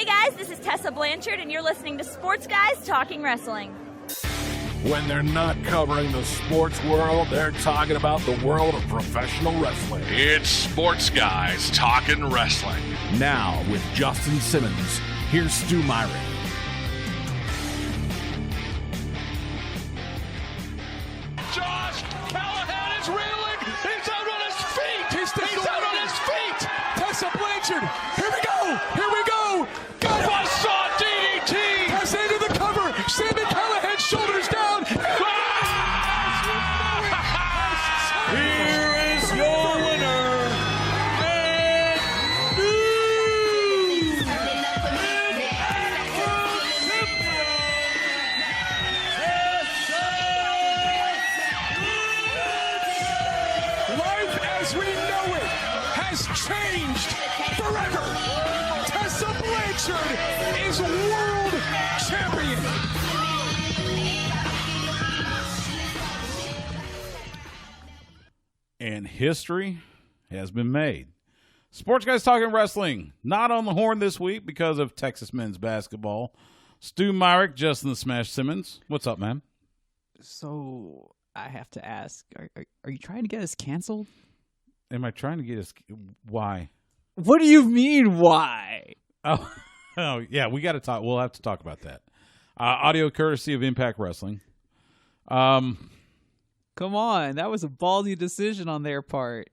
Hey guys, this is Tessa Blanchard, and you're listening to Sports Guys Talking Wrestling. When they're not covering the sports world, they're talking about the world of professional wrestling. It's Sports Guys Talking Wrestling. Now, with Justin Simmons, here's Stu Myrick. Josh Callahan is reeling. He's out on his feet. He's out on his feet. Tessa Blanchard. Here we go. Here we go. Got it. Saw DDT. Tessa into the cover. Sami Callahan shoulders down. Here is your winner. And new life as we know it has changed forever. Tessa Blanchard is world champion. And history has been made. Sports Guys Talking Wrestling, not on the horn this week because of Texas men's basketball. Stu Myrick, Justin the Smash Simmons. What's up, man? So I have to ask, are you trying to get us canceled? Am I trying to get us? Why? What do you mean, why? Oh, yeah, we got to talk. We'll have to talk about that. Audio courtesy of Impact Wrestling. Come on, that was a ballsy decision on their part.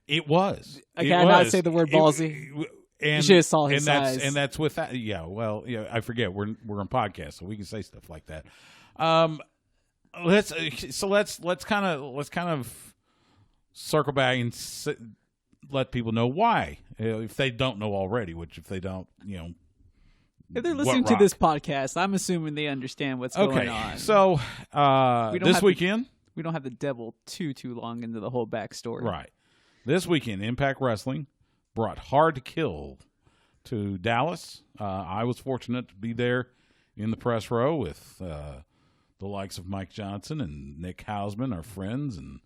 It was. I cannot say the word ballsy. And, you should have saw his eyes. And that's with that. Yeah, well, yeah, I forget. We're on podcast, so we can say stuff like that. Let's kind of circle back and let people know why, if they don't know already. Which, if they don't, if they're listening to this podcast, I'm assuming they understand what's going on. So this weekend, we don't have to delve too long into the whole backstory. Right. This weekend, Impact Wrestling brought Hard to Kill to Dallas. I was fortunate to be there in the press row with the likes of Mike Johnson and Nick Hausman, our friends, and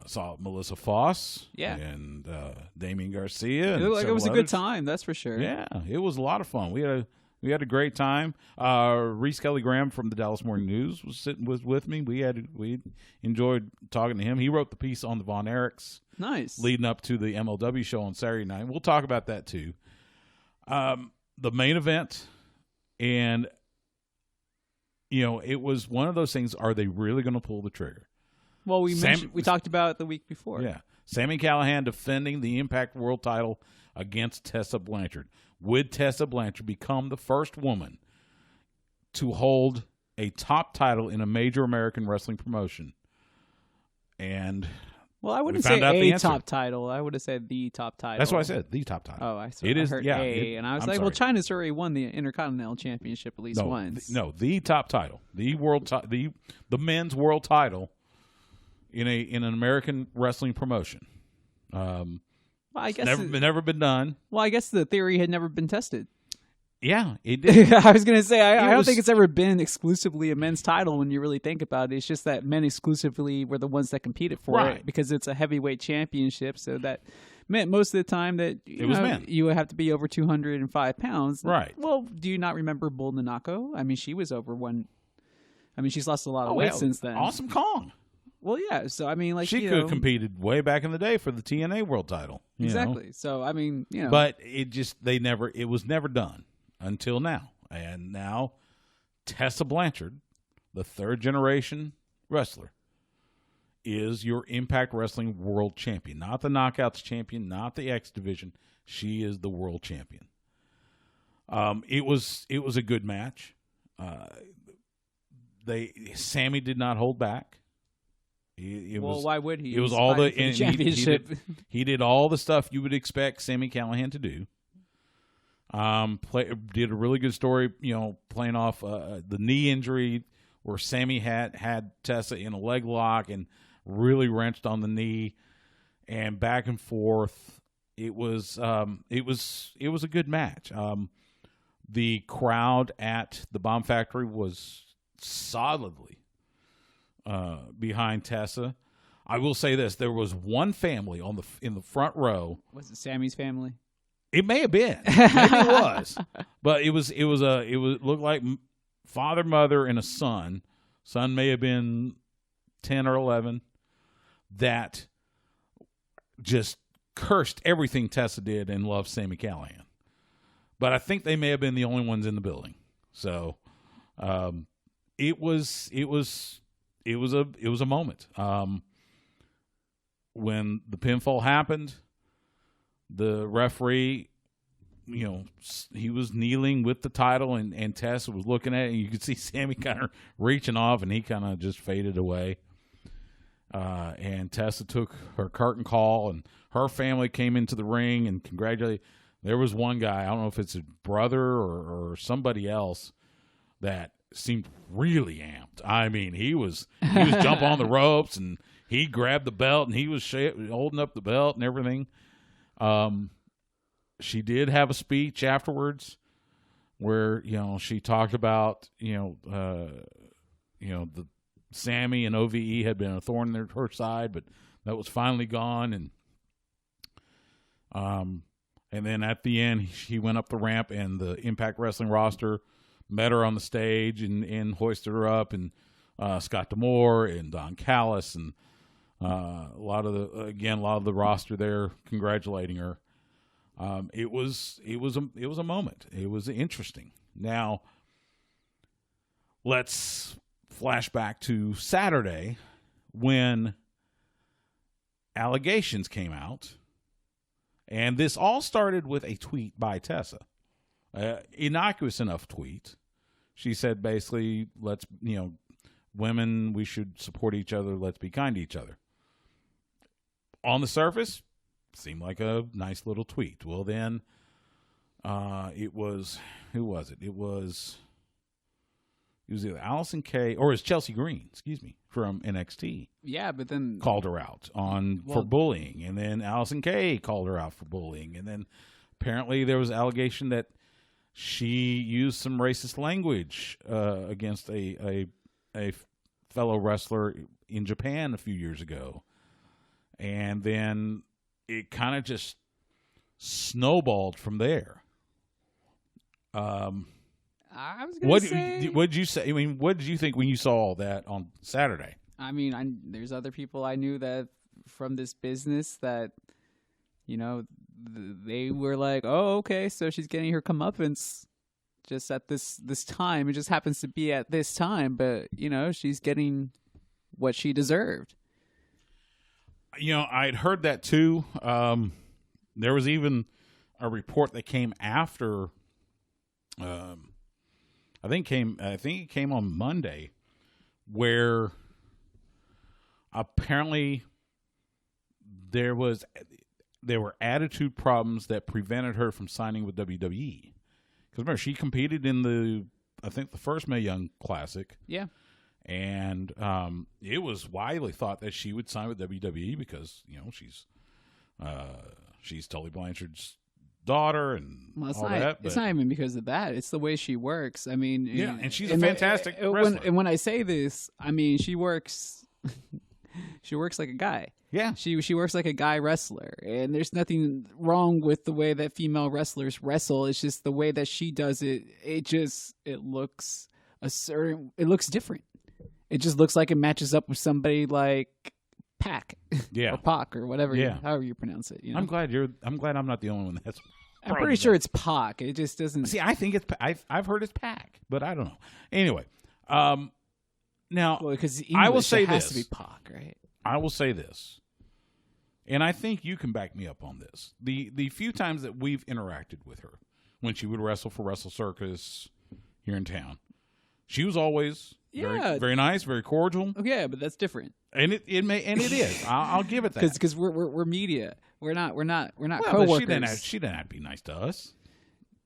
saw Melissa Foss and Damian Garcia. It looked like it was a good time, that's for sure. Yeah, it was a lot of fun. We had a great time. Reese Kelly Graham from the Dallas Morning News was with me. We enjoyed talking to him. He wrote the piece on the Von Erichs. Nice. Leading up to the MLW show on Saturday night. We'll talk about that too. The main event, and it was one of those things. Are they really going to pull the trigger? Well, we talked about it the week before. Yeah, Sami Callahan defending the Impact World Title against Tessa Blanchard. Would Tessa Blanchard become the first woman to hold a top title in a major American wrestling promotion? And well, I wouldn't say a top title. I would have said the top title. That's what I said, the top title. Oh, I heard A, and I was well, China's already won the Intercontinental Championship at least once. The top title, the men's world title in an American wrestling promotion. Well, I guess never been done. Well, I guess the theory had never been tested. Yeah, it did. I was going to say, I don't think it's ever been exclusively a men's title when you really think about it. It's just that men exclusively were the ones that competed for it because it's a heavyweight championship. So that meant most of the time that you would have to be over 205 pounds. Right. Well, do you not remember Bull Nanako? I mean, she was over one. I mean, she's lost a lot of weight since then. Awesome Kong. Well, yeah. So I mean, she could have competed way back in the day for the TNA World Title. Exactly. So I mean, but it was never done until now, and now Tessa Blanchard, the third generation wrestler, is your Impact Wrestling World Champion, not the Knockouts Champion, not the X Division. She is the World Champion. It was a good match. Sami did not hold back. Why would he? It was all the championship. He did all the stuff you would expect Sami Callahan to do. Did a really good story, playing off the knee injury where Sami had Tessa in a leg lock and really wrenched on the knee, and back and forth. It was a good match. The crowd at the Bomb Factory was solidly behind Tessa. I will say this: there was one family in the front row. Was it Sami's family? It may have been. Maybe it was. But it looked like father, mother, and a son. Son may have been 10 or 11. That just cursed everything Tessa did and loved Sami Callihan. But I think they may have been the only ones in the building. So it was a moment. When the pinfall happened, the referee, he was kneeling with the title, and Tessa was looking at it, and you could see Sami kind of reaching off, and he kind of just faded away. And Tessa took her curtain call, and her family came into the ring and congratulated. There was one guy, I don't know if it's a brother or somebody else, that seemed really amped. I mean, he was jumping on the ropes, and he grabbed the belt, and he was holding up the belt and everything. She did have a speech afterwards where, she talked about, the Sami and OVE had been a thorn in her side, but that was finally gone. And then at the end, he went up the ramp, and the Impact Wrestling roster met her on the stage and hoisted her up, and Scott D'Amore and Don Callis and a lot of the roster there congratulating her. It was a moment. It was interesting. Now, let's flash back to Saturday when allegations came out, and this all started with a tweet by Tessa, innocuous enough tweet. She said basically, let's, women, we should support each other. Let's be kind to each other. On the surface, seemed like a nice little tweet. Well, then it was, who was it? It was either Allison Kay, or it's Chelsea Green, from NXT. Yeah, but then called her out for bullying, and then Allison Kay called her out for bullying, and then apparently there was allegation that she used some racist language against a fellow wrestler in Japan a few years ago, and then it kind of just snowballed from there. I was going to say... What did you say? I mean, what did you think when you saw all that on Saturday? I mean, there's other people I knew that from this business that, they were like, oh, okay, so she's getting her comeuppance just at this time. It just happens to be at this time, but, she's getting what she deserved. I'd heard that too. There was even a report that came after... I think it came on Monday, where apparently there were attitude problems that prevented her from signing with WWE. Because remember, she competed in the first Mae Young Classic. Yeah. And it was widely thought that she would sign with WWE because she's Tully Blanchard's daughter and all that. It's not even because of that. It's the way she works. I mean, yeah, and she's a fantastic wrestler. And when I say this, I mean she works. She works like a guy. Yeah, she works like a guy wrestler, and there's nothing wrong with the way that female wrestlers wrestle. It's just the way that she does it. It looks different. It just looks like it matches up with somebody like Pac, yeah, or Pac, or whatever, yeah, however you pronounce it. I'm glad I'm not the only one that's. I'm pretty sure it's Pac. It just doesn't. See, I think it's. I've heard it's Pac, but I don't know. Anyway, now because I will say it has this to be Pac, right? I will say this, and I think you can back me up on this. The few times that we've interacted with her when she would wrestle for Wrestle Circus here in town, she was always very, very nice, very cordial. Yeah, but that's different. And it is. I'll give it that. Because we're media. We're not well, coworkers. She didn't have to be nice to us.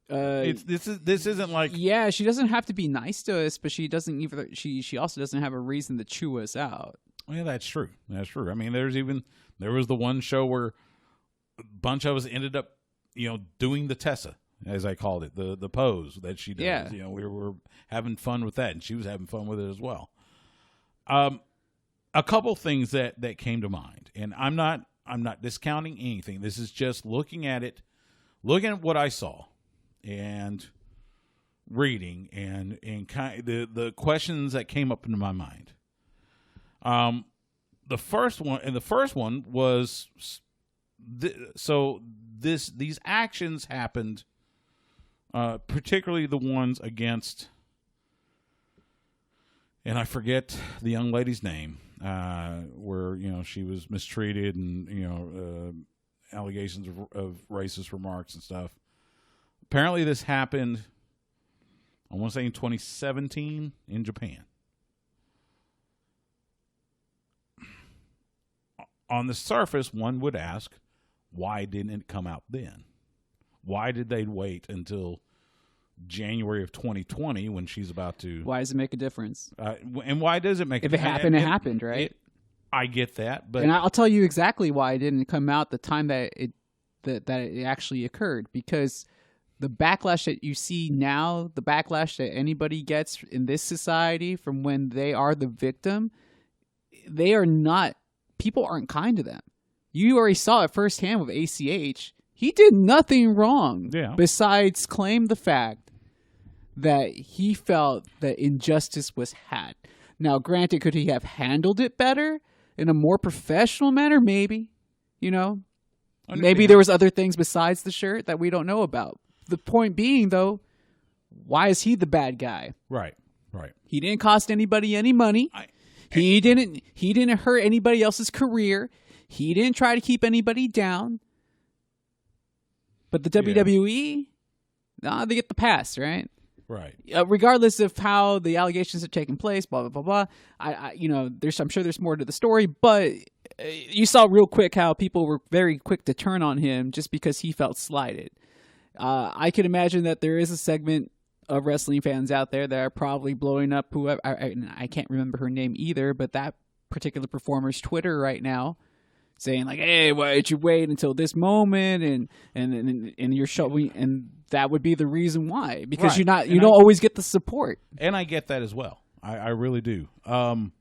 This isn't like. Yeah, she doesn't have to be nice to us, but she doesn't either. She also doesn't have a reason to chew us out. Yeah, that's true. That's true. I mean, there was the one show where a bunch of us ended up, doing the Tessa, as I called it, the pose that she does. Yeah. We were having fun with that, and she was having fun with it as well. A couple things that came to mind, and I'm not discounting anything. This is just looking at it looking at what I saw and reading and kind of the questions that came up into my mind. The first one was these actions happened, particularly the ones against, and I forget the young lady's name, where she was mistreated and allegations of racist remarks and stuff. Apparently, this happened, I want to say in 2017 in Japan. On the surface, one would ask, why didn't it come out then? Why did they wait until January of 2020 when she's about to... Why does it make a difference? And why does it make a difference? If it happened, it happened, right? I get that, but... And I'll tell you exactly why it didn't come out the time that it actually occurred. Because the backlash that you see now, the backlash that anybody gets in this society from when they are the victim, they are not... People aren't kind to them. You already saw it firsthand with ACH. He did nothing wrong besides claim the fact that he felt that injustice was had. Now, granted, could he have handled it better in a more professional manner? Maybe. Maybe there was other things besides the shirt that we don't know about. The point being, though, why is he the bad guy? Right. He didn't cost anybody any money. He didn't hurt anybody else's career. He didn't try to keep anybody down. But the WWE, they get the pass, right? Right. Regardless of how the allegations have taken place, blah blah blah blah. I'm sure there's more to the story, but you saw real quick how people were very quick to turn on him just because he felt slighted. I can imagine that there is a segment of wrestling fans out there that are probably blowing up whoever. I can't remember her name either, but that particular performer's Twitter right now, saying like, "Hey, why did you wait until this moment?" and you're showing, and that would be the reason why, because you don't always get the support. And I get that as well. I really do. Like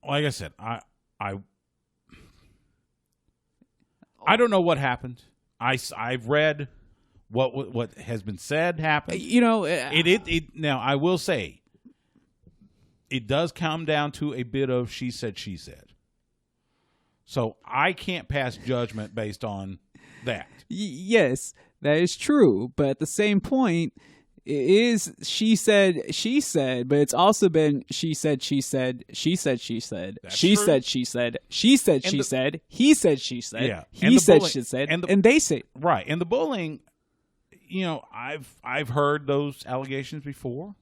I said, I don't know what happened. I've read what has been said happened. Now I will say, it does come down to a bit of she said, she said. So I can't pass judgment based on that. Yes, that is true. But at the same point, it is she said, but it's also been she said, she said, she said, she said, That's she true. said, she said, she said, she said, he said, she said, Yeah. he said, she said, and they say. Right. And the bullying, I've heard those allegations before.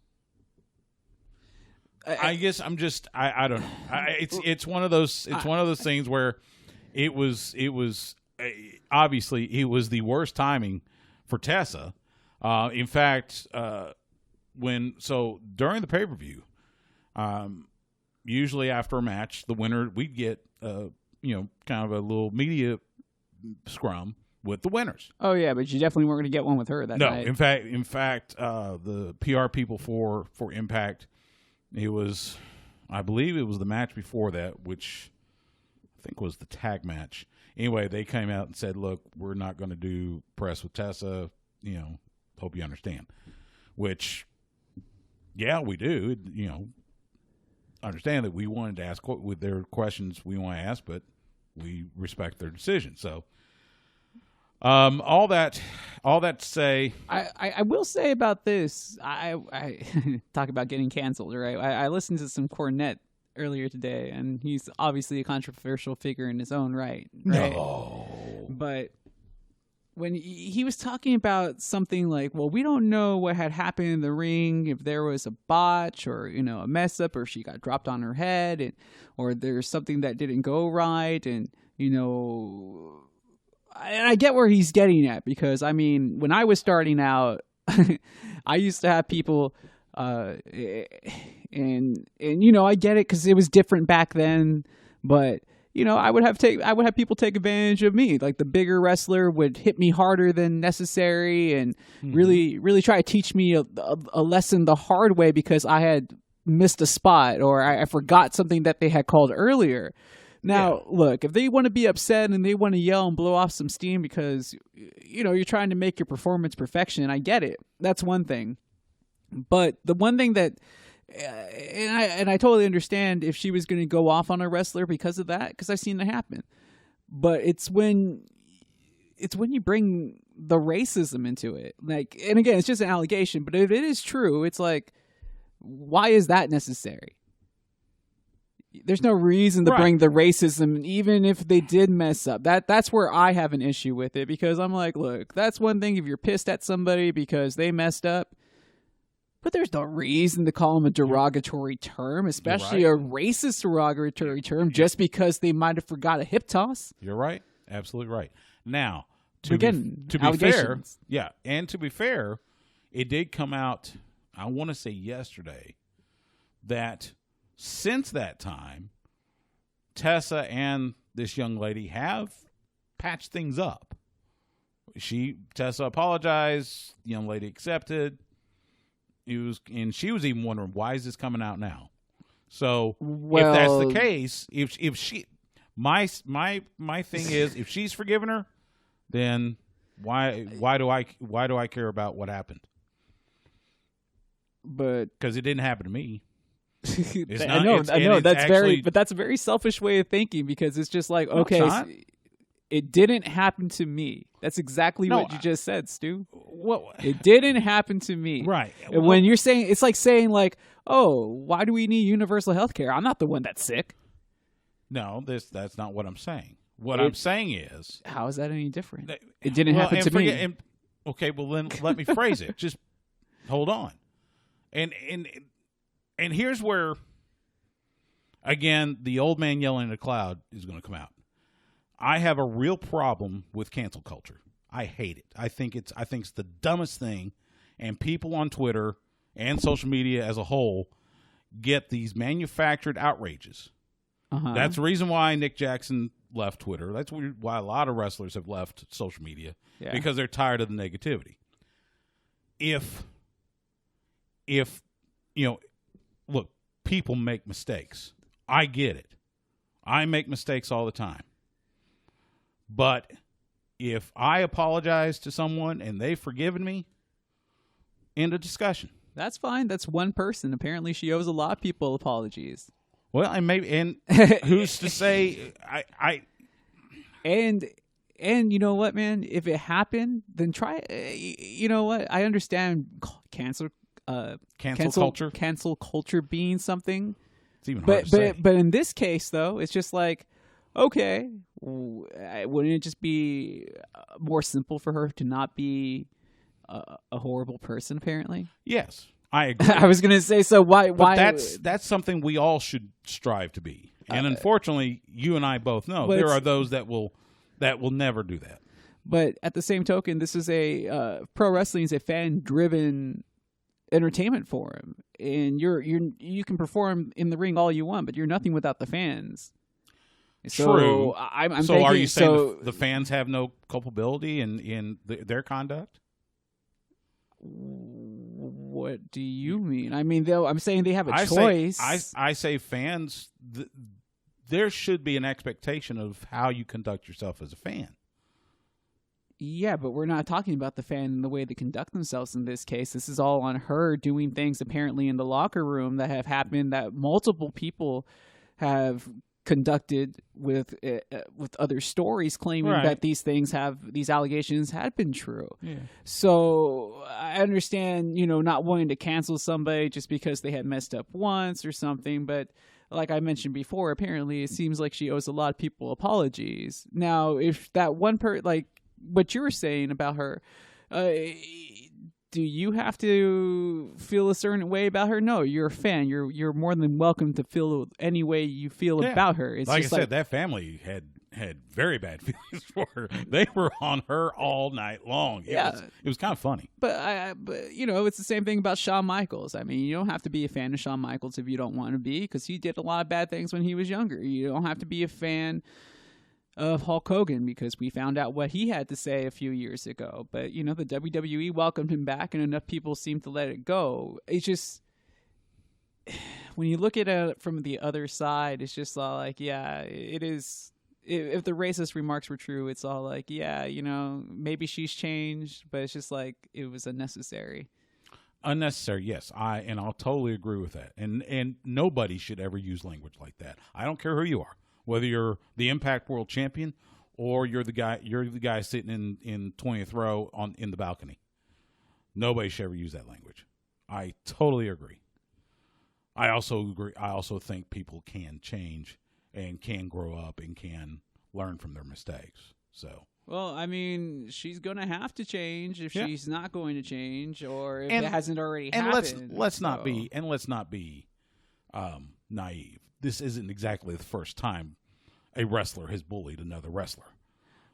I guess I'm just I don't know. It's one of those things where it was obviously it was the worst timing for Tessa. In fact, during the pay-per-view, usually after a match, the winner, we'd get kind of a little media scrum with the winners. Oh yeah, but you definitely weren't going to get one with her that night. No, in fact, the PR people for Impact, I believe it was the match before that, which I think was the tag match. Anyway, they came out and said, "Look, we're not going to do press with Tessa. Hope you understand." Which, yeah, we do. Understand that we wanted to ask with their questions we want to ask, but we respect their decision. So, all that to say, I will say about this, I talk about getting canceled, right? I listened to some Cornette earlier today, and he's obviously a controversial figure in his own right? No. But when he was talking about something like, well, we don't know what had happened in the ring, if there was a botch or, a mess up, or she got dropped on her head, or there's something that didn't go right. And, I get where he's getting at, because, when I was starting out, I used to have people, and I get it because it was different back then, but I would have people take advantage of me. Like the bigger wrestler would hit me harder than necessary, and really try to teach me a lesson the hard way because I had missed a spot or I forgot something that they had called earlier. Now, look, if they want to be upset and they want to yell and blow off some steam because, you're trying to make your performance perfection, I get it. That's one thing. But the one thing that, and I totally understand if she was going to go off on a wrestler because of that, because I've seen that happen. But it's when you bring the racism into it. Like, and again, it's just an allegation, but if it is true, it's like, why is that necessary? There's no reason to bring the racism, even if they did mess up. That's where I have an issue with it, because I'm like, look, that's one thing if you're pissed at somebody because they messed up, but there's no reason to call them a derogatory term, especially a racist derogatory term, just because they might have forgot a hip toss. You're right. Absolutely right. Now, to be fair, it did come out, I want to say yesterday, that since that time, Tessa and this young lady have patched things up. Tessa apologized. The young lady accepted. And she was even wondering, why is this coming out now? So if that's the case, if she, my thing is, if she's forgiven her, then why do I care about what happened? But because it didn't happen to me. I know that's a very selfish way of thinking, because it's just like, okay, it didn't happen to me. That's exactly what you just said, Stu. It didn't happen to me. Right. When you're saying, it's like saying like, oh, why do we need universal health care? I'm not the one that's sick. No, that's not what I'm saying. What I'm saying is, how is that any different? It didn't happen to me. Okay, well then let me phrase it. Just hold on. And here's where, again, the old man yelling at a cloud is going to come out. I have a real problem with cancel culture. I hate it. I think it's the dumbest thing, and people on Twitter and social media as a whole get these manufactured outrages. That's the reason why Nick Jackson left Twitter. That's why a lot of wrestlers have left social media, because they're tired of the negativity. If look, people make mistakes. I get it. I make mistakes all the time. But if I apologize to someone and they've forgiven me, end of discussion. That's fine. That's one person. Apparently she owes a lot of people apologies. Well, and who's to say And you know what, man? If it happened, then try. You know what? I understand cancel culture being something. It's even hard to say. But in this case, though, it's just like, okay, wouldn't it just be more simple for her to not be a horrible person? Apparently, yes, I agree. I was going to say, so why? That's something we all should strive to be. And unfortunately, you and I both know there are those that will never do that. But at the same token, this is pro wrestling is a fan-driven entertainment forum, and you can perform in the ring all you want, but you're nothing without the fans. So True. I'm so thinking, are you saying the fans have no culpability in their conduct? What do you mean? I mean, I'm saying they have a choice. I say fans. There should be an expectation of how you conduct yourself as a fan. Yeah, but we're not talking about the fan and the way they conduct themselves in this case. This is all on her doing things apparently in the locker room that have happened, that multiple people have conducted with other stories claiming that these allegations had been true. Yeah. So I understand, not wanting to cancel somebody just because they had messed up once or something, but like I mentioned before, apparently it seems like she owes a lot of people apologies. Now, if that one like what you were saying about her, do you have to feel a certain way about her? No, you're a fan. You're more than welcome to feel any way you feel about her. It's like just I said, that family had very bad feelings for her. They were on her all night long. It was kind of funny. But it's the same thing about Shawn Michaels. I mean, you don't have to be a fan of Shawn Michaels if you don't want to be, because he did a lot of bad things when he was younger. You don't have to be a fan of Hulk Hogan because we found out what he had to say a few years ago. But, the WWE welcomed him back and enough people seem to let it go. It's just, when you look at it from the other side, it's just all like, yeah, it is. If the racist remarks were true, it's all like, yeah, maybe she's changed, but it's just like it was unnecessary. Unnecessary, yes. I'll totally agree with that. And nobody should ever use language like that. I don't care who you are, whether you're the Impact World Champion or you're the guy sitting in 20th row in the balcony. Nobody should ever use that language. I totally agree. I also agree. I also think people can change and can grow up and can learn from their mistakes. So. Well, I mean, she's going to have to change if she's not going to change, or if it hasn't already happened. And let's not be naive. This isn't exactly the first time a wrestler has bullied another wrestler.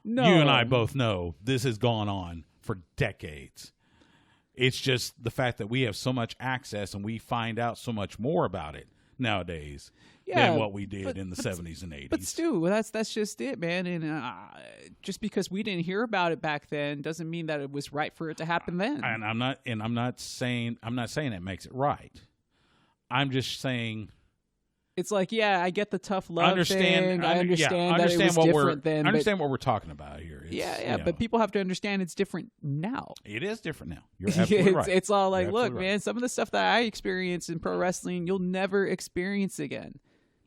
No. You and I both know this has gone on for decades. It's just the fact that we have so much access and we find out so much more about it nowadays than what we did in the 70s and 80s. But Stu, that's just it, man. And just because we didn't hear about it back then doesn't mean that it was right for it to happen then. And I'm not saying it makes it right. I'm just saying it's like, yeah, I get the tough love thing. I understand that it was different then. I understand what we're talking about here. But people have to understand it's different now. It is different now. You're absolutely right. It's all like, look, man, some of the stuff that I experienced in pro wrestling, you'll never experience again.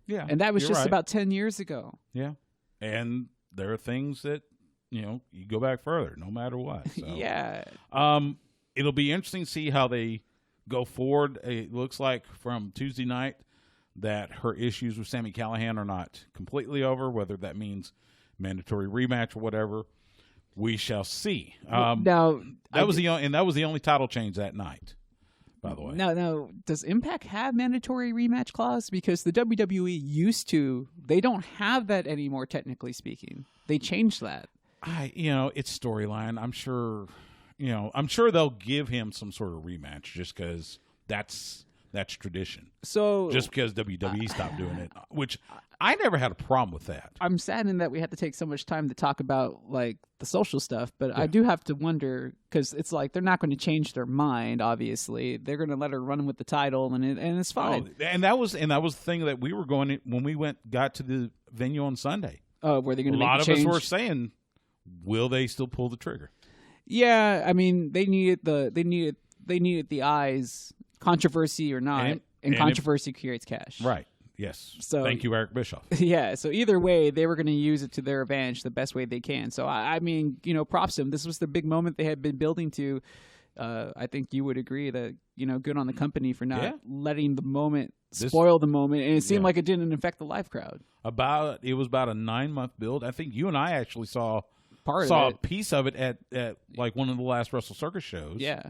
Yeah. And that was just about 10 years ago. Yeah. And there are things that, you go back further no matter what. So. Yeah. It'll be interesting to see how they go forward. It looks like from Tuesday night that her issues with Sami Callihan are not completely over, whether that means mandatory rematch or whatever. We shall see. Now, that was the only title change that night, by the way. Now, does Impact have mandatory rematch clause? Because the WWE used to. They don't have that anymore, technically speaking. They changed that. It's storyline. I'm sure they'll give him some sort of rematch just because that's tradition. So just because WWE stopped doing it, which I never had a problem with that. I'm saddened that we had to take so much time to talk about like the social stuff, but I do have to wonder because it's like they're not going to change their mind. Obviously, they're going to let her run with the title, and it's fine. Oh, and that was the thing that we were going when we got to the venue on Sunday. Oh, were they going to make a change? A lot of us were saying, will they still pull the trigger? Yeah, I mean, they needed the eyes. Controversy or not, and controversy creates cash. Right. Yes. So thank you, Eric Bischoff. Yeah. So either way, they were going to use it to their advantage the best way they can. So I mean, props to them. This was the big moment they had been building to. I think you would agree that good on the company for not letting the moment spoil the moment, and it seemed like it didn't affect the live crowd. It was about a 9-month build. I think you and I actually saw a piece of it at like one of the last Wrestle Circus shows. Yeah.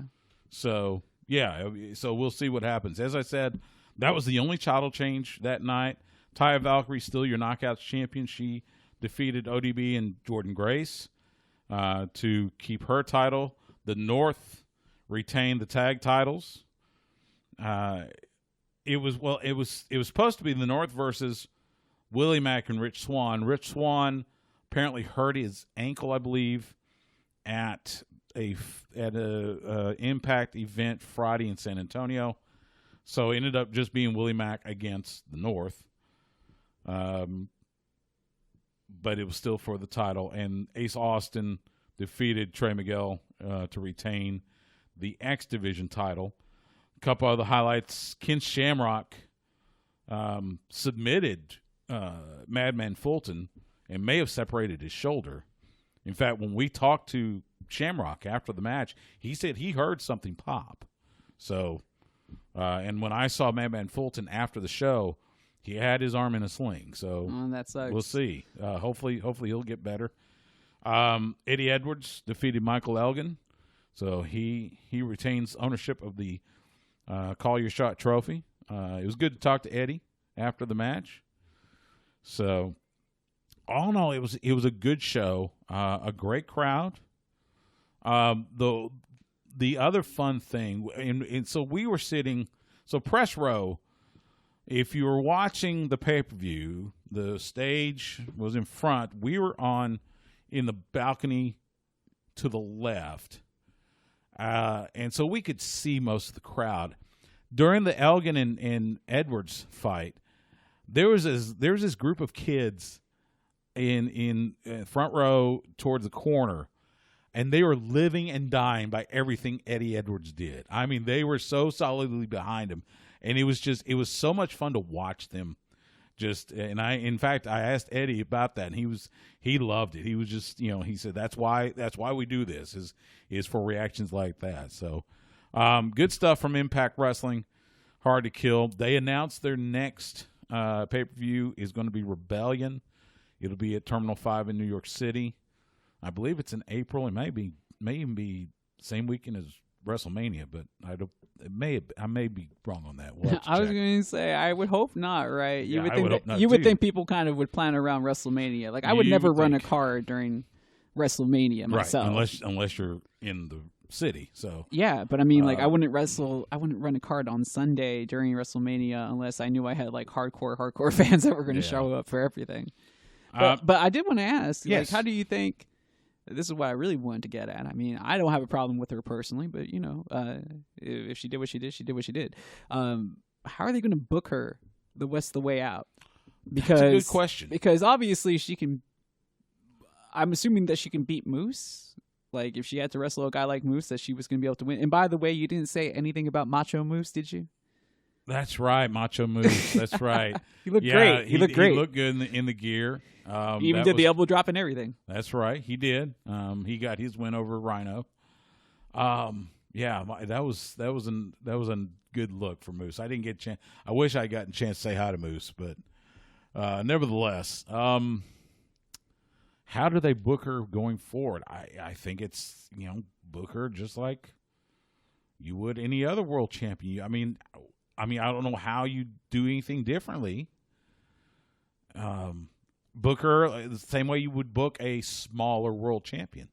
So. Yeah, so we'll see what happens. As I said, that was the only title change that night. Taya Valkyrie, still your Knockouts champion. She defeated ODB and Jordan Grace to keep her title. The North retained the tag titles. It was supposed to be the North versus Willie Mack and Rich Swann. Rich Swann apparently hurt his ankle, I believe, at a Impact event Friday in San Antonio, so it ended up just being Willie Mack against the North, but it was still for the title. And Ace Austin defeated Trey Miguel to retain the X Division title. A couple other highlights: Ken Shamrock submitted Madman Fulton and may have separated his shoulder. In fact, when we talked to Shamrock after the match, he said he heard something pop. So, and when I saw Madman Fulton after the show, he had his arm in a sling. So that sucks. We'll see. Hopefully he'll get better. Eddie Edwards defeated Michael Elgin, so he retains ownership of the Call Your Shot trophy. It was good to talk to Eddie after the match. So, all in all, it was a good show, a great crowd. The other fun thing, and so we were sitting, so press row, if you were watching the pay-per-view, the stage was in front. We were in the balcony to the left, and so we could see most of the crowd. during the Elgin and Edwards fight, there was this group of kids in front row towards the corner, and they were living and dying by everything Eddie Edwards did. I mean, they were so solidly behind him, and it was so much fun to watch them. In fact, I asked Eddie about that, and he loved it. He was just, he said that's why we do this is for reactions like that. So, good stuff from Impact Wrestling. Hard to Kill. They announced their next pay-per-view is going to be Rebellion. It'll be at Terminal 5 in New York City. I believe it's in April. It may even be same weekend as WrestleMania, but I may be wrong on that. We'll I was going to say, I would hope not, right? You Yeah, would think people kind of would plan around WrestleMania. Like I would never run a card during WrestleMania myself, right? Unless you're in the city. So yeah, but I mean, like I wouldn't run a card on Sunday during WrestleMania unless I knew I had like hardcore fans that were going to show up for everything. But I did want to ask, like, how do you think? This is what I really wanted to get at. I mean, I don't have a problem with her personally, but if she did what she did, she did what she did. How are they going to book her the way out? Because that's a good question. Because obviously she can. I'm assuming that she can beat Moose. Like if she had to wrestle a guy like Moose, that she was going to be able to win. And by the way, you didn't say anything about Macho Moose, did you? That's right, Macho Moose. That's right. He looked great. He looked great. He looked good in the gear. He even did the elbow drop and everything. That's right. He did. He got his win over Rhino. That was a good look for Moose. I didn't get a chance. I wish I got a chance to say hi to Moose, but nevertheless, how do they book her going forward? I think it's book her just like you would any other world champion. I mean, I don't know how you do anything differently. Book her the same way you would book a smaller world champion.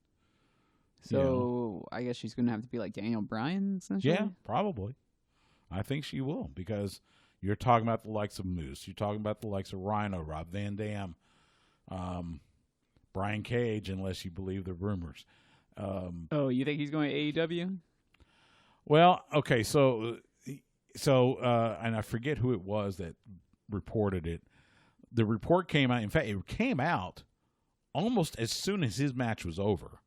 So I guess she's going to have to be like Daniel Bryan, essentially? Yeah, probably. I think she will, because you're talking about the likes of Moose. You're talking about the likes of Rhino, Rob Van Dam, Brian Cage, unless you believe the rumors. You think he's going to AEW? Well, okay, so and I forget who it was that reported it. The report came out. In fact, it came out almost as soon as his match was over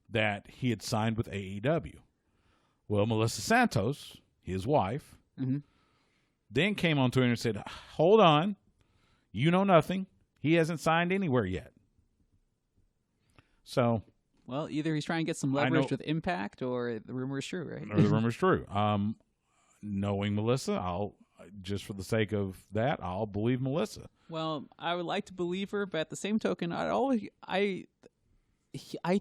that he had signed with AEW. Well, Melissa Santos, his wife, then came on Twitter and said, "Hold on, you know nothing. He hasn't signed anywhere yet." So, well, either he's trying to get some leverage with Impact, or the rumor is true, right? Or the rumor is true. Knowing Melissa, just for the sake of that, I'll believe Melissa. Well, I would like to believe her, but at the same token, I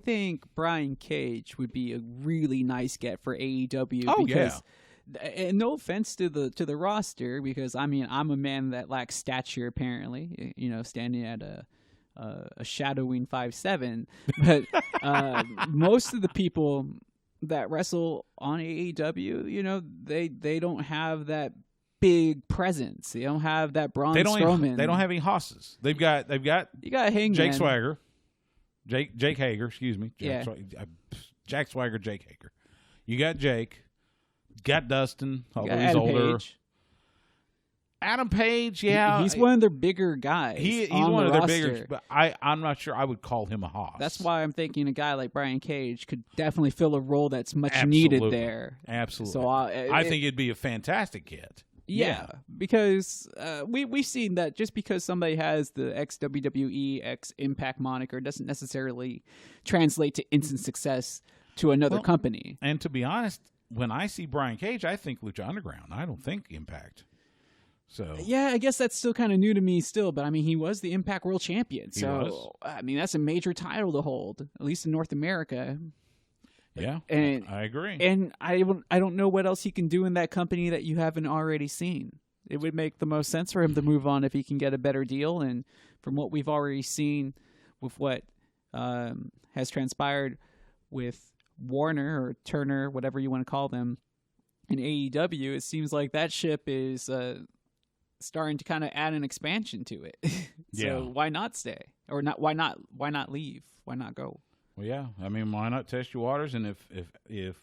think Brian Cage would be a really nice get for AEW. Oh, because, and no offense to the roster, because I mean I'm a man that lacks stature apparently. Standing at a shadowing 5'7", but most of the people that wrestle on AEW, they don't have that big presence. They don't have that Braun Strowman. They don't have any hosses. They've got you got Hangman. Jake Swagger, Jake Hager. Excuse me. Jack Swagger, Jake Hager. You got Jake. Got Dustin. Although he's older. Page. Adam Page, yeah, he's one of their bigger guys. He's one of their bigger, but I'm not sure I would call him a hoss. That's why I'm thinking a guy like Brian Cage could definitely fill a role that's much needed there. Absolutely. So I think it'd be a fantastic get. Yeah, because we've seen that just because somebody has the ex-WWE, ex-Impact moniker doesn't necessarily translate to instant success to another company. And to be honest, when I see Brian Cage, I think Lucha Underground. I don't think Impact. So yeah, I guess that's still kind of new to me still, but I mean, he was the Impact World Champion. So, I mean, that's a major title to hold, at least in North America. Yeah, and I agree. And I don't know what else he can do in that company that you haven't already seen. It would make the most sense for him to move on if he can get a better deal. And from what we've already seen with what has transpired with Warner or Turner, whatever you want to call them, in AEW, it seems like that ship is starting to kind of add an expansion to it. So why not stay? Or not? Why not leave? Why not go? Well, yeah. I mean, why not test your waters? And if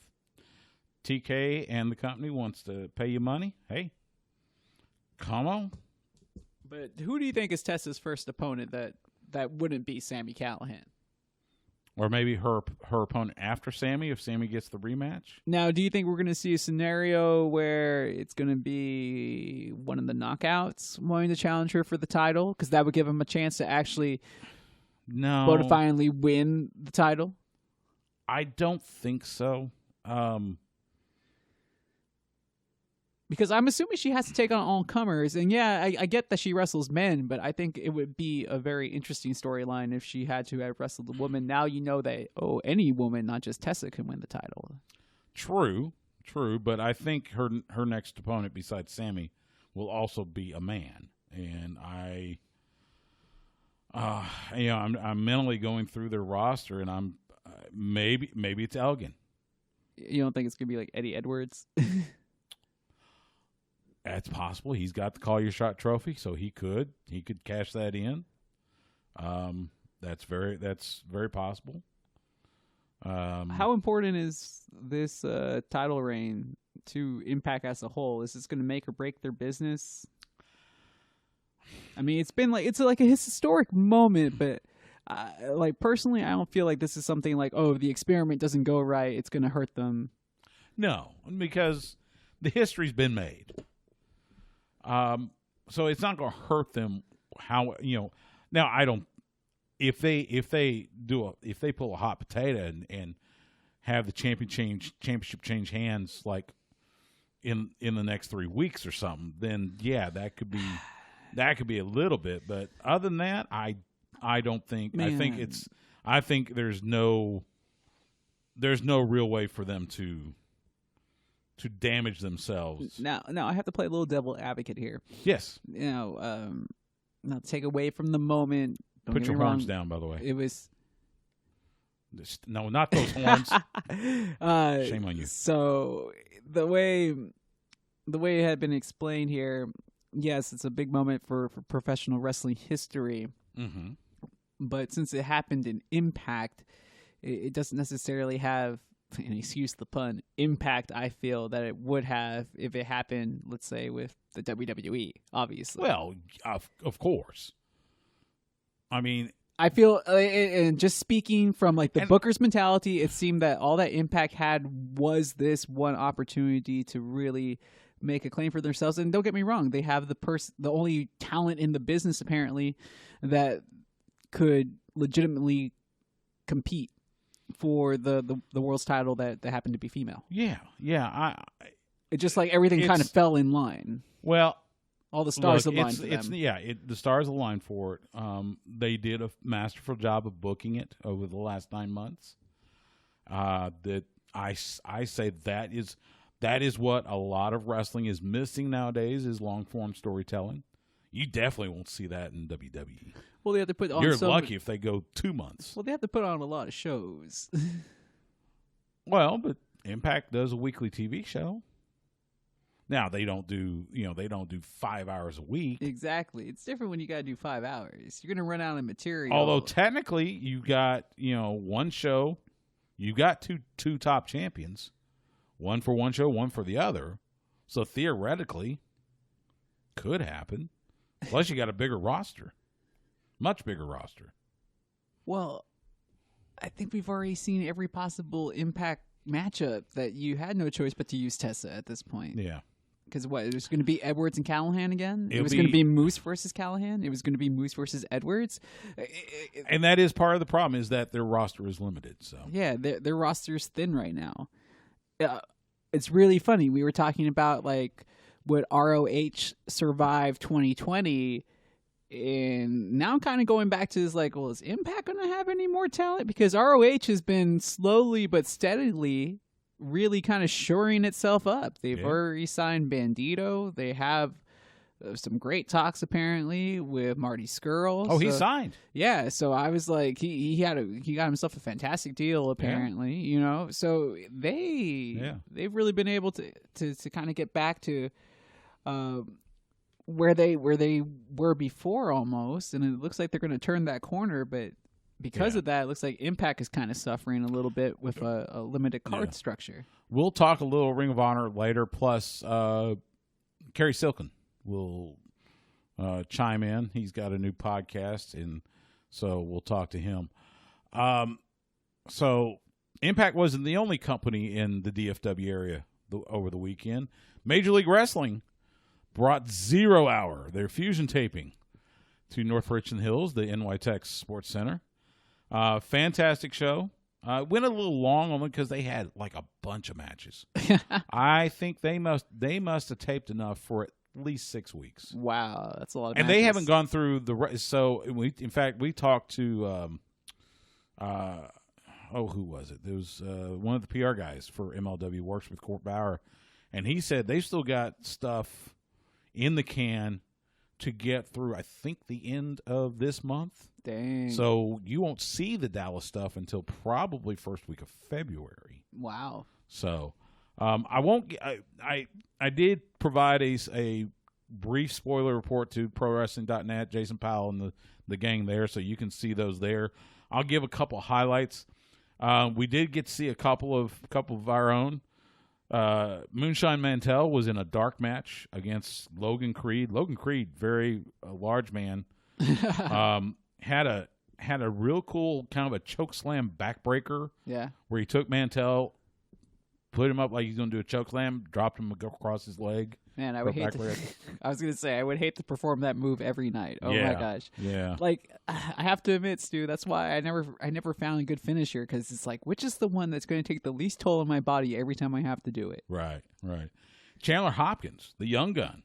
TK and the company wants to pay you money, hey, come on. But who do you think is Tessa's first opponent that wouldn't be Sami Callihan? Or maybe her opponent after Sami, if Sami gets the rematch. Now, do you think we're going to see a scenario where it's going to be one of the knockouts wanting to challenge her for the title? Because that would give him a chance to actually bona fide win the title? I don't think so. Because I'm assuming she has to take on all comers. And yeah, I get that she wrestles men, but I think it would be a very interesting storyline if she had to have wrestled a woman. Now you know that, any woman, not just Tessa, can win the title. True. But I think her next opponent besides Sami will also be a man. And I'm mentally going through their roster, and I'm maybe it's Elgin. You don't think it's going to be like Eddie Edwards? That's possible. He's got the Call Your Shot trophy, so he could cash that in. That's very possible. How important is this title reign to Impact as a whole? Is this going to make or break their business? I mean, it's like a historic moment, but personally, I don't feel like this is something like, if the experiment doesn't go right, it's going to hurt them. No, because the history's been made. So it's not going to hurt them. Now I don't. If they pull a hot potato and have the championship change hands like in the next 3 weeks or something, then yeah, that could be a little bit. But other than that, I don't think. Man. I think there's no real way for them to damage themselves. Now I have to play a little devil advocate here. Yes. Not take away from the moment. Don't Put your horns down, by the way. It was... No, not those horns. Shame on you. So the way it had been explained here, yes, it's a big moment for professional wrestling history. Mm-hmm. But since it happened in Impact, it doesn't necessarily have, and excuse the pun, impact I feel that it would have if it happened, let's say, with the WWE, obviously. Well, of course. I mean, I feel, and just speaking from like the Booker's mentality, it seemed that all that Impact had was this one opportunity to really make a claim for themselves. And don't get me wrong, they have the only talent in the business apparently that could legitimately compete for the world's title that happened to be female. Yeah. It just like everything kind of fell in line. Well, all the stars aligned for them. The stars aligned for it. They did a masterful job of booking it over the last 9 months. That I say that is what a lot of wrestling is missing nowadays is long form storytelling. You definitely won't see that in WWE. Well, they have to put on. You're lucky if they go 2 months. Well, they have to put on a lot of shows. Well, but Impact does a weekly TV show. Now they don't do 5 hours a week. Exactly. It's different when you got to do 5 hours. You're going to run out of material. Although technically you got, one show, you got two top champions. One for one show, one for the other. So theoretically could happen. Plus you got a bigger roster. Much bigger roster. Well, I think we've already seen every possible Impact matchup that you had no choice but to use Tessa at this point. Yeah. Because it was going to be Edwards and Callahan again? It was going to be Moose versus Callahan? It was going to be Moose versus Edwards? And that is part of the problem is that their roster is limited. So yeah, their roster's thin right now. It's really funny. We were talking about like would ROH survive 2020? And now I'm kind of going back to this like, well, is Impact going to have any more talent? Because ROH has been slowly but steadily really kind of shoring itself up. They've already signed Bandito. They have some great talks apparently with Marty Scurll. Oh, he signed. Yeah, so I was like, he got himself a fantastic deal apparently. So they've really been able to kind of get back to where they were before almost, and it looks like they're going to turn that corner. But because of that, it looks like Impact is kind of suffering a little bit with a limited card structure. We'll talk a little Ring of Honor later. Plus, Cary Silkin will chime in. He's got a new podcast, and so we'll talk to him. So Impact wasn't the only company in the DFW area over the weekend. Major League Wrestling brought 0 Hour, their fusion taping, to North Richland Hills, the NYTech Sports Center. Fantastic show. Went a little long only because they had like a bunch of matches. I think they must have taped enough for at least 6 weeks. Wow, that's a lot of and matches. they haven't gone through the so we talked to who was it? There was one of the PR guys for MLW, works with Court Bauer, and he said they've still got stuff in the can to get through, I think, the end of this month. Dang. So you won't see the Dallas stuff until probably first week of February. Wow. So I won't. I did provide a brief spoiler report to ProWrestling.net, Jason Powell and the gang there, so you can see those there. I'll give a couple highlights. We did get to see a couple of our own. Moonshine Mantell was in a dark match against Logan Creed. Logan Creed, very large man, had a real cool kind of a choke slam backbreaker. Yeah, where he took Mantell, put him up like he's going to do a choke slam, dropped him across his leg. Man, I would hate to. I was going to say I would hate to perform that move every night. Oh my gosh. Yeah. Like I have to admit, Stu, that's why I never found a good finisher, because it's like, which is the one that's going to take the least toll on my body every time I have to do it. Right. Chandler Hopkins, the young gun,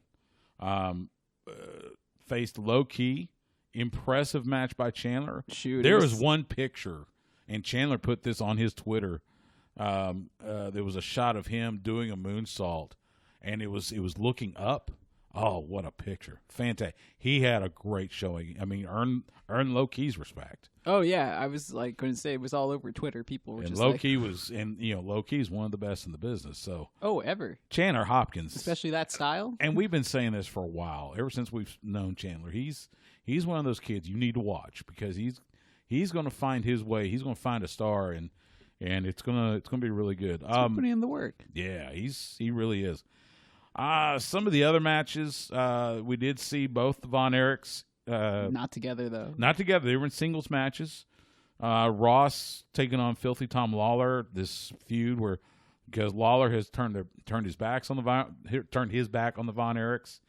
faced Low Key. Impressive match by Chandler. Shoot, there was one picture, and Chandler put this on his Twitter. There was a shot of him doing a moonsault, and it was looking up. Oh, what a picture! Fantastic. He had a great showing. I mean, earned Low Key's respect. Oh yeah, I was like going to say it was all over Twitter. People were and just Low like, Key was, and Low Key's one of the best in the business. So ever. Chandler Hopkins, especially that style. And we've been saying this for a while, ever since we've known Chandler. He's one of those kids you need to watch, because he's going to find his way. He's going to find a star, and it's gonna be really good. Putting in the work. Yeah, he really is. Some of the other matches, we did see both the Von Erichs. Not together, though. Not together. They were in singles matches. Ross taking on Filthy Tom Lawler. This feud because Lawler has turned his back on the Von Erichs.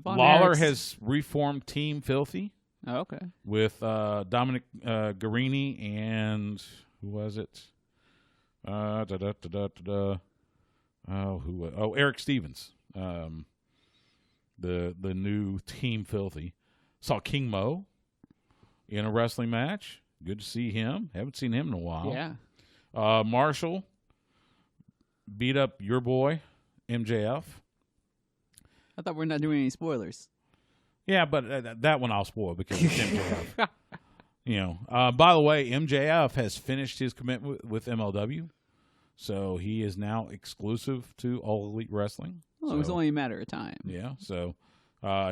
Lawler has reformed Team Filthy. Oh, okay. With Dominic Guarini and who was it? Eric Stevens, the new Team Filthy. Saw King Mo in a wrestling match. Good to see him. Haven't seen him in a while. Yeah. Marshall beat up your boy MJF. I thought we're not doing any spoilers. Yeah, but that one I'll spoil because it's MJF. By the way, MJF has finished his commitment with MLW. So he is now exclusive to All Elite Wrestling. Well, it was only a matter of time. Yeah. So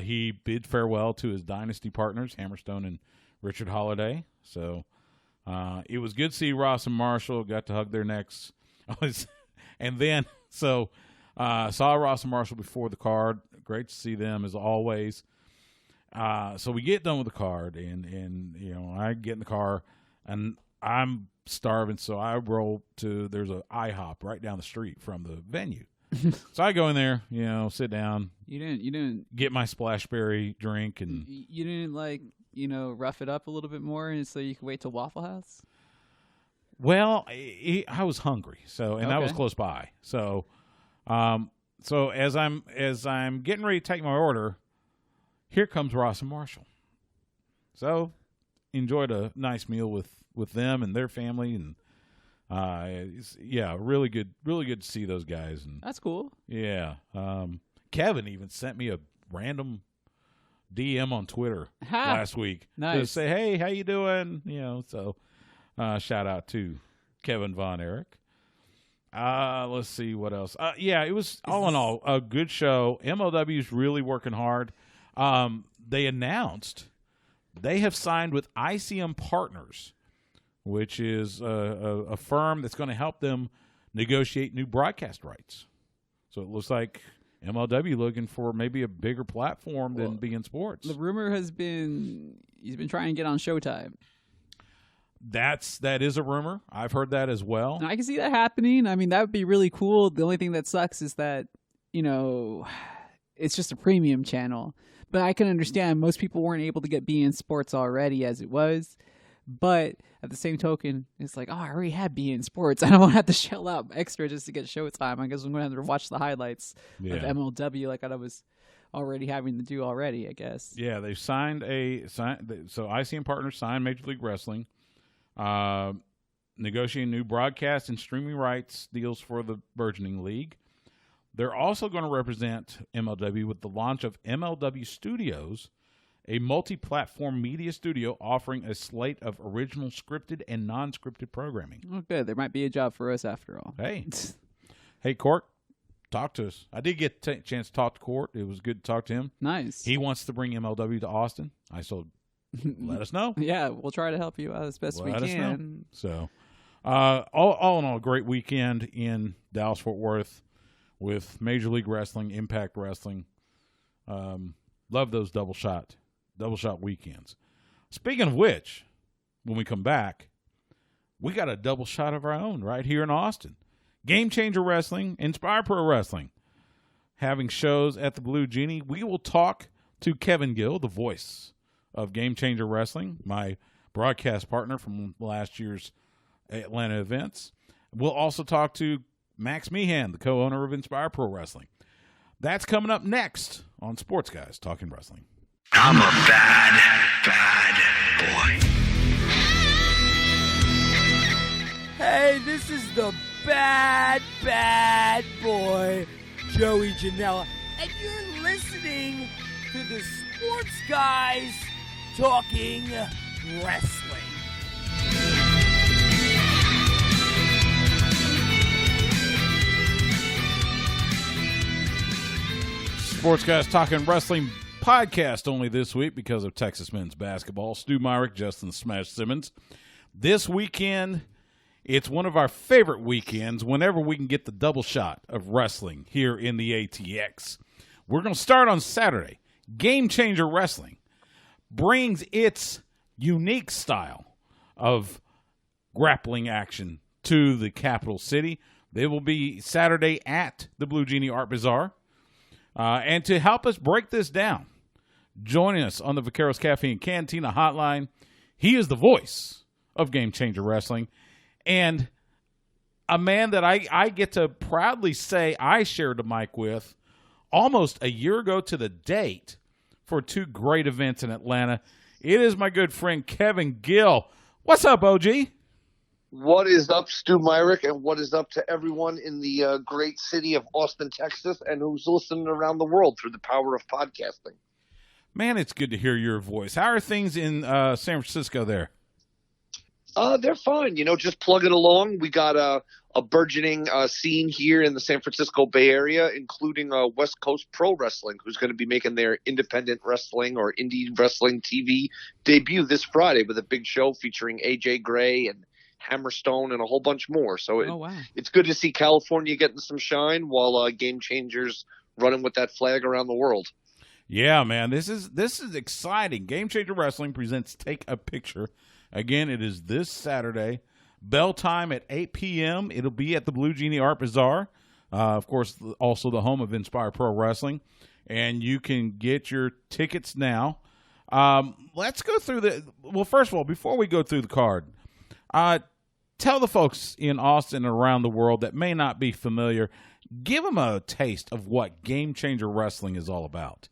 he bid farewell to his Dynasty partners, Hammerstone and Richard Holiday. So it was good to see Ross and Marshall. Got to hug their necks. And then, saw Ross and Marshall before the card. Great to see them as always. So we get done with the card, and I get in the car, and I'm starving, so I roll to, there's a IHOP right down the street from the venue. So I go in there, sit down. You didn't get my splashberry drink, and you didn't rough it up a little bit more, and so you could wait till Waffle House. Well, I was hungry, and that was close by. So, as I'm getting ready to take my order, here comes Ross and Marshall. So, enjoyed a nice meal with them and their family, and really good to see those guys. And that's cool. Yeah, Kevin even sent me a random DM on Twitter last week to say, "Hey, how you doing?" So shout out to Kevin Von Erich. Let's see what else. It was all in all a good show. MLW's really working hard. They announced They have signed with ICM Partners, which is a firm that's going to help them negotiate new broadcast rights. So it looks like MLW looking for maybe a bigger platform than beIN Sports. The rumor has been he's been trying to get on Showtime. That is a rumor. I've heard that as well. And I can see that happening. I mean, that would be really cool. The only thing that sucks is that, it's just a premium channel. But I can understand most people weren't able to get beIN Sports already as it was. But at the same token, it's like, I already had beIN Sports. I don't want to have to shell out extra just to get Showtime. I guess I'm going to have to watch the highlights of MLW like I was already having to do already, I guess. Yeah, they've so ICM Partners signed Major League Wrestling, negotiating new broadcast and streaming rights deals for the burgeoning league. They're also going to represent MLW with the launch of MLW Studios, a multi-platform media studio offering a slate of original scripted and non-scripted programming. Oh, good. There might be a job for us after all. Hey, Court, talk to us. I did get a chance to talk to Court. It was good to talk to him. Nice. He wants to bring MLW to Austin. I said, let us know. Yeah, we'll try to help you out as best we can. So, all in all, a great weekend in Dallas-Fort Worth with Major League Wrestling, Impact Wrestling. Love those double shot weekends. Speaking of which, when we come back, we got a double shot of our own right here in Austin. Game Changer Wrestling, Inspire Pro Wrestling, having shows at the Blue Genie. We will talk to Kevin Gill, the voice of Game Changer Wrestling, my broadcast partner from last year's Atlanta events. We'll also talk to Max Meehan, the co-owner of Inspire Pro Wrestling. That's coming up next on Sports Guys Talking Wrestling. I'm a bad boy. Hey, this is the bad boy, Joey Janela, and you're listening to the Sports Guys Talking Wrestling. Sports Guys Talking Wrestling podcast only this week because of Texas men's basketball. Stu Myrick, Justin Smash Simmons. This weekend, it's one of our favorite weekends whenever we can get the double shot of wrestling here in the ATX. We're going to start on Saturday. Game Changer Wrestling brings its unique style of grappling action to the capital city. They will be Saturday at the Blue Genie Art Bazaar. And to help us break this down, joining us on the Vaqueros Cafe and Cantina hotline, he is the voice of Game Changer Wrestling and a man that I get to proudly say I shared a mic with almost a year ago to the date for two great events in Atlanta. It is my good friend Kevin Gill. What's up, OG? What is up, Stu Myrick, and what is up to everyone in the great city of Austin, Texas, and who's listening around the world through the power of podcasting? Man, it's good to hear your voice. How are things in San Francisco there? They're fine. Just plug it along. We got a burgeoning scene here in the San Francisco Bay Area, including West Coast Pro Wrestling, who's going to be making their independent wrestling or indie wrestling TV debut this Friday with a big show featuring AJ Gray and Hammerstone and a whole bunch more. So it's good to see California getting some shine while Game Changers running with that flag around the world. Yeah, man, this is exciting. Game Changer Wrestling presents Take a Picture. Again, it is this Saturday. Bell time at 8 p.m. It'll be at the Blue Genie Art Bazaar. Of course, also the home of Inspire Pro Wrestling. And you can get your tickets now. Let's go through well, first of all, before we go through the card, tell the folks in Austin and around the world that may not be familiar, give them a taste of what Game Changer Wrestling is all about.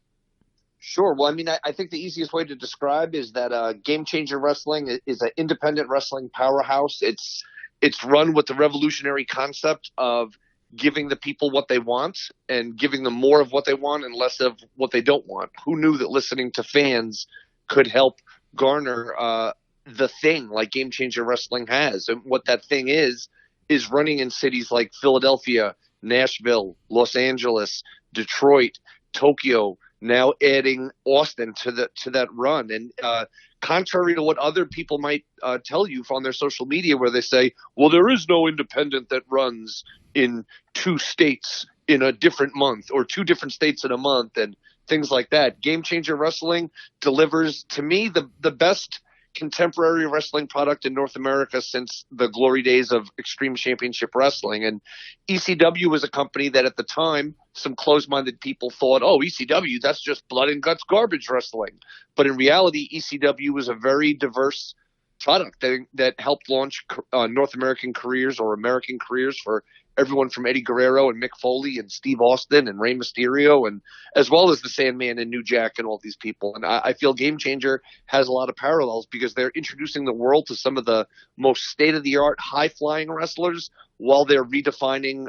Sure. Well, I think the easiest way to describe is that Game Changer Wrestling is an independent wrestling powerhouse. It's run with the revolutionary concept of giving the people what they want and giving them more of what they want and less of what they don't want. Who knew that listening to fans could help garner the thing like Game Changer Wrestling has? And what that thing is running in cities like Philadelphia, Nashville, Los Angeles, Detroit, Tokyo, now adding Austin to that run. And contrary to what other people might tell you on their social media, where they say, well, there is no independent that runs in 2 states in a different month or 2 different states in a month and things like that. Game Changer Wrestling delivers, to me, the best contemporary wrestling product in North America since the glory days of Extreme Championship Wrestling. And ECW was a company that at the time, some closed-minded people thought, oh, ECW, that's just blood and guts garbage wrestling. But in reality, ECW was a very diverse product that helped launch North American careers or American careers for everyone from Eddie Guerrero and Mick Foley and Steve Austin and Rey Mysterio, and as well as the Sandman and New Jack and all these people. And I feel Game Changer has a lot of parallels because they're introducing the world to some of the most state-of-the-art, high-flying wrestlers while they're redefining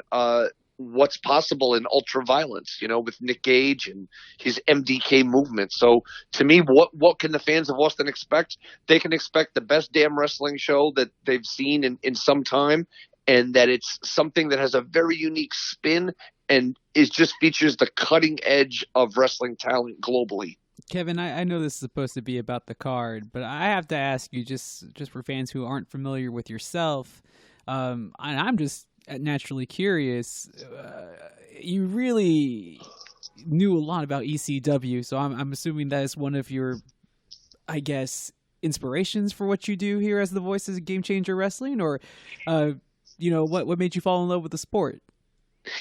what's possible in ultra violence, with Nick Gage and his MDK movement. So to me, what can the fans of Austin expect? They can expect the best damn wrestling show that they've seen in some time, and that it's something that has a very unique spin and just features the cutting edge of wrestling talent globally. Kevin, I know this is supposed to be about the card, but I have to ask you, just for fans who aren't familiar with yourself, and I'm just naturally curious, you really knew a lot about ECW, so I'm assuming that is one of your, I guess, inspirations for what you do here as the voices of Game Changer Wrestling, or what made you fall in love with the sport?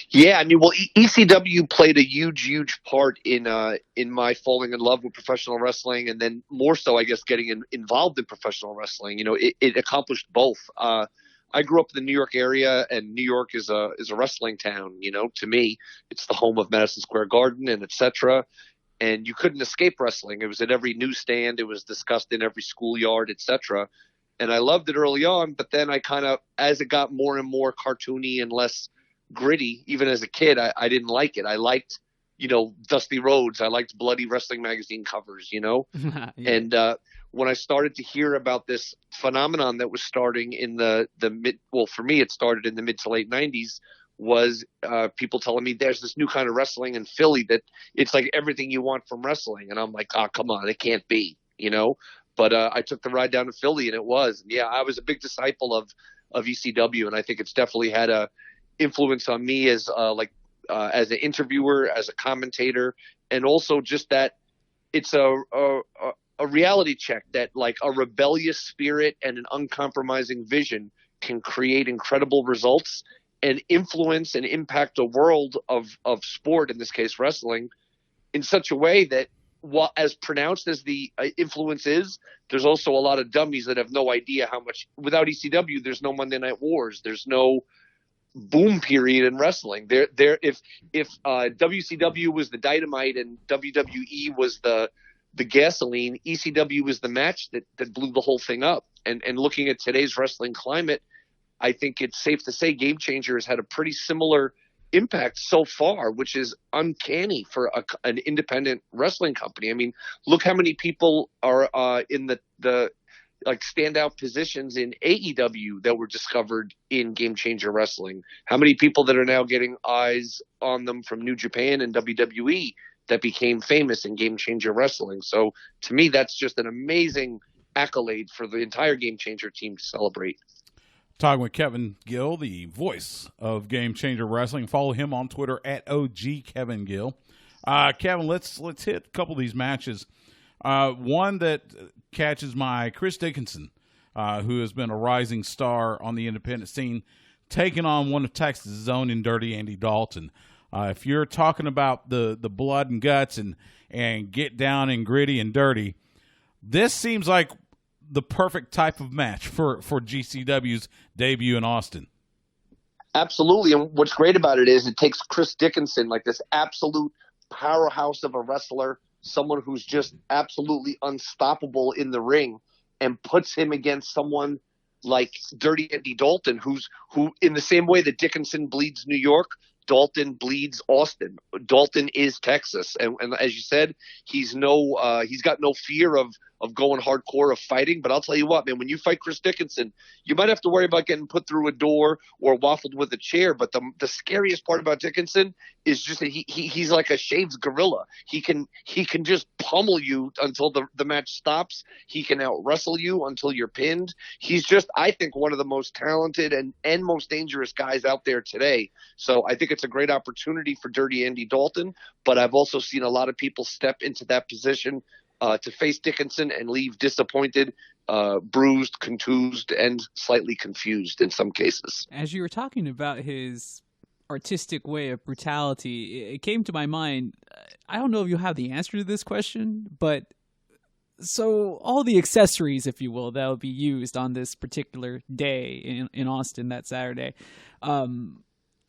Yeah, I mean, well, ECW played a huge part in my falling in love with professional wrestling, and then more so, I guess, getting involved in professional wrestling. It accomplished both. I grew up in the New York area, and New York is a wrestling town. To me, it's the home of Madison Square Garden and etc. And you couldn't escape wrestling. It was at every newsstand. It was discussed in every schoolyard, etc. And I loved it early on, but then I kind of, as it got more and more cartoony and less gritty, even as a kid, I didn't like it. I liked, Dusty Rhodes. I liked bloody wrestling magazine covers, Yeah. And when I started to hear about this phenomenon that was starting in the mid, well, for me, it started in the mid to late 90s, was people telling me there's this new kind of wrestling in Philly that it's like everything you want from wrestling. And I'm like, oh, come on, it can't be, But I took the ride down to Philly, and it was. And yeah, I was a big disciple of ECW, and I think it's definitely had a influence on me as an interviewer, as a commentator, and also just that it's a reality check that like a rebellious spirit and an uncompromising vision can create incredible results and influence and impact a world of sport, in this case wrestling, in such a way that, while as pronounced as the influence is, there's also a lot of dummies that have no idea how much. Without ECW, there's no Monday Night Wars. There's no boom period in wrestling. If WCW was the dynamite and WWE was the gasoline, ECW was the match that blew the whole thing up. And looking at today's wrestling climate, I think it's safe to say Game Changer has had a pretty similar impact so far, which is uncanny for an independent wrestling company. I mean, look how many people are in the like standout positions in AEW that were discovered in Game Changer Wrestling. How many people that are now getting eyes on them from New Japan and WWE that became famous in Game Changer Wrestling. So to me, that's just an amazing accolade for the entire Game Changer team to celebrate. Talking with Kevin Gill, the voice of Game Changer Wrestling. Follow him on Twitter at OGKevinGill. Kevin, let's hit a couple of these matches. One that catches my eye, Chris Dickinson, who has been a rising star on the independent scene, taking on one of Texas' own in Dirty Andy Dalton. If you're talking about the blood and guts and get down and gritty and dirty, this seems like the perfect type of match for GCW's debut in Austin. Absolutely. And what's great about it is it takes Chris Dickinson, like this absolute powerhouse of a wrestler, someone who's just absolutely unstoppable in the ring, and puts him against someone like Dirty Andy Dalton, who in the same way that Dickinson bleeds New York, Dalton bleeds Austin. Dalton is Texas, and as you said, he's got no fear of going hardcore, of fighting. But I'll tell you what, man, when you fight Chris Dickinson, you might have to worry about getting put through a door or waffled with a chair. But the scariest part about Dickinson is just that he's like a shaved gorilla. He can just pummel you until the match stops. He can out wrestle you until you're pinned. He's just, I think, one of the most talented and most dangerous guys out there today. So I think it's a great opportunity for Dirty Andy Dalton. But I've also seen a lot of people step into that position to face Dickinson and leave disappointed, bruised, contused, and slightly confused in some cases. As you were talking about his artistic way of brutality, it came to my mind. I don't know if you have the answer to this question, but so all the accessories, if you will, that will be used on this particular day in Austin that Saturday.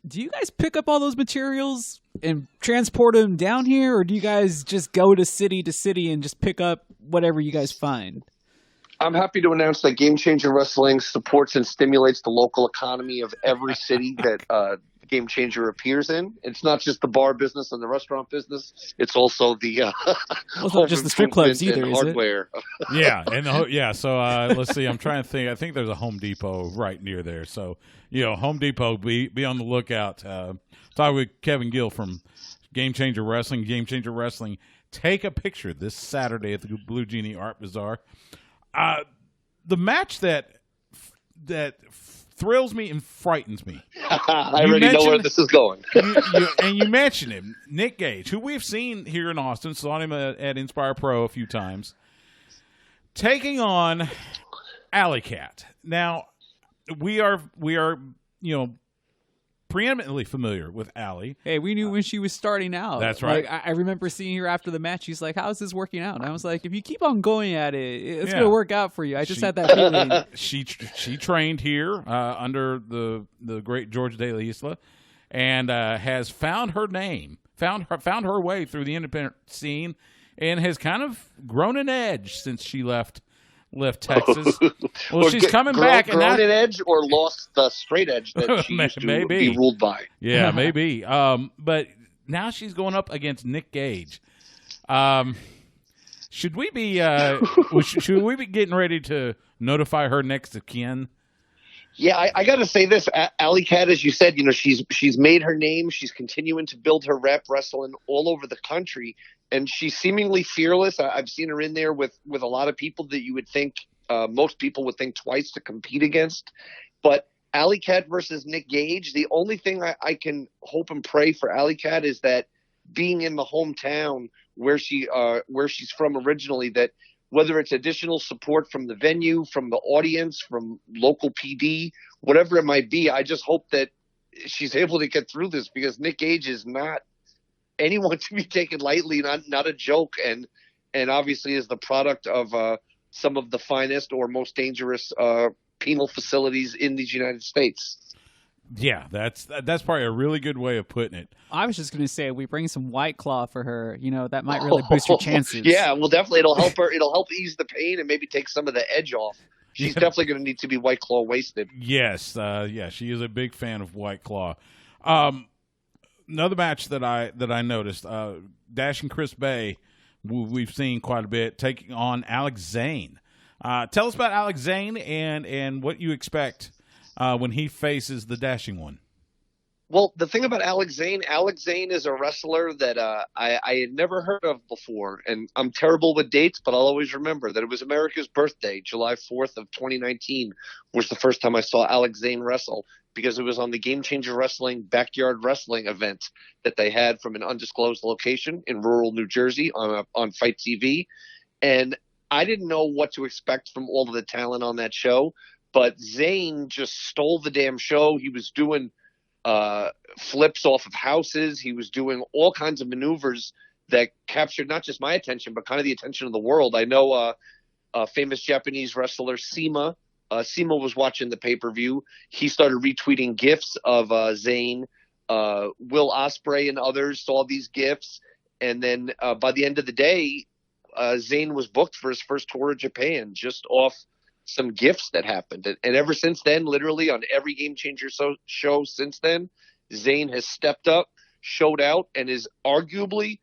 Do you guys pick up all those materials and transport them down here, or do you guys just go to city and just pick up whatever you guys find? I'm happy to announce that Game Changer Wrestling supports and stimulates the local economy of every city that Game Changer appears in. It's not just the bar business and the restaurant business. It's also the it's not just the strip clubs either, is hardware. Yeah, So let's see. I'm trying to think. I think there's a Home Depot right near there. So Home Depot, be on the lookout. Talk with Kevin Gill from Game Changer Wrestling. Game Changer Wrestling. Take a picture this Saturday at the Blue Genie Art Bazaar. The match that thrills me and frightens me. I already know where this is going. you mentioned him, Nick Gage, who we've seen here in Austin, saw him at Inspire Pro a few times, taking on Alley Cat. Now, we are preeminently familiar with Allie. Hey, we knew when she was starting out. That's right. Like, I remember seeing her after the match. She's like, "How's this working out?" And I was like, "If you keep on going at it, it's going to work out for you." I just had that feeling. She trained here under the great George De La Isla, and has found her name, found her way through the independent scene, and has kind of grown an edge since she left Texas. Well, she's coming back. Grown an edge or lost the straight edge that she used to be ruled by. Yeah, maybe. But now she's going up against Nick Gage. Should we be getting ready to notify her next of kin? Yeah, I got to say this. Alley Cat, as you said, she's made her name. She's continuing to build her rep, wrestling all over the country. And she's seemingly fearless. I've seen her in there with a lot of people that you would think most people would think twice to compete against. But Alley Cat versus Nick Gage, the only thing I can hope and pray for Alley Cat is that being in the hometown where she's from originally, that whether it's additional support from the venue, from the audience, from local PD, whatever it might be, I just hope that she's able to get through this, because Nick Gage is not anyone to be taken lightly, not a joke, and obviously is the product of some of the finest or most dangerous penal facilities in these United States. Yeah, that's probably a really good way of putting it. I was just going to say, we bring some White Claw for her. That might really boost her chances. Yeah, well, definitely it'll help her. It'll help ease the pain and maybe take some of the edge off. She's definitely going to need to be White Claw wasted. Yes, she is a big fan of White Claw. Another match that I noticed, Dash and Chris Bay, we've seen quite a bit, taking on Alex Zane. Tell us about Alex Zane and what you expect when he faces the Dashing One. Well, the thing about Alex Zane is a wrestler that I had never heard of before, and I'm terrible with dates, but I'll always remember that it was America's birthday. July 4th of 2019 was the first time I saw Alex Zane wrestle, because it was on the Game Changer Wrestling Backyard Wrestling event that they had from an undisclosed location in rural New Jersey on Fight TV. And I didn't know what to expect from all of the talent on that show, but Zane just stole the damn show. He was doing flips off of houses. He was doing all kinds of maneuvers that captured not just my attention, but kind of the attention of the world. I know famous Japanese wrestler Sima was watching the pay-per-view. He started retweeting GIFs of Zane. Will Ospreay and others saw these GIFs. And then by the end of the day, Zane was booked for his first tour of Japan just off some GIFs that happened. And ever since then, literally on every Game Changer show since then, Zane has stepped up, showed out, and is arguably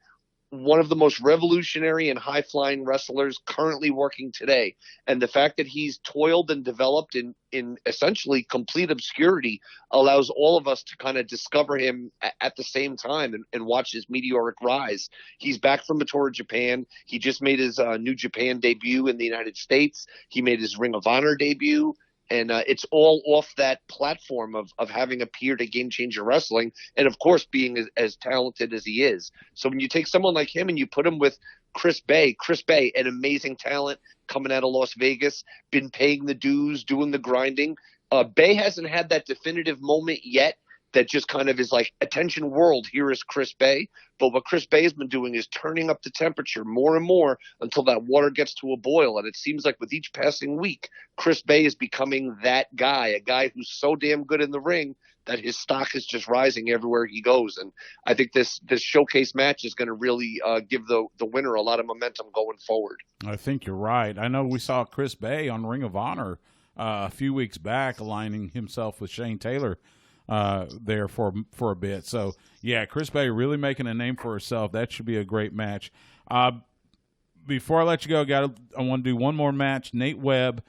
one of the most revolutionary and high-flying wrestlers currently working today. And the fact that he's toiled and developed in essentially complete obscurity allows all of us to kind of discover him at the same time and watch his meteoric rise. He's back from a tour of Japan. He just made his New Japan debut in the United States. He made his Ring of Honor debut. And it's all off that platform of having appeared at Game Changer Wrestling and, of course, being as talented as he is. So when you take someone like him and you put him with Chris Bay, an amazing talent coming out of Las Vegas, been paying the dues, doing the grinding. Bay hasn't had that definitive moment yet that just kind of is like, attention world, here is Chris Bay. But what Chris Bay has been doing is turning up the temperature more and more until that water gets to a boil. And it seems like with each passing week, Chris Bay is becoming that guy, a guy who's so damn good in the ring that his stock is just rising everywhere he goes. And I think this showcase match is going to really give the winner a lot of momentum going forward. I think you're right. I know we saw Chris Bay on Ring of Honor a few weeks back aligning himself with Shane Taylor there for a bit. So, yeah, Chris Bay really making a name for herself. That should be a great match. Before I let you go, I want to do one more match. Nate Webb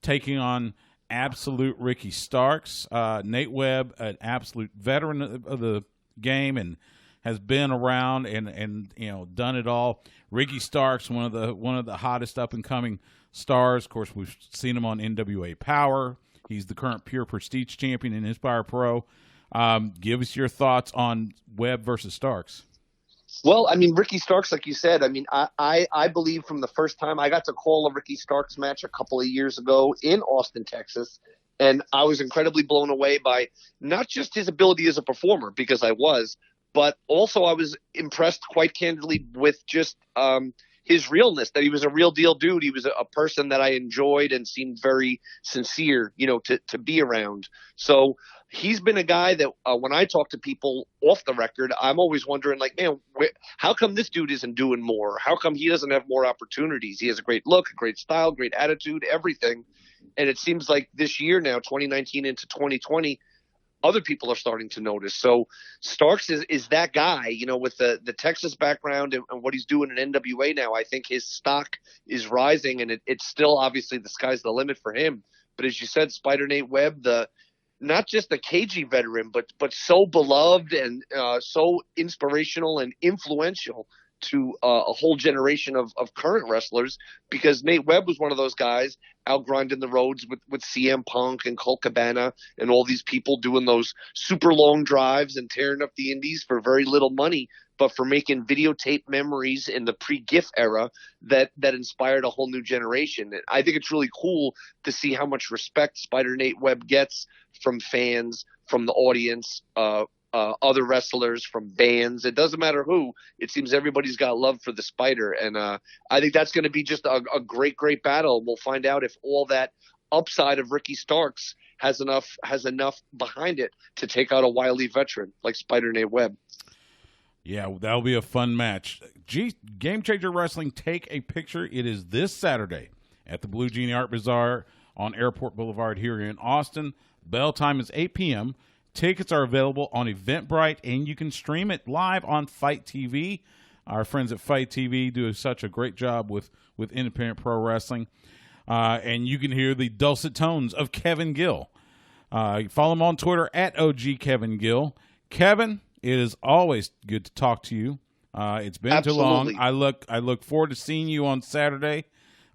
taking on absolute Ricky Starks. Nate Webb, an absolute veteran of the game and has been around and done it all. Ricky Starks, one of the hottest up and coming stars. Of course, we've seen him on NWA Power. He's the current Pure Prestige champion in Inspire Pro. Give us your thoughts on Webb versus Starks. Well, I mean, Ricky Starks, like you said, I mean, I believe from the first time I got to call a Ricky Starks match a couple of years ago in Austin, Texas, and I was incredibly blown away by not just his ability as a performer, because I was, but also I was impressed quite candidly with just his realness, that he was a real deal dude. He was a person that I enjoyed and seemed very sincere, to be around. So he's been a guy that when I talk to people off the record, I'm always wondering, like, man, how come this dude isn't doing more? How come he doesn't have more opportunities? He has a great look, a great style, great attitude, everything. And it seems like this year now, 2019 into 2020, other people are starting to notice. So Starks is that guy, with the Texas background and what he's doing in NWA now. I think his stock is rising, and it's still obviously the sky's the limit for him. But as you said, Spider Nate Webb, not just a cagey veteran, but so beloved and so inspirational and influential to a whole generation of current wrestlers, because Nate Webb was one of those guys out grinding the roads with CM Punk and Colt Cabana and all these people doing those super long drives and tearing up the indies for very little money, but for making videotape memories in the pre-GIF era that inspired a whole new generation. And I think it's really cool to see how much respect Spider Nate Webb gets from fans, from the audience, other wrestlers, from bands. It doesn't matter who. It seems everybody's got love for the Spider, and I think that's going to be just a great battle. We'll find out if all that upside of Ricky Starks has enough behind it to take out a wily veteran like Spider Nate Webb. Yeah, that'll be a fun match. Game Changer Wrestling, take a picture. It is this Saturday at the Blue Genie Art Bazaar on Airport Boulevard here in Austin. Bell time is 8 p.m. Tickets are available on Eventbrite, and you can stream it live on Fight TV. Our friends at Fight TV do such a great job with independent pro wrestling. And you can hear the dulcet tones of Kevin Gill. Follow him on Twitter at OG Kevin Gill. Kevin, it is always good to talk to you. It's been Absolutely. too long. I look forward to seeing you on Saturday.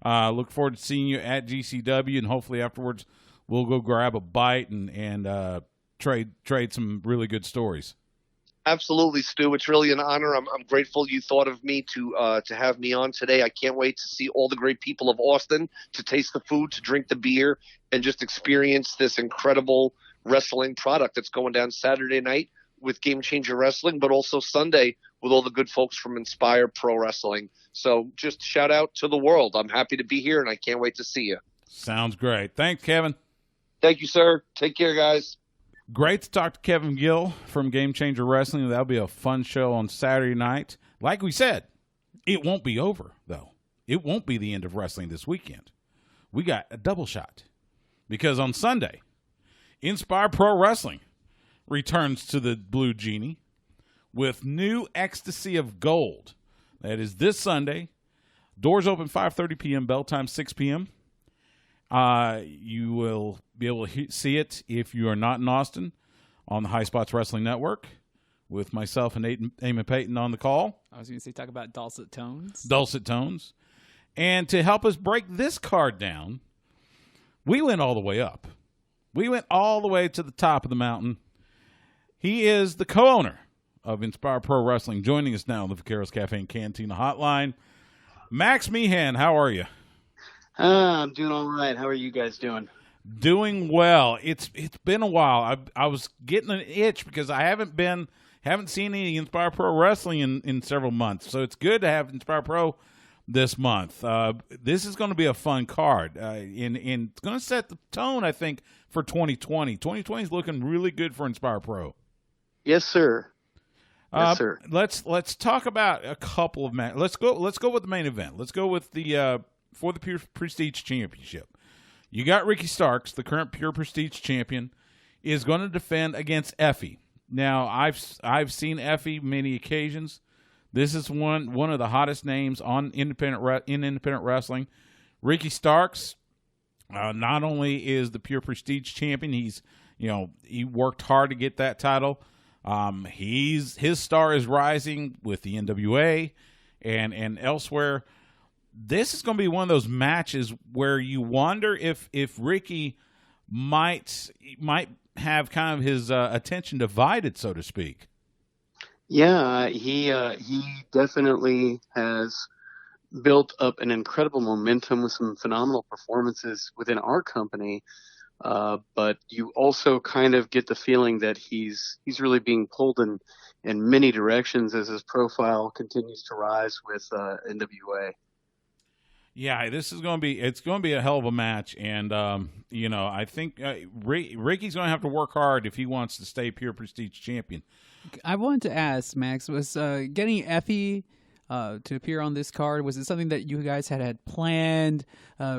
Look forward to seeing you at GCW, and hopefully afterwards we'll go grab a bite and trade some really good stories. Absolutely, Stu. It's really an honor. I'm grateful you thought of me to have me on today. I can't wait to see all the great people of Austin, to taste the food, to drink the beer, and just experience this incredible wrestling product that's going down Saturday night with Game Changer Wrestling, but also Sunday with all the good folks from Inspire Pro Wrestling. So just shout out to the world. I'm happy to be here, and I can't wait to see you. Sounds great. Thanks, Kevin. Thank you, sir. Take care, guys. Great to talk to Kevin Gill from Game Changer Wrestling. That'll be a fun show on Saturday night. Like we said, it won't be over, though. It won't be the end of wrestling this weekend. We got a double shot, because on Sunday, Inspire Pro Wrestling returns to the Blue Genie with new Ecstasy of Gold. That is this Sunday. Doors open 5:30 p.m., bell time 6 p.m. You will be able to see it if you are not in Austin on the High Spots Wrestling Network with myself and Eamon Payton on the call. I was going to say, talk about dulcet tones. Dulcet tones. And to help us break this card down, we went all the way up. We went all the way to the top of the mountain. He is the co-owner of Inspire Pro Wrestling, joining us now on the Vaqueros Cafe and Cantina Hotline. Max Meehan, how are you? I'm doing all right. How are you guys doing? Doing well. It's been a while. I was getting an itch because I haven't seen any Inspire Pro Wrestling in several months. So it's good to have Inspire Pro this month. This is going to be a fun card, and it's going to set the tone, I think, for 2020. 2020 is looking really good for Inspire Pro. Yes, sir. Yes, sir. Let's talk about a couple of matches. Let's go with the main event. Let's go with the for the Pure Prestige Championship. You got Ricky Starks, the current Pure Prestige champion, is going to defend against Effie. Now, I've seen Effie many occasions. This is one of the hottest names on independent wrestling. Ricky Starks, not only is the Pure Prestige champion, he worked hard to get that title. His star is rising with the NWA and elsewhere. This is going to be one of those matches where you wonder if Ricky might have kind of his attention divided, so to speak. Yeah, he definitely has built up an incredible momentum with some phenomenal performances within our company. But you also kind of get the feeling that he's really being pulled in many directions as his profile continues to rise with NWA. Yeah, this is going to be a hell of a match, and I think Ricky's going to have to work hard if he wants to stay Pure Prestige champion. I wanted to ask, Max, was getting Effie to appear on this card, was it something that you guys had planned,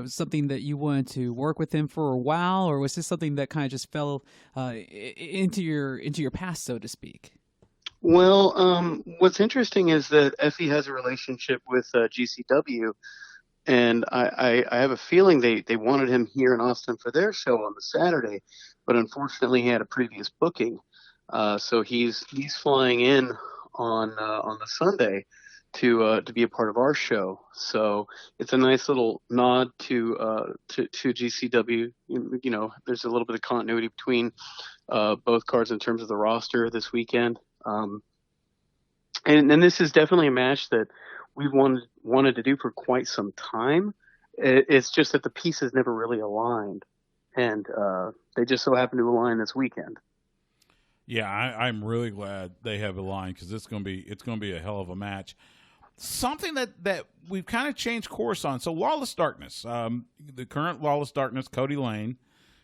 something that you wanted to work with him for a while, or was this something that kind of just fell into your past, so to speak? Well, what's interesting is that Effie has a relationship with GCW, and I have a feeling they wanted him here in Austin for their show on the Saturday, but unfortunately he had a previous booking, so he's flying in on the Sunday to be a part of our show. So it's a nice little nod to GCW. You know, there's a little bit of continuity between both cards in terms of the roster this weekend. And this is definitely a match that we've wanted to do for quite some time. It's just that the pieces never really aligned, and they just so happen to align this weekend. Yeah, I'm really glad they have aligned because it's going to be a hell of a match. Something that we've kind of changed course on. So Lawless Darkness, the current Lawless Darkness, Cody Lane,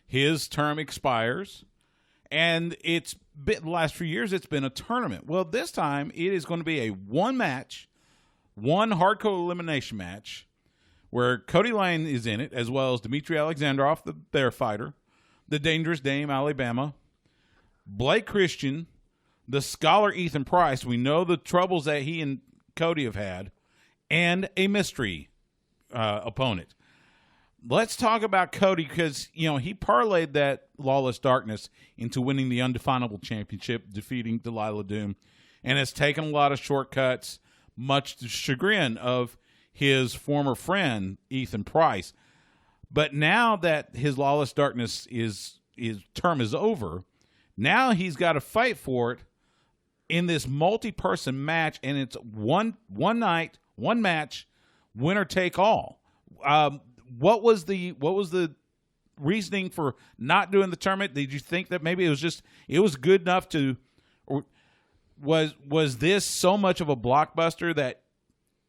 his term expires, and the last few years it's been a tournament. Well, this time it is going to be a one hardcore elimination match where Cody Lane is in it, as well as Dmitry Alexandrov, the Bear Fighter, the Dangerous Dame Alabama, Blake Christian, the Scholar Ethan Price. We know the troubles that he and Cody have had, and a mystery opponent. Let's talk about Cody because, he parlayed that Lawless Darkness into winning the Undefinable Championship, defeating Delilah Doom, and has taken a lot of shortcuts, much to the chagrin of his former friend, Ethan Price. But now that his Lawless Darkness his term is over, now he's got to fight for it in this multi-person match, and it's one night, one match, winner take all. What was the reasoning for not doing the tournament? Did you think that maybe it was good enough to, or was this so much of a blockbuster that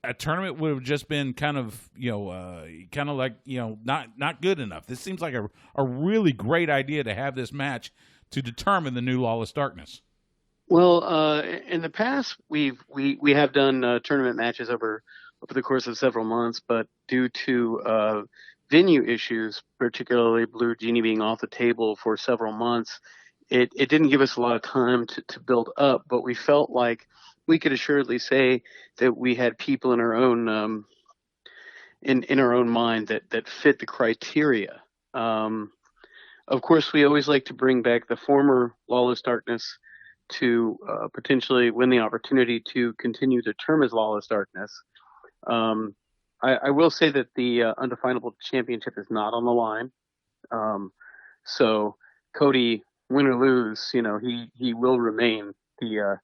a tournament would have just been kind of not good enough? This seems like a really great idea to have this match to determine the new Lawless Darkness. Well, in the past, we have done tournament matches over the course of several months, but due to venue issues, particularly Blue Genie being off the table for several months, it didn't give us a lot of time to build up. But we felt like we could assuredly say that we had people in our own in our own mind that fit the criteria. Of course, we always like to bring back the former Lawless Darkness to potentially win the opportunity to continue the term as Lawless Darkness. I will say that the Undefinable Championship is not on the line. So Cody, win or lose, he will remain the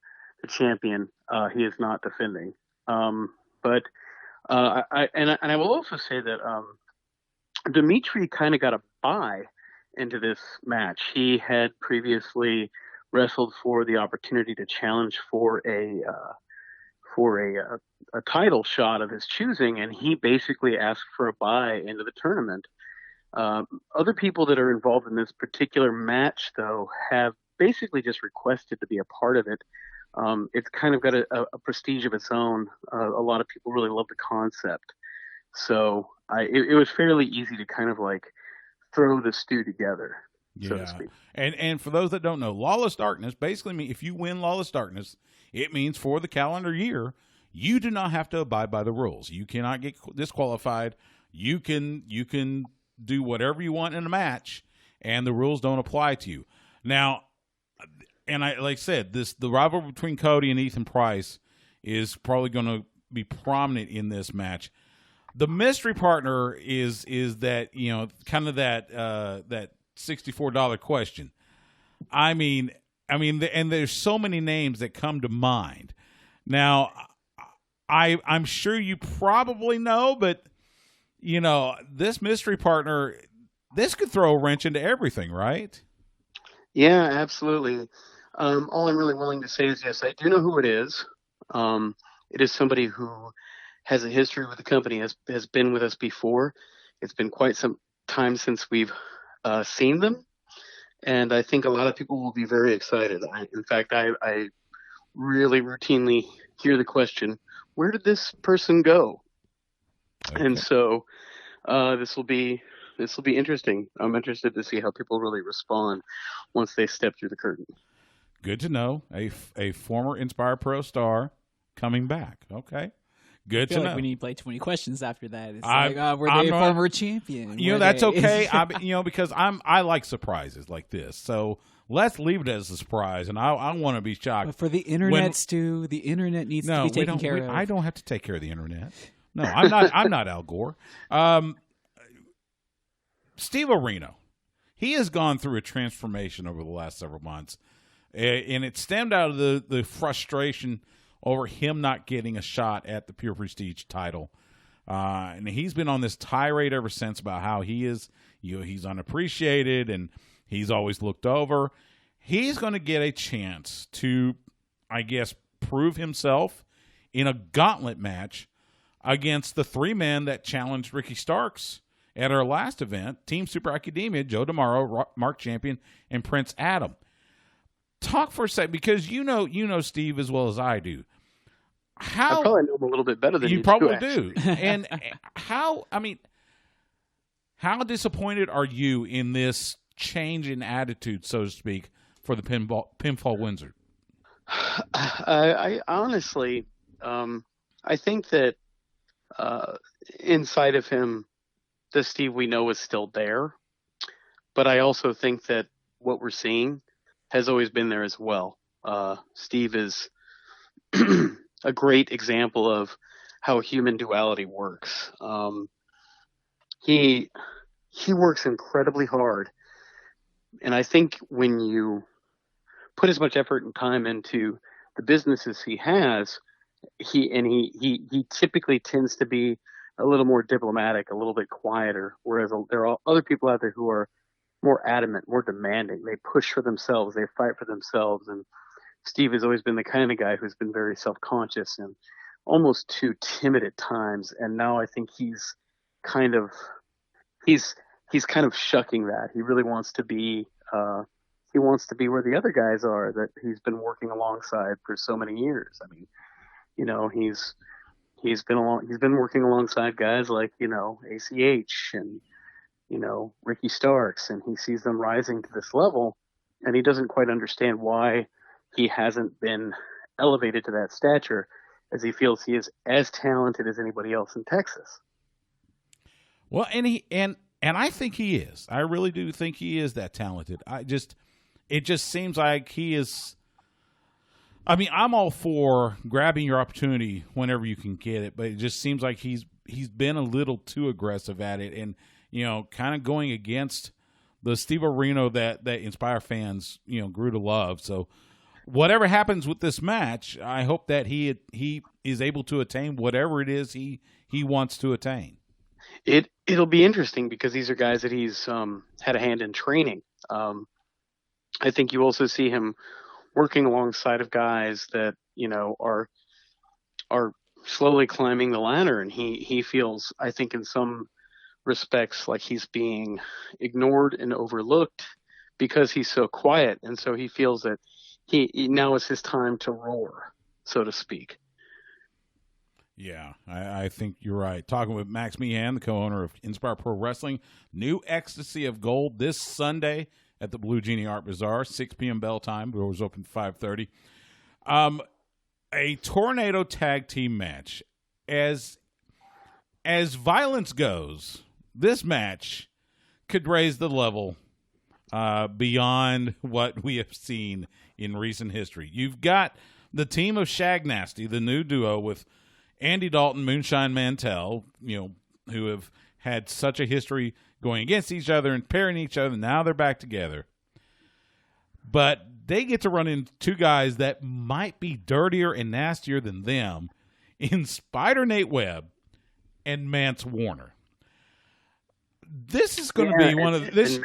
champion. He is not defending. But I will also say that Dimitri kind of got a bye into this match. He had previously wrestled for the opportunity to challenge for a title shot of his choosing, and he basically asked for a bye into the tournament. Other people that are involved in this particular match, though, have basically just requested to be a part of it. It's kind of got a prestige of its own. A lot of people really love the concept. So it was fairly easy to kind of like throw the stew together, so to speak. And for those that don't know, Lawless Darkness basically means if you win Lawless Darkness, it means for the calendar year, you do not have to abide by the rules. You cannot get disqualified. You can do whatever you want in a match, and the rules don't apply to you. Now, and like I said, the rivalry between Cody and Ethan Price is probably going to be prominent in this match. The mystery partner is that, kind of that $64 question. I mean, and there's so many names that come to mind. Now, I'm sure you probably know, but this mystery partner, this could throw a wrench into everything, right? Yeah, absolutely. All I'm really willing to say is yes, I do know who it is. It is somebody who has a history with the company, has been with us before. It's been quite some time since we've seen them, and I think a lot of people will be very excited. In fact, I really routinely hear the question, where did this person go? Okay. And so this will be interesting. I'm interested to see how people really respond once they step through the curtain. Good to know. A former Inspire Pro star coming back. Okay. Good to know. Like we need like 20 questions after that. It's were they a former champion? That's okay. Because I like surprises like this. So let's leave it as a surprise, and I want to be shocked. But for the internet, Stu, the internet needs to be taken care of. I don't have to take care of the internet. No, I'm not Al Gore. Steve Areno, he has gone through a transformation over the last several months, and it stemmed out of the frustration over him not getting a shot at the Pure Prestige title. And he's been on this tirade ever since about how he is, he's unappreciated and he's always looked over. He's going to get a chance to, I guess, prove himself in a gauntlet match against the three men that challenged Ricky Starks at our last event, Team Super Academia, Joe DeMauro, Mark Champion, and Prince Adam. Talk for a second, because you know Steve as well as I do. I probably know him a little bit better than you probably do. And how disappointed are you in this change in attitude, so to speak, for the Pinfall Windsor? I honestly, I think that inside of him, the Steve we know is still there. But I also think that what we're seeing has always been there as well. Steve is a great example of how human duality works. He works incredibly hard, and I think when you put as much effort and time into the businesses he has, he typically tends to be a little more diplomatic, a little bit quieter. Whereas there are other people out there who are more adamant, more demanding. They push for themselves. They fight for themselves. And Steve has always been the kind of guy who's been very self-conscious and almost too timid at times. And now I think he's kind of shucking that. He really wants to be where the other guys are that he's been working alongside for so many years. I mean, he's been working alongside guys like, ACH and, Ricky Starks, and he sees them rising to this level, and he doesn't quite understand why he hasn't been elevated to that stature, as he feels he is as talented as anybody else in Texas. Well, and I think he is. I really do think he is that talented. It just seems like he is. I mean, I'm all for grabbing your opportunity whenever you can get it, but it just seems like he's been a little too aggressive at it, and kind of going against the Steve Areno that Inspire fans grew to love. So whatever happens with this match, I hope that he is able to attain whatever it is he wants to attain. It'll be interesting because these are guys that he's had a hand in training. I think you also see him working alongside of guys that are slowly climbing the ladder, and he feels, I think, in some respects like he's being ignored and overlooked because he's so quiet, and so he feels that he now is his time to roar, so to speak. Yeah, I think you're right. Talking with Max Meehan, the co-owner of Inspire Pro Wrestling. New Ecstasy of Gold this Sunday at the Blue Genie Art Bazaar, 6 p.m. bell time. Doors open 5:30. A tornado tag team match. As violence goes, this match could raise the level beyond what we have seen in recent history. You've got the team of Shag Nasty, the new duo with Andy Dalton, Moonshine Mantell, who have had such a history going against each other and pairing each other. Now they're back together. But they get to run into two guys that might be dirtier and nastier than them in Spider Nate Webb and Mance Warner. This is going to be one of this.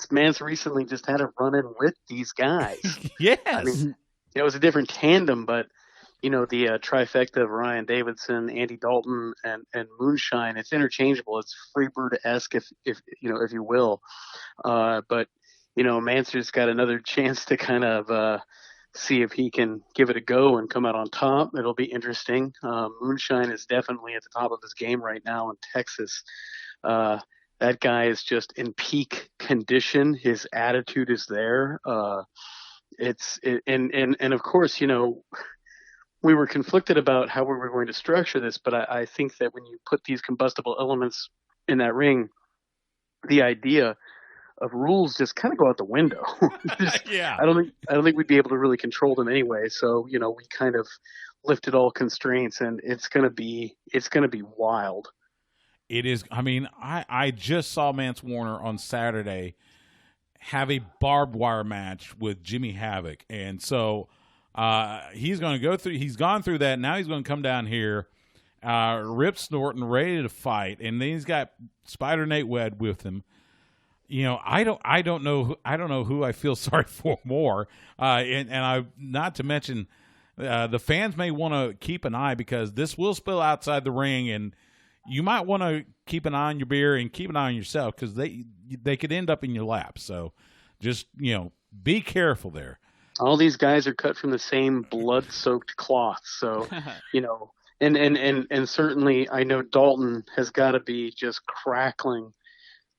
Mance recently just had a run-in with these guys. Yes. I mean, it was a different tandem, but the trifecta of Ryan Davidson, Andy Dalton, and Moonshine, it's interchangeable. It's Freebird-esque, if you will. But Mancer's got another chance to kind of see if he can give it a go and come out on top. It'll be interesting. Moonshine is definitely at the top of his game right now in Texas. That guy is just in peak condition. His attitude is there. And of course, we were conflicted about how we were going to structure this, but I think that when you put these combustible elements in that ring, the idea of rules just kind of go out the window. Yeah. I don't think we'd be able to really control them anyway. So, we kind of lifted all constraints, and it's going to be wild. It is. I mean, I just saw Mance Warner on Saturday have a barbed wire match with Jimmy Havoc, and so he's going to go through. He's gone through that. Now he's going to come down here, rip snorting, ready to fight, and then he's got Spider Nate Webb with him. I don't know who I feel sorry for more, and I not to mention the fans may want to keep an eye because this will spill outside the ring, and you might want to keep an eye on your beer and keep an eye on yourself because they could end up in your lap. So just be careful there. All these guys are cut from the same blood-soaked cloth, so and certainly I know Dalton has got to be just crackling,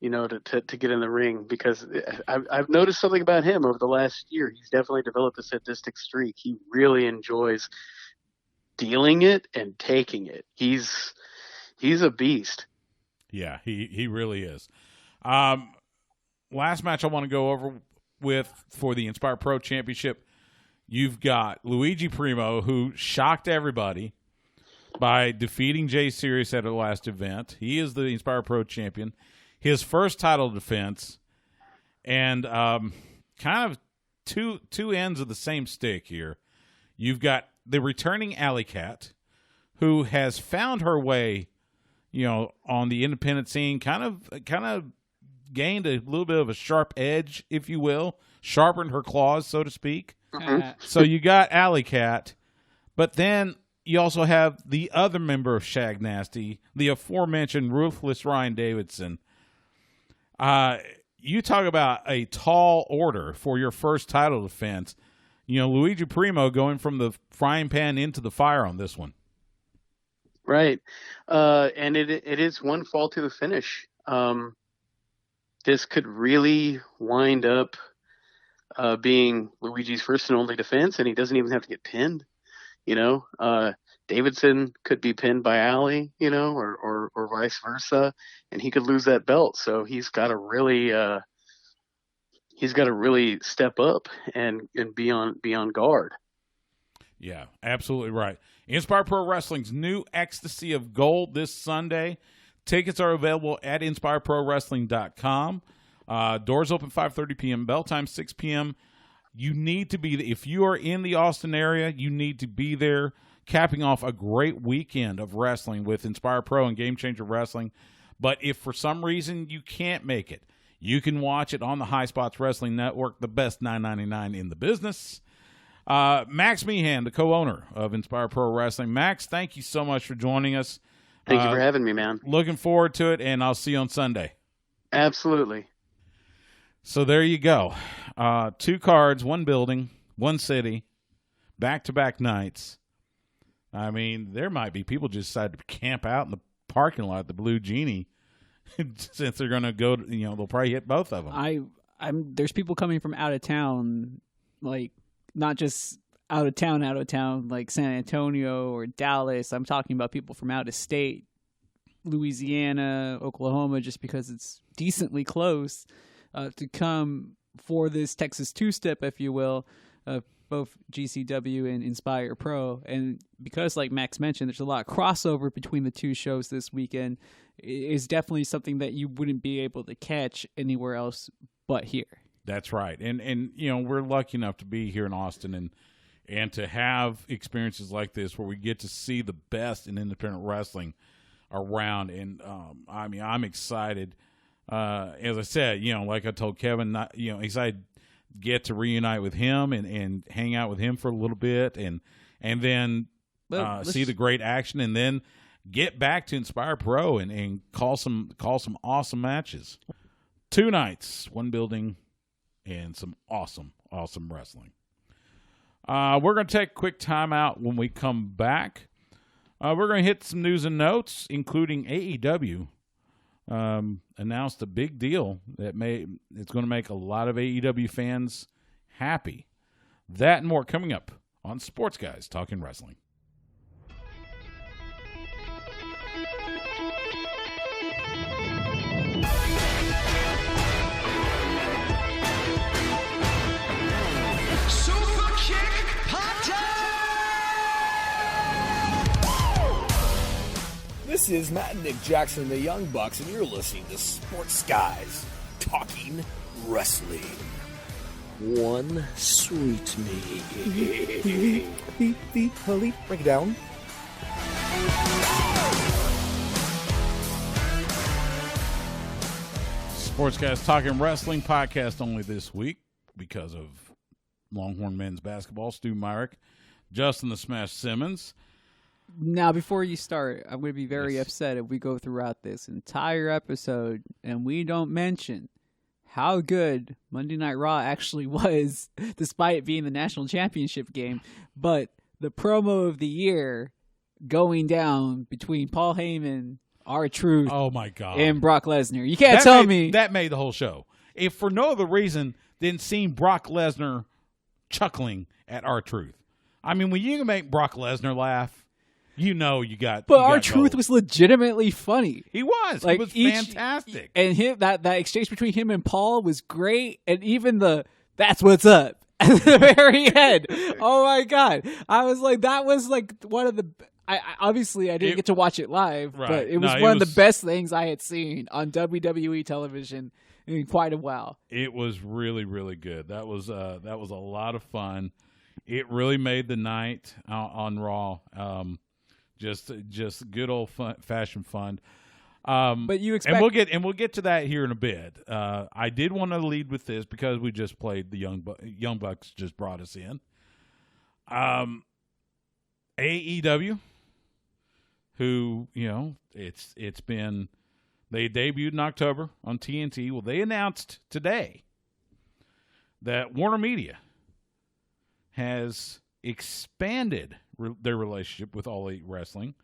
to get in the ring because I've noticed something about him over the last year. He's definitely developed a sadistic streak. He really enjoys dealing it and taking it. He's a beast. Yeah, he really is. Last match I want to go over with for the Inspire Pro Championship, you've got Luigi Primo, who shocked everybody by defeating Jay Sirius at the last event. He is the Inspire Pro champion. His first title defense, and kind of two ends of the same stick here. You've got the returning Alley Cat, who has found her way, on the independent scene, kind of gained a little bit of a sharp edge, if you will, sharpened her claws, so to speak. So you got Alley Cat, but then you also have the other member of Shag Nasty, the aforementioned ruthless Ryan Davidson. You talk about a tall order for your first title defense. Luigi Primo going from the frying pan into the fire on this one. Right. And it is one fall to the finish. This could really wind up being Luigi's first and only defense, and he doesn't even have to get pinned. Davidson could be pinned by Alley, or vice versa, and he could lose that belt. So he's got to really step up and be on guard. Yeah, absolutely right. Inspire Pro Wrestling's new Ecstasy of Gold this Sunday. Tickets are available at inspireprowrestling.com. Doors open 5:30 p.m. Bell time 6 p.m. You need to be, if you are in the Austin area, you need to be there, capping off a great weekend of wrestling with Inspire Pro and Game Changer Wrestling. But if for some reason you can't make it, you can watch it on the High Spots Wrestling Network, the best $9.99 in the business. Max Meehan, the co-owner of Inspire Pro Wrestling. Max, thank you so much for joining us. Thank you for having me, man. Looking forward to it, and I'll see you on Sunday. Absolutely. So there you go. 2 cards, 1 building, 1 city, back-to-back nights. I mean, there might be people just decide to camp out in the parking lot at the Blue Genie since they're going to go, they'll probably hit both of them. There's people coming from out of town, like not just out of town, like San Antonio or Dallas. I'm talking about people from out of state, Louisiana, Oklahoma, just because it's decently close. To come for this Texas two-step, if you will, both GCW and Inspire Pro. And because, like Max mentioned, there's a lot of crossover between the 2 shows this weekend, is definitely something that you wouldn't be able to catch anywhere else but here. That's right. And we're lucky enough to be here in Austin and to have experiences like this where we get to see the best in independent wrestling around. And, I'm excited. As I said, like I told Kevin, excited to get to reunite with him and hang out with him for a little bit and then see the great action and then get back to Inspire Pro and call some awesome matches. 2 nights, 1 building, and some awesome wrestling. We're going to take a quick time out. When we come back, we're going to hit some news and notes, including AEW. Announced a big deal that it's going to make a lot of AEW fans happy. That and more coming up on Sports Guys Talking Wrestling. Super Kick Podcast! This is Matt and Nick Jackson, the Young Bucks, and you're listening to Sports Guys Talking Wrestling. One sweet me. Holy, break it down. Sports Guys Talking Wrestling podcast only this week because of Longhorn men's basketball. Stu Myrick, Justin the Smash Simmons. Now, before you start, I'm going to be very upset if we go throughout this entire episode and we don't mention how good Monday Night Raw actually was, despite it being the national championship game. But the promo of the year going down between Paul Heyman, R-Truth, oh my God, and Brock Lesnar. You can't tell me that made the whole show. If for no other reason than seeing Brock Lesnar chuckling at R-Truth. I mean, when you can make Brock Lesnar laugh, you got. But R-Truth was legitimately funny. He was. Like, he was fantastic. And that exchange between him and Paul was great. And even that's what's up at the very end. Oh my God. I was like, that was like one of the. Obviously I didn't get to watch it live, right. But it was one of the best things I had seen on WWE television in quite a while. It was really, really good. That was a lot of fun. It really made the night on Raw. Just good old fashioned fun. But you expect, and we'll get to that here in a bit. I did want to lead with this because we just played the Young Bucks just brought us in. AEW, who it's been, they debuted in October on TNT. Well, they announced today that Warner Media has expanded their relationship with All Elite Wrestling,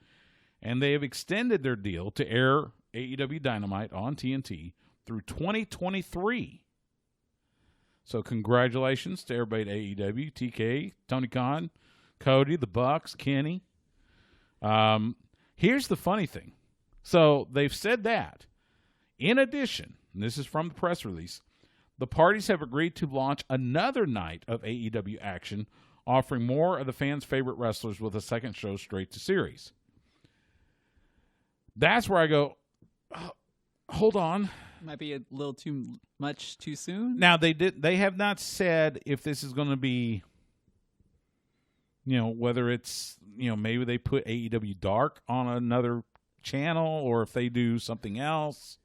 and they have extended their deal to air AEW Dynamite on TNT through 2023. So congratulations to everybody at AEW, TK, Tony Khan, Cody, the Bucks, Kenny. Here's the funny thing. So they've said that. In addition, and this is from the press release, the parties have agreed to launch another night of AEW action, offering more of the fans' favorite wrestlers with a second show straight to series. That's where I go, hold on. Might be a little too much too soon. Now, they have not said if this is going to be, whether it's, maybe they put AEW Dark on another channel or if they do something else.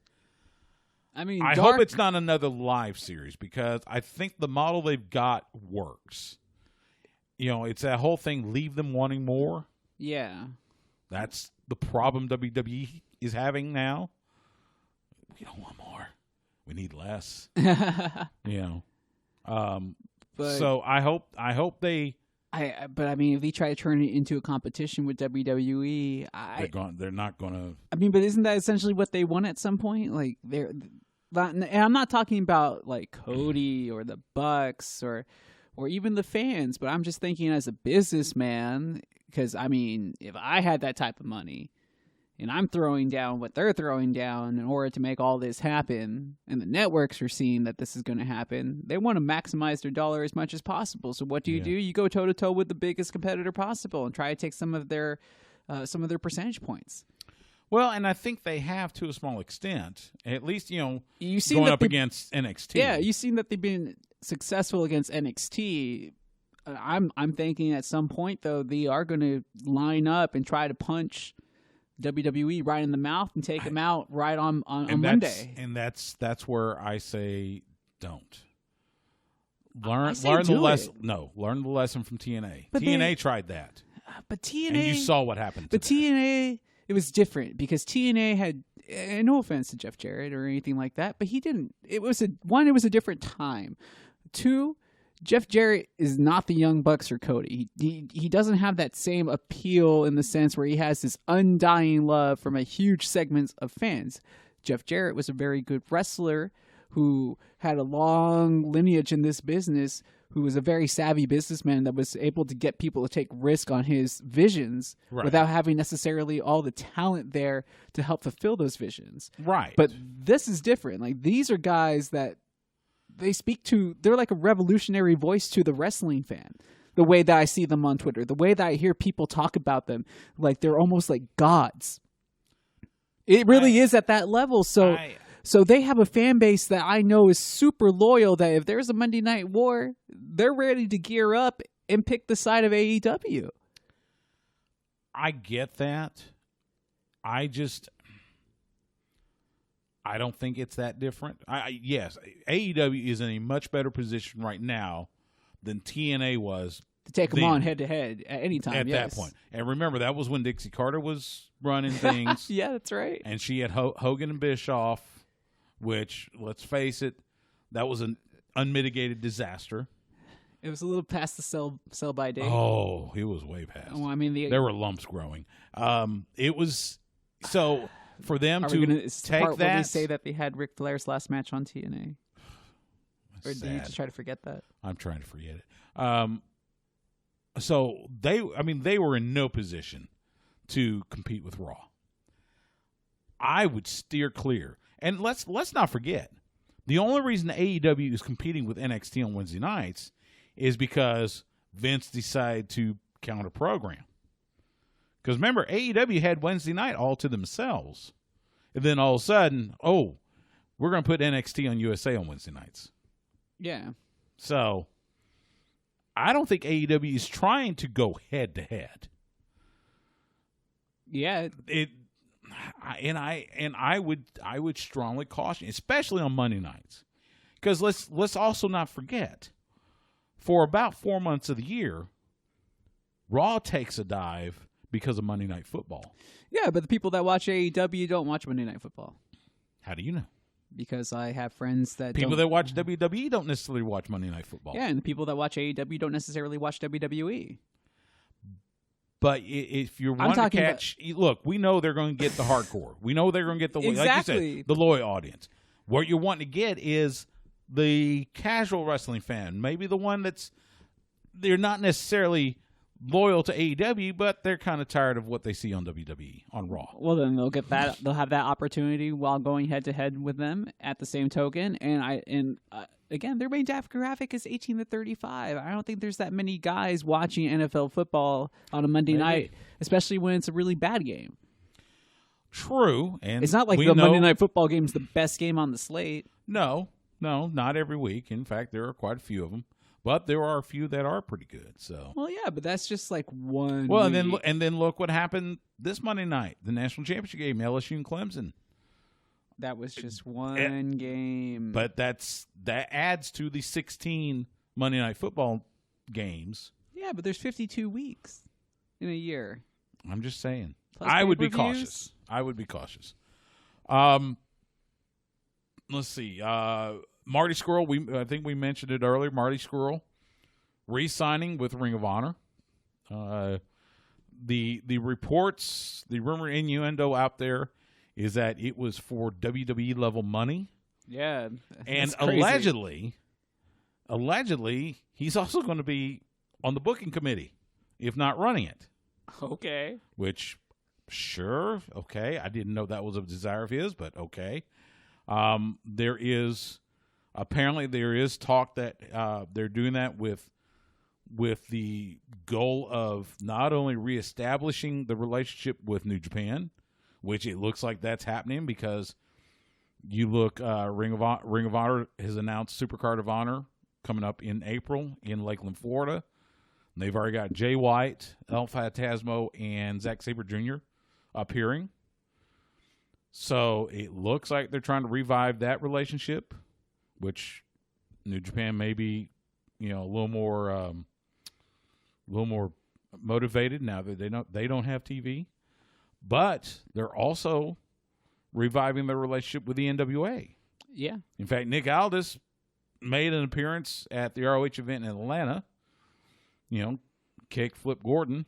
I mean, I hope it's not another live series because I think the model they've got works. It's that whole thing, leave them wanting more. Yeah. That's the problem WWE is having now. We don't want more. We need less. So I hope they. But I mean, if they try to turn it into a competition with WWE, they're not going to. I mean, but isn't that essentially what they want at some point? Like and I'm not talking about like Cody or the Bucks or even the fans, but I'm just thinking as a businessman, because I mean, if I had that type of money and I'm throwing down what they're throwing down in order to make all this happen, and the networks are seeing that this is going to happen, they want to maximize their dollar as much as possible. So what do? You go toe-to-toe with the biggest competitor possible and try to take some of their percentage points. Well, and I think they have to a small extent, at least, you going up against NXT. Yeah, you've seen that they've been successful against NXT. I'm thinking at some point, though, they are going to line up and try to punch WWE right in the mouth and take them out right on Monday. And that's where I say don't. Learn the lesson. No, learn the lesson from TNA. But TNA tried that. But TNA, and you saw what happened. But TNA, it was different because TNA had, and no offense to Jeff Jarrett or anything like that, but he didn't. It was a different time. 2, Jeff Jarrett is not the Young Bucks or Cody. He doesn't have that same appeal in the sense where he has this undying love from a huge segment of fans. Jeff Jarrett was a very good wrestler who had a long lineage in this business, who was a very savvy businessman that was able to get people to take risk on his visions without having necessarily all the talent there to help fulfill those visions. Right. But this is different. Like, these are guys that they're like a revolutionary voice to the wrestling fan. The way that I see them on Twitter, the way that I hear people talk about them, like they're almost like gods. It really is at that level. So they have a fan base that I know is super loyal, that if there's a Monday Night War, they're ready to gear up and pick the side of AEW. I get that. I don't think it's that different. Yes, AEW is in a much better position right now than TNA was to take them on head to head at any time. At that point, and remember that was when Dixie Carter was running things. Yeah, that's right. And she had Hogan and Bischoff, which, let's face it, that was an unmitigated disaster. It was a little past the sell by date. Oh, it was way past. Well, I mean, there were lumps growing. It was so. For them to take that, where they say that they had Ric Flair's last match on TNA, or do you just try to forget that? I'm trying to forget it. So they were in no position to compete with Raw. I would steer clear, and let's not forget, the only reason AEW is competing with NXT on Wednesday nights is because Vince decided to counter program. Because remember, AEW had Wednesday night all to themselves. And then all of a sudden, we're going to put NXT on USA on Wednesday nights. Yeah. So, I don't think AEW is trying to go head-to-head. Yeah. I would strongly caution, especially on Monday nights. Because let's also not forget, for about 4 months of the year, Raw takes a dive because of Monday Night Football. Yeah, but the people that watch AEW don't watch Monday Night Football. How do you know? Because I have friends that people that watch WWE don't necessarily watch Monday Night Football. Yeah, and the people that watch AEW don't necessarily watch WWE. But if you're wanting to catch, look, we know they're going to get the hardcore. We know they're going to get the like you said, the loyal audience. What you're wanting to get is the casual wrestling fan, maybe the one they're not necessarily loyal to AEW, but they're kind of tired of what they see on WWE on Raw. Well, then they'll get that. They'll have that opportunity while going head to head with them. At the same token, again, their main demographic is 18 to 35. I don't think there's that many guys watching NFL football on a Monday night, especially when it's a really bad game. True, and it's not like the Monday Night Football game is the best game on the slate. No, not every week. In fact, there are quite a few of them. But there are a few that are pretty good. So well, yeah, but that's just like one. Well, week. and then look what happened this Monday night, the national championship game, LSU and Clemson. That was just one game. But that adds to the 16 Monday Night Football games. Yeah, but there's 52 weeks in a year. I'm just saying. Plus I would be pay-per-views. cautious. Let's see. Marty Scurll, I think we mentioned it earlier. Marty Scurll re-signing with Ring of Honor. The reports, the rumor innuendo out there is that it was for WWE level money. Yeah, and crazy. allegedly, he's also going to be on the booking committee, if not running it. Okay. Which, sure, okay. I didn't know that was a desire of his, but okay. Apparently there is talk that they're doing that with the goal of not only reestablishing the relationship with New Japan, which it looks like that's happening because you look, Ring of Honor has announced Supercard of Honor coming up in April in Lakeland, Florida. And they've already got Jay White, El Phantasmo, and Zack Sabre Jr. appearing. So it looks like they're trying to revive that relationship, which New Japan may be, a little more motivated now that they don't have TV. But they're also reviving their relationship with the NWA. Yeah. In fact, Nick Aldis made an appearance at the ROH event in Atlanta. Kicked Flip Gordon,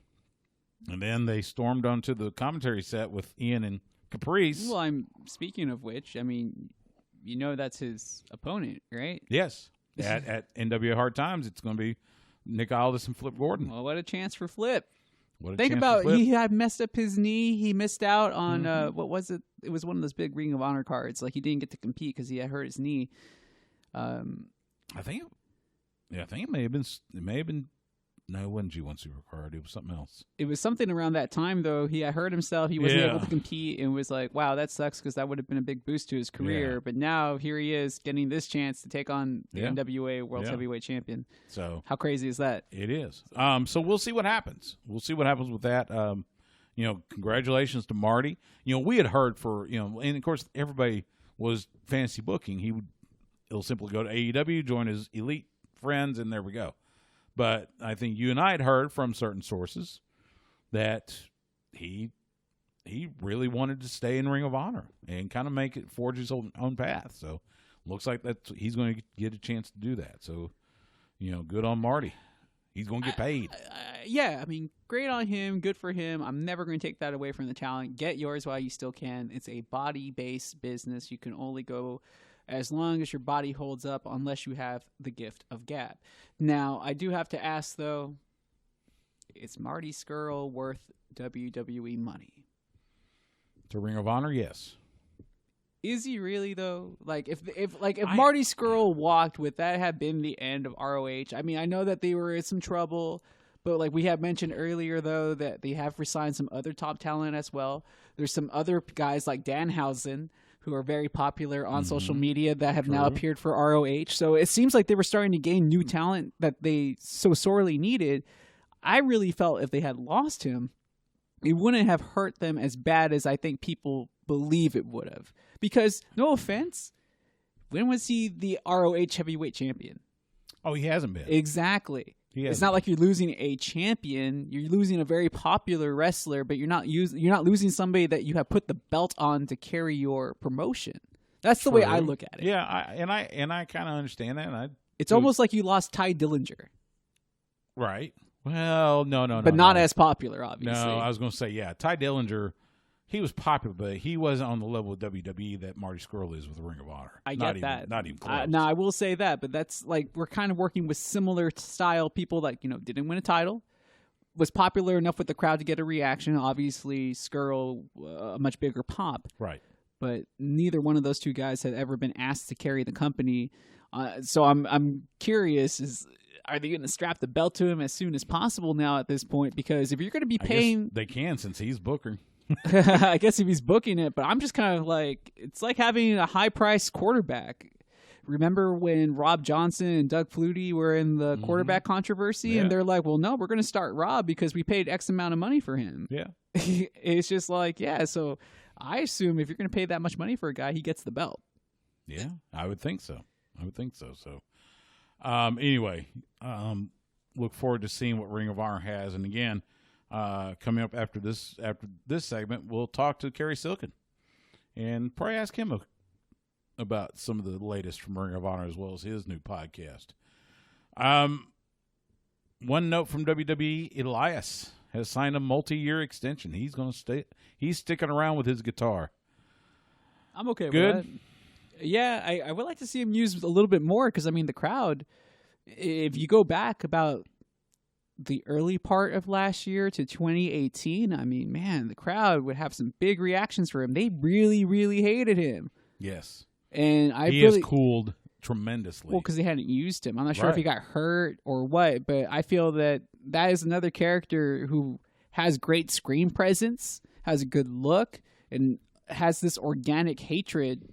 and then they stormed onto the commentary set with Ian and Caprice. Well, speaking of which, that's his opponent, right? Yes. At NWA Hard Times, it's going to be Nick Aldis and Flip Gordon. Well, what a chance for Flip. Think about he had messed up his knee. He missed out on what was it? It was one of those big Ring of Honor cards. Like he didn't get to compete because he had hurt his knee. I think it may have been. No, it wasn't G1 Supercard. It was something else. It was something around that time, though. He had hurt himself. He wasn't able to compete and was like, wow, that sucks because that would have been a big boost to his career. Yeah. But now here he is getting this chance to take on the NWA World Heavyweight Champion. So how crazy is that? It is. So we'll see what happens. We'll see what happens with that. Congratulations to Marty. We had heard and of course everybody was fantasy booking. He'll simply go to AEW, join his elite friends, and there we go. But I think you and I had heard from certain sources that he really wanted to stay in Ring of Honor and kind of forge his own path. So looks like he's going to get a chance to do that. So, good on Marty. He's going to get paid. Great on him. Good for him. I'm never going to take that away from the talent. Get yours while you still can. It's a body-based business. You can only go as long as your body holds up, unless you have the gift of gab. Now, I do have to ask, though, is Marty Scurll worth WWE money? To Ring of Honor, yes. Is he really, though? If Marty Scurll walked, would that have been the end of ROH? I know that they were in some trouble, but like we have mentioned earlier, though, that they have resigned some other top talent as well. There's some other guys like Danhausen, who are very popular on social media that have now appeared for ROH. So it seems like they were starting to gain new talent that they so sorely needed. I really felt if they had lost him, it wouldn't have hurt them as bad as I think people believe it would have. Because, no offense, when was he the ROH heavyweight champion? Oh, he hasn't been. Exactly. It's not like you're losing a champion. You're losing a very popular wrestler, but you're not losing somebody that you have put the belt on to carry your promotion. That's the way I look at it. Yeah, I kind of understand that. It's almost like you lost Ty Dillinger. Right. Well, no. But not as popular, obviously. No, I was going to say, Ty Dillinger, he was popular, but he wasn't on the level of WWE that Marty Scurll is with the Ring of Honor. I get that. Not even close. No, I will say that, but that's like we're kind of working with similar style people that, didn't win a title, was popular enough with the crowd to get a reaction. Obviously, Skrull, a much bigger pop. Right. But neither one of those two guys had ever been asked to carry the company. So I'm curious, are they going to strap the belt to him as soon as possible now at this point? Because if you're going to be paying... they can, since he's booker. I guess if he's booking it, but I'm just kind of like, it's like having a high-priced quarterback. Remember when Rob Johnson and Doug Flutie were in the quarterback controversy, and they're like, well, no, we're going to start Rob because we paid X amount of money for him. Yeah. It's just like, so I assume if you're going to pay that much money for a guy, he gets the belt. Yeah, I would think so. So, anyway, look forward to seeing what Ring of Honor has. And again, coming up after this segment, we'll talk to Cary Silkin and probably ask him about some of the latest from Ring of Honor as well as his new podcast. One note from WWE: Elias has signed a multi-year extension. He's going to stay. He's sticking around with his guitar. I'm okay Good. with that. Yeah, I would like to see him used a little bit more because, I mean, the crowd, if you go back about the early part of last year to 2018, I mean, man, the crowd would have some big reactions for him. They really, really hated him. Yes. And he has cooled tremendously. Well, because they hadn't used him. I'm not sure if he got hurt or what, but I feel that is another character who has great screen presence, has a good look, and has this organic hatred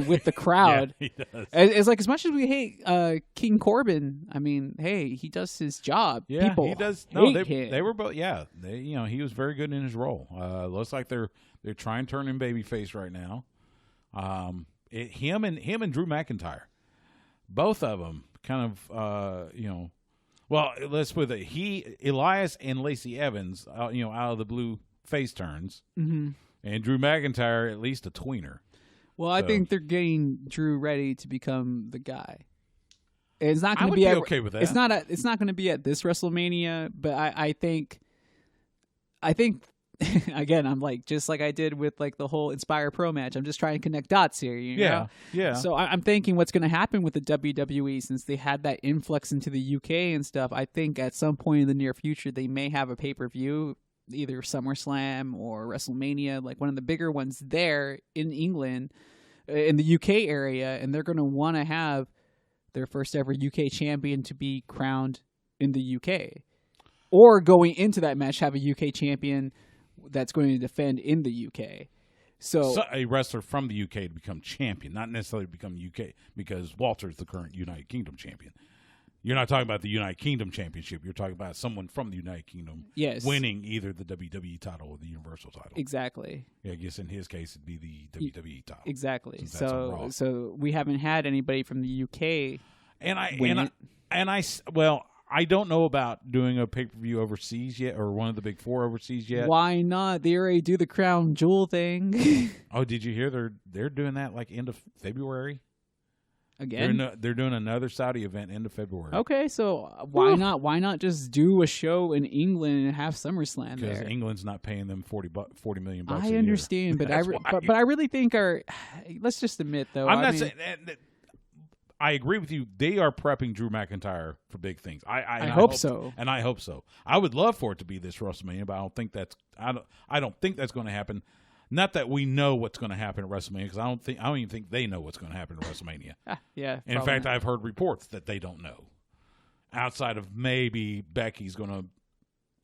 with the crowd. Yeah, he does. It's like, as much as we hate King Corbin, I mean, hey, he does his job. Yeah, people he does. Hate him. They were both. Yeah, he was very good in his role. Looks like they're trying to turn him babyface right now. Him and Drew McIntyre, both of them kind of well, let's put it, Elias and Lacey Evans, out of the blue face turns, and Drew McIntyre at least a tweener. Well, I think they're getting Drew ready to become the guy. It's not I going to would be okay with that. It's not going to be at this WrestleMania, but I think again, I'm like, just like I did with like the whole Inspire Pro match, I'm just trying to connect dots here. You know? Yeah. So I'm thinking what's going to happen with the WWE, since they had that influx into the UK and stuff. I think at some point in the near future, they may have a pay-per-view, either SummerSlam or WrestleMania, like one of the bigger ones there in England, in the UK area, and they're going to want to have their first ever UK champion to be crowned in the UK. Or going into that match, have a UK champion that's going to defend in the UK. So a wrestler from the UK to become champion, not necessarily become UK, because Walter's the current United Kingdom champion. You're not talking about the United Kingdom Championship. You're talking about someone from the United Kingdom winning either the WWE title or the Universal title. Exactly. Yeah, I guess in his case it'd be the WWE title. Exactly. So we haven't had anybody from the UK I don't know about doing a pay-per-view overseas yet, or one of the big four overseas yet. Why not? They already do the Crown Jewel thing. Oh, did you hear they're doing that like end of February? Again? They're doing another Saudi event end of February. Okay, so why not? Why not just do a show in England and have SummerSlam there? Because England's not paying them $40 million. I understand, but I really think let's just admit though. I'm not saying. I agree with you. They are prepping Drew McIntyre for big things. I hope so. And I hope so. I would love for it to be this WrestleMania, but I don't think that's going to happen. Not that we know what's going to happen at WrestleMania, because I don't even think they know what's going to happen at WrestleMania. Yeah. In fact, I've heard reports that they don't know. Outside of maybe Becky's going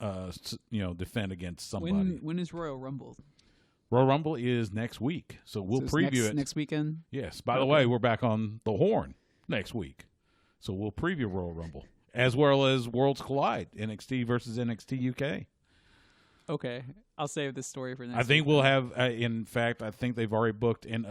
to defend against somebody. When is Royal Rumble? Royal Rumble is next week, so we'll preview it next weekend. Yes. By the way, we're back on the Horn next week, so we'll preview Royal Rumble as well as Worlds Collide, NXT versus NXT UK. Okay, I'll save this story for next. I think we'll have. In fact, I think they've already booked in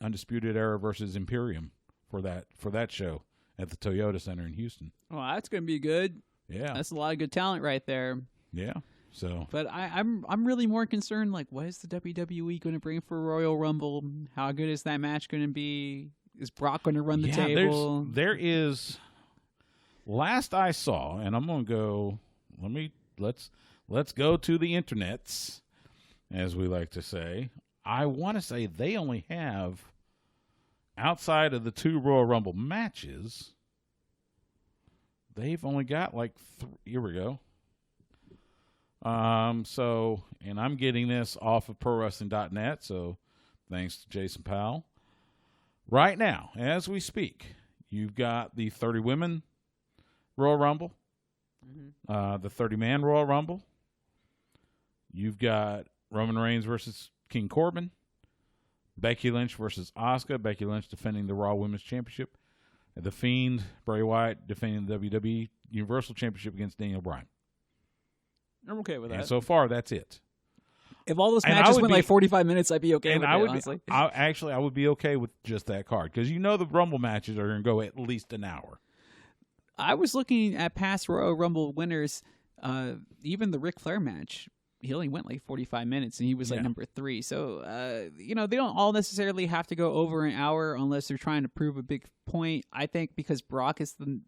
Undisputed Era versus Imperium for that show at the Toyota Center in Houston. Oh, that's going to be good. Yeah, that's a lot of good talent right there. Yeah. So, but I'm really more concerned. Like, what is the WWE going to bring for Royal Rumble? How good is that match going to be? Is Brock going to run the table? There is. Last I saw, and I'm going to go. Let's go to the internets, as we like to say. I want to say they only have, outside of the 2 Royal Rumble matches, they've only got like 3. Here we go. And I'm getting this off of ProWrestling.net, so thanks to Jason Powell. Right now, as we speak, you've got the 30 women Royal Rumble, the 30-man Royal Rumble. You've got Roman Reigns versus King Corbin, Becky Lynch versus Asuka, Becky Lynch defending the Raw Women's Championship, The Fiend, Bray Wyatt defending the WWE Universal Championship against Daniel Bryan. I'm okay with that. And so far, that's it. If all those matches went like 45 minutes, I'd be okay with it, honestly. I would be okay with just that card because the Rumble matches are going to go at least an hour. I was looking at past Royal Rumble winners, even the Ric Flair match. He only went like 45 minutes, and he was like number 3. So, they don't all necessarily have to go over an hour unless they're trying to prove a big point. I think because Brock is the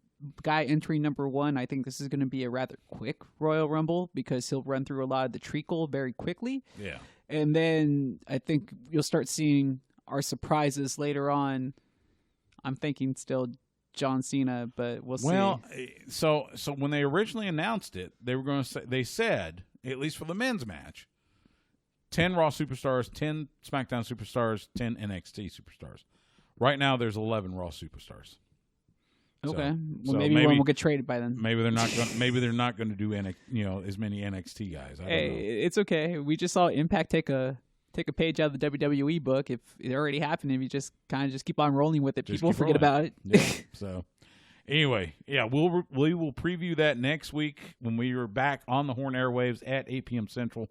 guy entering number 1, I think this is going to be a rather quick Royal Rumble because he'll run through a lot of the treacle very quickly. Yeah. And then I think you'll start seeing our surprises later on. I'm thinking still John Cena, but we'll see. Well, so when they originally announced it, they said, at least for the men's match, 10 Raw superstars, 10 SmackDown superstars, 10 NXT superstars. Right now, there's 11 Raw superstars. Okay, maybe one will get traded by then. Maybe they're not going. Maybe they're not going to do as many NXT guys. I don't know. It's okay. We just saw Impact take a page out of the WWE book. If it already happened, if you just kind of keep on rolling with it, people forget about it. Yeah. So anyway, we will preview that next week when we are back on the Horn airwaves at 8 p.m. Central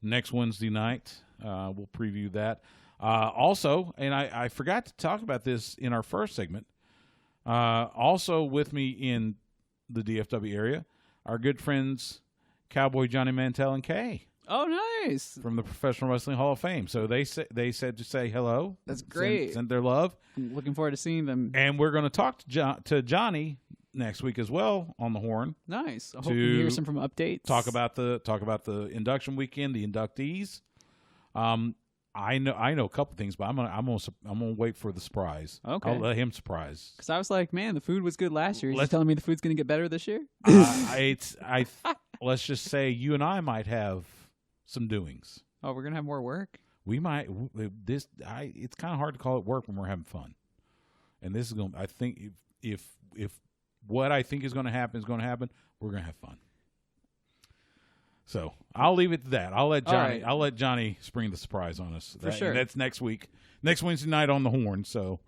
next Wednesday night. We'll preview that. Also, and I forgot to talk about this in our first segment. Also with me in the DFW area, our good friends Cowboy Johnny Mantel and Kay. Oh, nice! From the Professional Wrestling Hall of Fame. So they said to say hello. That's great. Send their love. I'm looking forward to seeing them. And we're going to talk to Johnny next week as well on the Horn. Nice. I hope you hear some from updates. Talk about the induction weekend, the inductees. I know a couple things, but I'm gonna wait for the surprise. Okay, I'll let him surprise. Because I was like, man, the food was good last year. You're telling me the food's gonna get better this year? Let's just say you and I might have some doings. Oh, we're gonna have more work. We might. It's kind of hard to call it work when we're having fun. And this is going. I think if what I think is going to happen, we're going to have fun. So I'll leave it to that. I'll let Johnny. Right. I'll let Johnny spring the surprise on us. For sure. That's next week, next Wednesday night on the Horn. So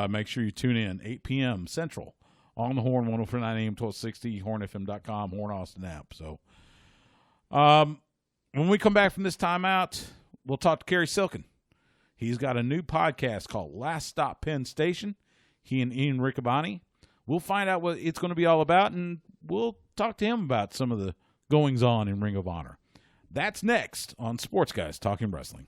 make sure you tune in 8 p.m. Central on the Horn, 104.9 AM, 1260, HornFM.com, Horn Austin app. So when we come back from this timeout, we'll talk to Cary Silkin. He's got a new podcast called Last Stop Penn Station. He and Ian Riccaboni. We'll find out what it's going to be all about, and we'll talk to him about some of the goings-on in Ring of Honor. That's next on Sports Guys Talking Wrestling.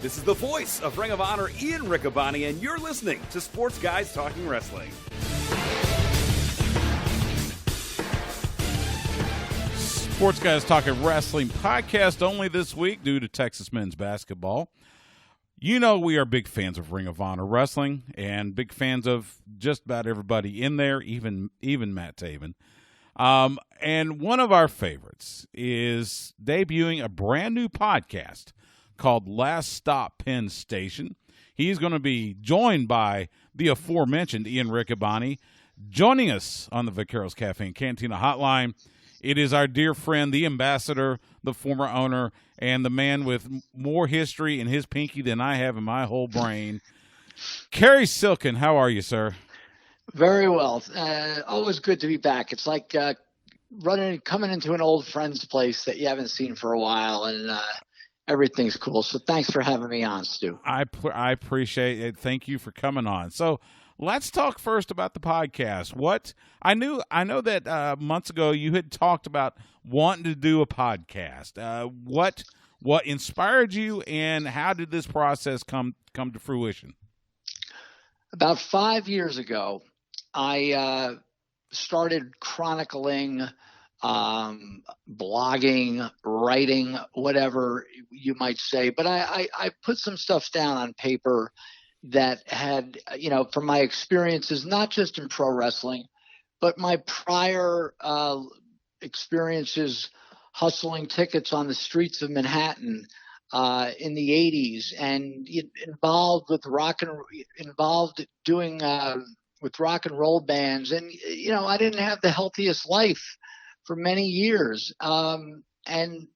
This is the voice of Ring of Honor, Ian Riccaboni, and you're listening to Sports Guys Talking Wrestling. Sports Guys Talking Wrestling podcast only this week due to Texas men's basketball. You know we are big fans of Ring of Honor Wrestling and big fans of just about everybody in there, even Matt Taven. And one of our favorites is debuting a brand new podcast called Last Stop Penn Station. He's going to be joined by the aforementioned Ian Riccaboni. Joining us on the Vaqueros Cafe and Cantina Hotline, it is our dear friend, the ambassador, the former owner, and the man with more history in his pinky than I have in my whole brain. Cary Silkin, how are you, sir? Very well. Always good to be back. It's like coming into an old friend's place that you haven't seen for a while, and everything's cool. So thanks for having me on, Stu. I appreciate it. Thank you for coming on. So let's talk first about the podcast. I know that months ago you had talked about wanting to do a podcast. What inspired you, and how did this process come to fruition? About 5 years ago, I started chronicling, blogging, writing, whatever you might say. But I put some stuff down on paper, that had, from my experiences, not just in pro wrestling, but my prior experiences hustling tickets on the streets of Manhattan in the 80s, and involved doing with rock and roll bands. And, I didn't have the healthiest life for many years. And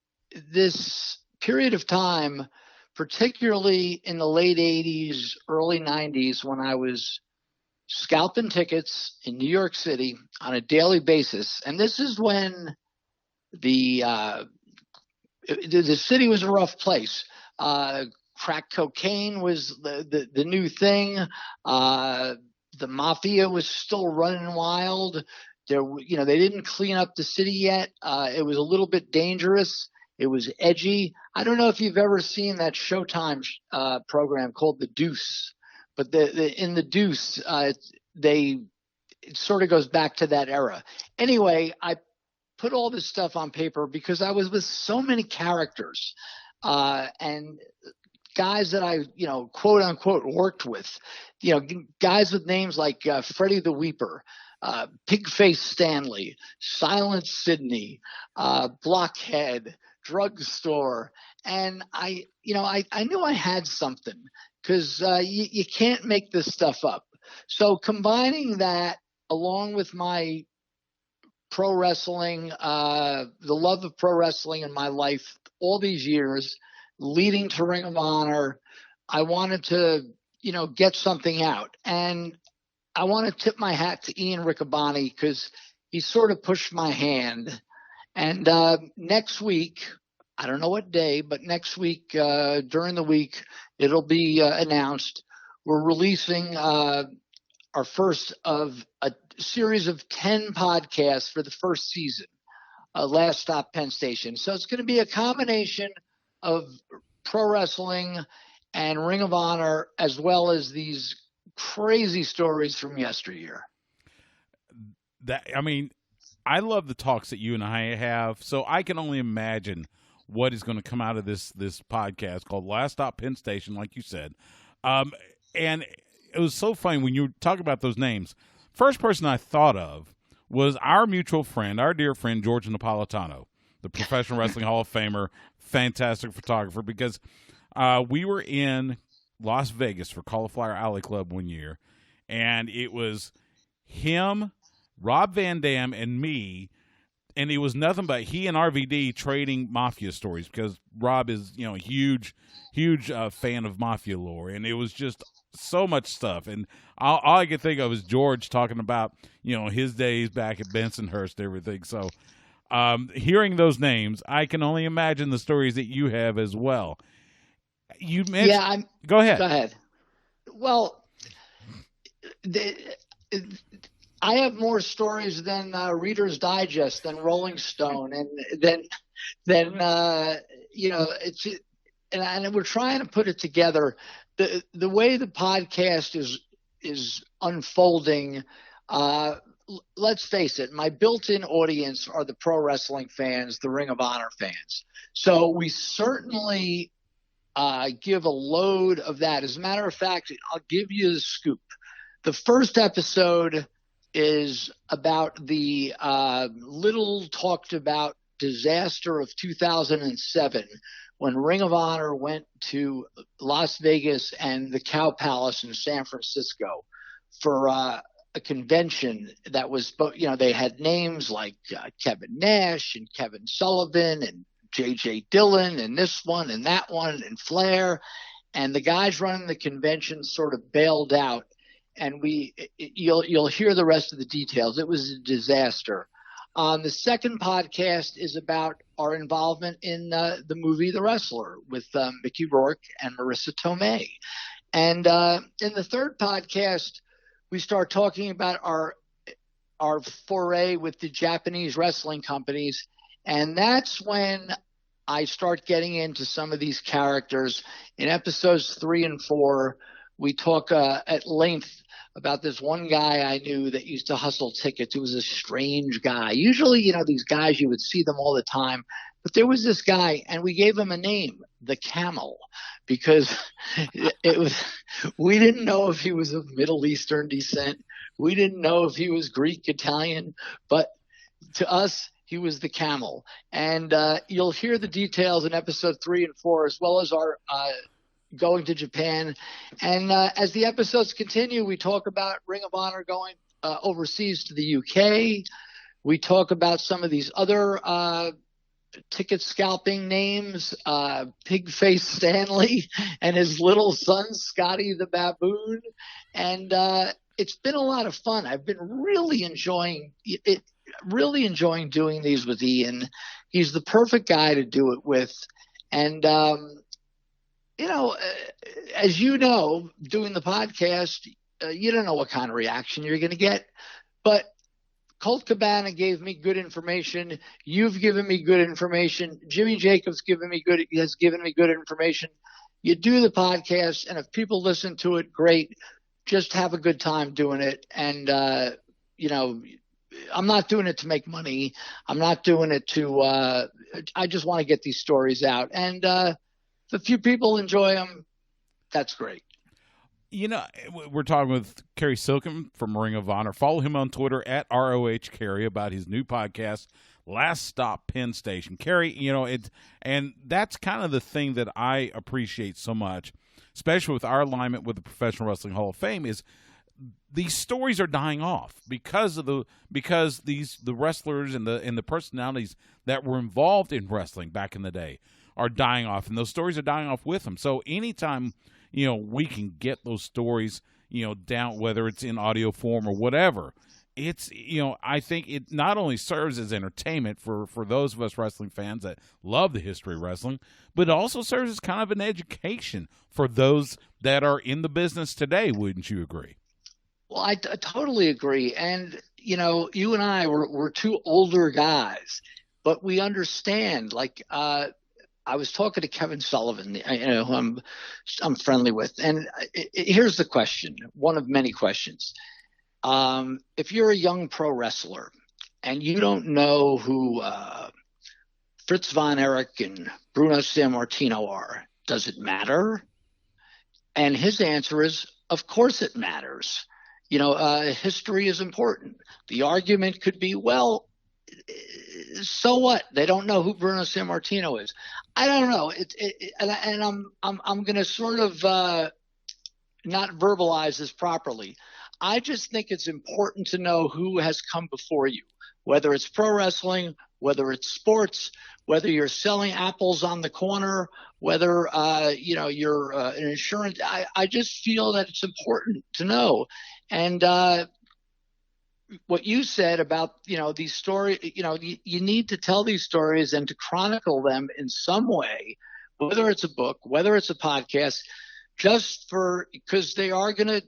this period of time, particularly in the late 80s, early 90s, when I was scalping tickets in New York City on a daily basis. And this is when the city was a rough place. Crack cocaine was the new thing. The mafia was still running wild. They didn't clean up the city yet. It was a little bit dangerous. It was edgy. I don't know if you've ever seen that Showtime program called The Deuce, but in The Deuce, it sort of goes back to that era. Anyway, I put all this stuff on paper because I was with so many characters and guys that I, quote unquote, worked with, guys with names like Freddie the Weeper, Pigface Stanley, Silent Sidney, Blockhead, Drugstore. And I knew I had something because you can't make this stuff up. So combining that along with my pro wrestling, the love of pro wrestling in my life all these years, leading to Ring of Honor, I wanted to, get something out. And I want to tip my hat to Ian Riccaboni because he sort of pushed my hand. And next week, I don't know what day, but next week, during the week, it'll be announced. We're releasing our first of a series of 10 podcasts for the first season, Last Stop Penn Station. So it's going to be a combination of pro wrestling and Ring of Honor, as well as these crazy stories from yesteryear. I love the talks that you and I have, so I can only imagine what is going to come out of this podcast called Last Stop Penn Station, like you said. And it was so funny when you talk about those names. First person I thought of was our mutual friend, our dear friend, George Napolitano, the Professional Wrestling Hall of Famer, fantastic photographer, because we were in Las Vegas for Cauliflower Alley Club one year, and it was him, Rob Van Dam, and me, and it was nothing but he and RVD trading mafia stories because Rob is, a huge fan of mafia lore, and it was just so much stuff. And all I could think of is George talking about, his days back at Bensonhurst and everything. So hearing those names, I can only imagine the stories that you have as well. You mentioned, Go ahead. Well, I have more stories than Reader's Digest, than Rolling Stone, and then and we're trying to put it together. The way the podcast is unfolding, let's face it, my built-in audience are the pro wrestling fans, the Ring of Honor fans. So we certainly give a load of that. As a matter of fact, I'll give you the scoop. The first episode is about the little talked about disaster of 2007 when Ring of Honor went to Las Vegas and the Cow Palace in San Francisco for a convention that was, they had names like Kevin Nash and Kevin Sullivan and J.J. Dillon and this one and that one and Flair. And the guys running the convention sort of bailed out. And you'll hear the rest of the details. It was a disaster. The second podcast is about our involvement in the movie The Wrestler with Mickey Rourke and Marissa Tomei. And in the third podcast, we start talking about our foray with the Japanese wrestling companies. And that's when I start getting into some of these characters. In episodes 3 and 4, we talk at length about this one guy I knew that used to hustle tickets. It was a strange guy. Usually, these guys, you would see them all the time. But there was this guy, and we gave him a name, the Camel, because we didn't know if he was of Middle Eastern descent. We didn't know if he was Greek, Italian, but to us, he was the camel. And you'll hear the details in episode 3 and 4, as well as our going to Japan. And as the episodes continue, we talk about Ring of Honor going overseas to the UK. We talk about some of these other ticket scalping names, Pigface Stanley and his little son, Scotty the Baboon. And it's been a lot of fun. I've been really enjoying it. Really enjoying doing these with Ian. He's the perfect guy to do it with. And, as you know, doing the podcast, you don't know what kind of reaction you're going to get. But Colt Cabana gave me good information. You've given me good information. Jimmy Jacobs has given me good information. You do the podcast, and if people listen to it, great. Just have a good time doing it. And, I'm not doing it to make money. I'm not doing it to I just want to get these stories out. And if a few people enjoy them, that's great. We're talking with Cary Silkin from Ring of Honor. Follow him on Twitter at ROHCary about his new podcast, Last Stop Penn Station. Cary, and that's kind of the thing that I appreciate so much, especially with our alignment with the Professional Wrestling Hall of Fame, is these stories are dying off because the wrestlers and the personalities that were involved in wrestling back in the day are dying off, and those stories are dying off with them. So anytime we can get those stories down, whether it's in audio form or whatever, it's I think it not only serves as entertainment for those of us wrestling fans that love the history of wrestling, but it also serves as kind of an education for those that are in the business today. Wouldn't you agree? Well, I totally agree. And, you and I, we're two older guys, but we understand. Like, I was talking to Kevin Sullivan, who I'm friendly with. And here's the question, one of many questions. If you're a young pro wrestler and you don't know who Fritz von Erich and Bruno Sammartino are, does it matter? And his answer is, of course it matters. History is important. The argument could be, well, so what? They don't know who Bruno Sammartino is. I don't know. I'm going to sort of not verbalize this properly. I just think it's important to know who has come before you, whether it's pro wrestling, whether it's sports, whether you're selling apples on the corner, whether you're an insurance. I just feel that it's important to know. And what you said about these stories, you need to tell these stories and to chronicle them in some way, whether it's a book, whether it's a podcast, because they're gonna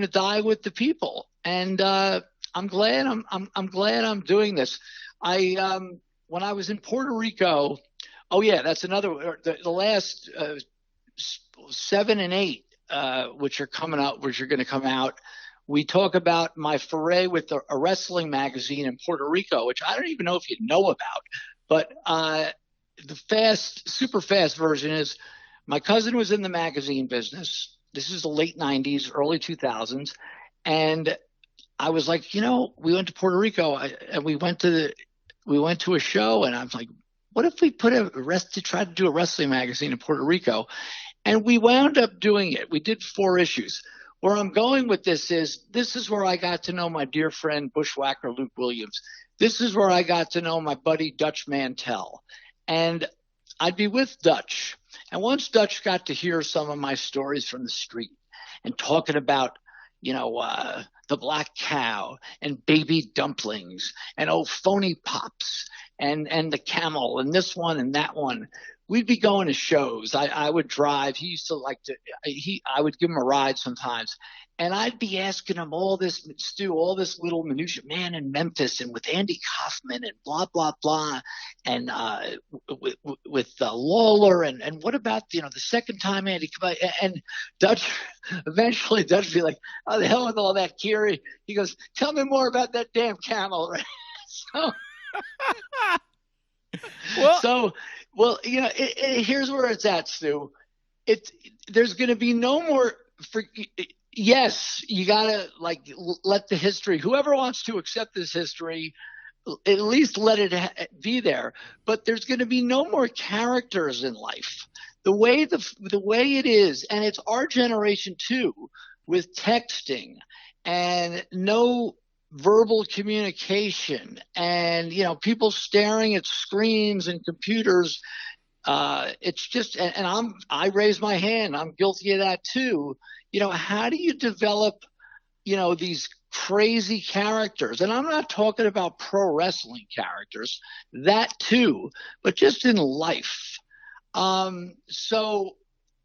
die with the people. And I'm glad I'm doing this. When I was in Puerto Rico, that's another. The last 7 and 8, which are going to come out. We talk about my foray with a wrestling magazine in Puerto Rico, which I don't even know if you know about. But the super fast version is my cousin was in the magazine business. This is the late 90s, early 2000s. And I was like, we went to Puerto Rico and we went to a show, and I was like, what if we try to do a wrestling magazine in Puerto Rico? And we wound up doing it. We did 4 issues. Where I'm going with this is where I got to know my dear friend Bushwhacker Luke Williams. This is where I got to know my buddy Dutch Mantell. And I'd be with Dutch. And once Dutch got to hear some of my stories from the street and talking about, the black cow and baby dumplings and phony pops and the camel and this one and that one, we'd be going to shows. I would drive. He used to I would give him a ride sometimes. And I'd be asking him all this little minutia, man, in Memphis and with Andy Kaufman and blah, blah, blah. And with Lawler and what about, the second time Andy, and eventually Dutch would be like, oh, the hell with all that, Cary. He goes, tell me more about that damn camel. Here's where it's at, Stu. there's going to be no more. Yes, you got to let the history. Whoever wants to accept this history, at least let it be there. But there's going to be no more characters in life. The way it is, and it's our generation too, with texting and no verbal communication, and people staring at screens and computers. It's just, and I raise my hand. I'm guilty of that too. How do you develop, these crazy characters? And I'm not talking about pro wrestling characters, that too, but just in life. So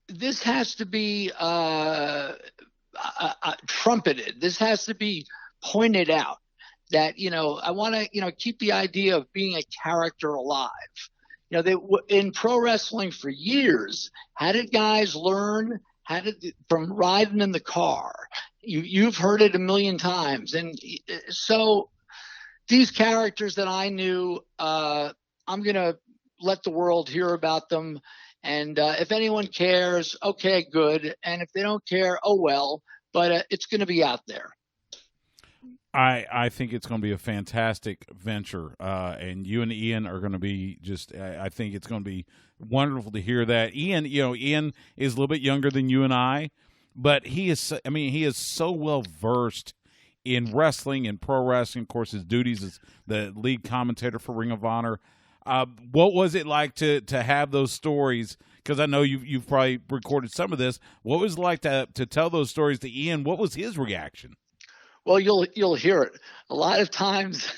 this has to be trumpeted. This has to be pointed out that, I want to, keep the idea of being a character alive. In pro wrestling for years, how did guys learn? From riding in the car? You've heard it a million times. And so these characters that I knew, I'm going to let the world hear about them. And if anyone cares, okay, good. And if they don't care, oh well. But it's going to be out there. I think it's going to be a fantastic venture, and you and Ian are going to be just. I think it's going to be wonderful to hear that. Ian is a little bit younger than you and I, but he is. I mean, he is so well versed in wrestling and pro wrestling. Of course, his duties as the lead commentator for Ring of Honor. What was it like to have those stories? Because I know you've probably recorded some of this. What was it like to tell those stories to Ian? What was his reaction? Well, you'll hear it. A lot of times,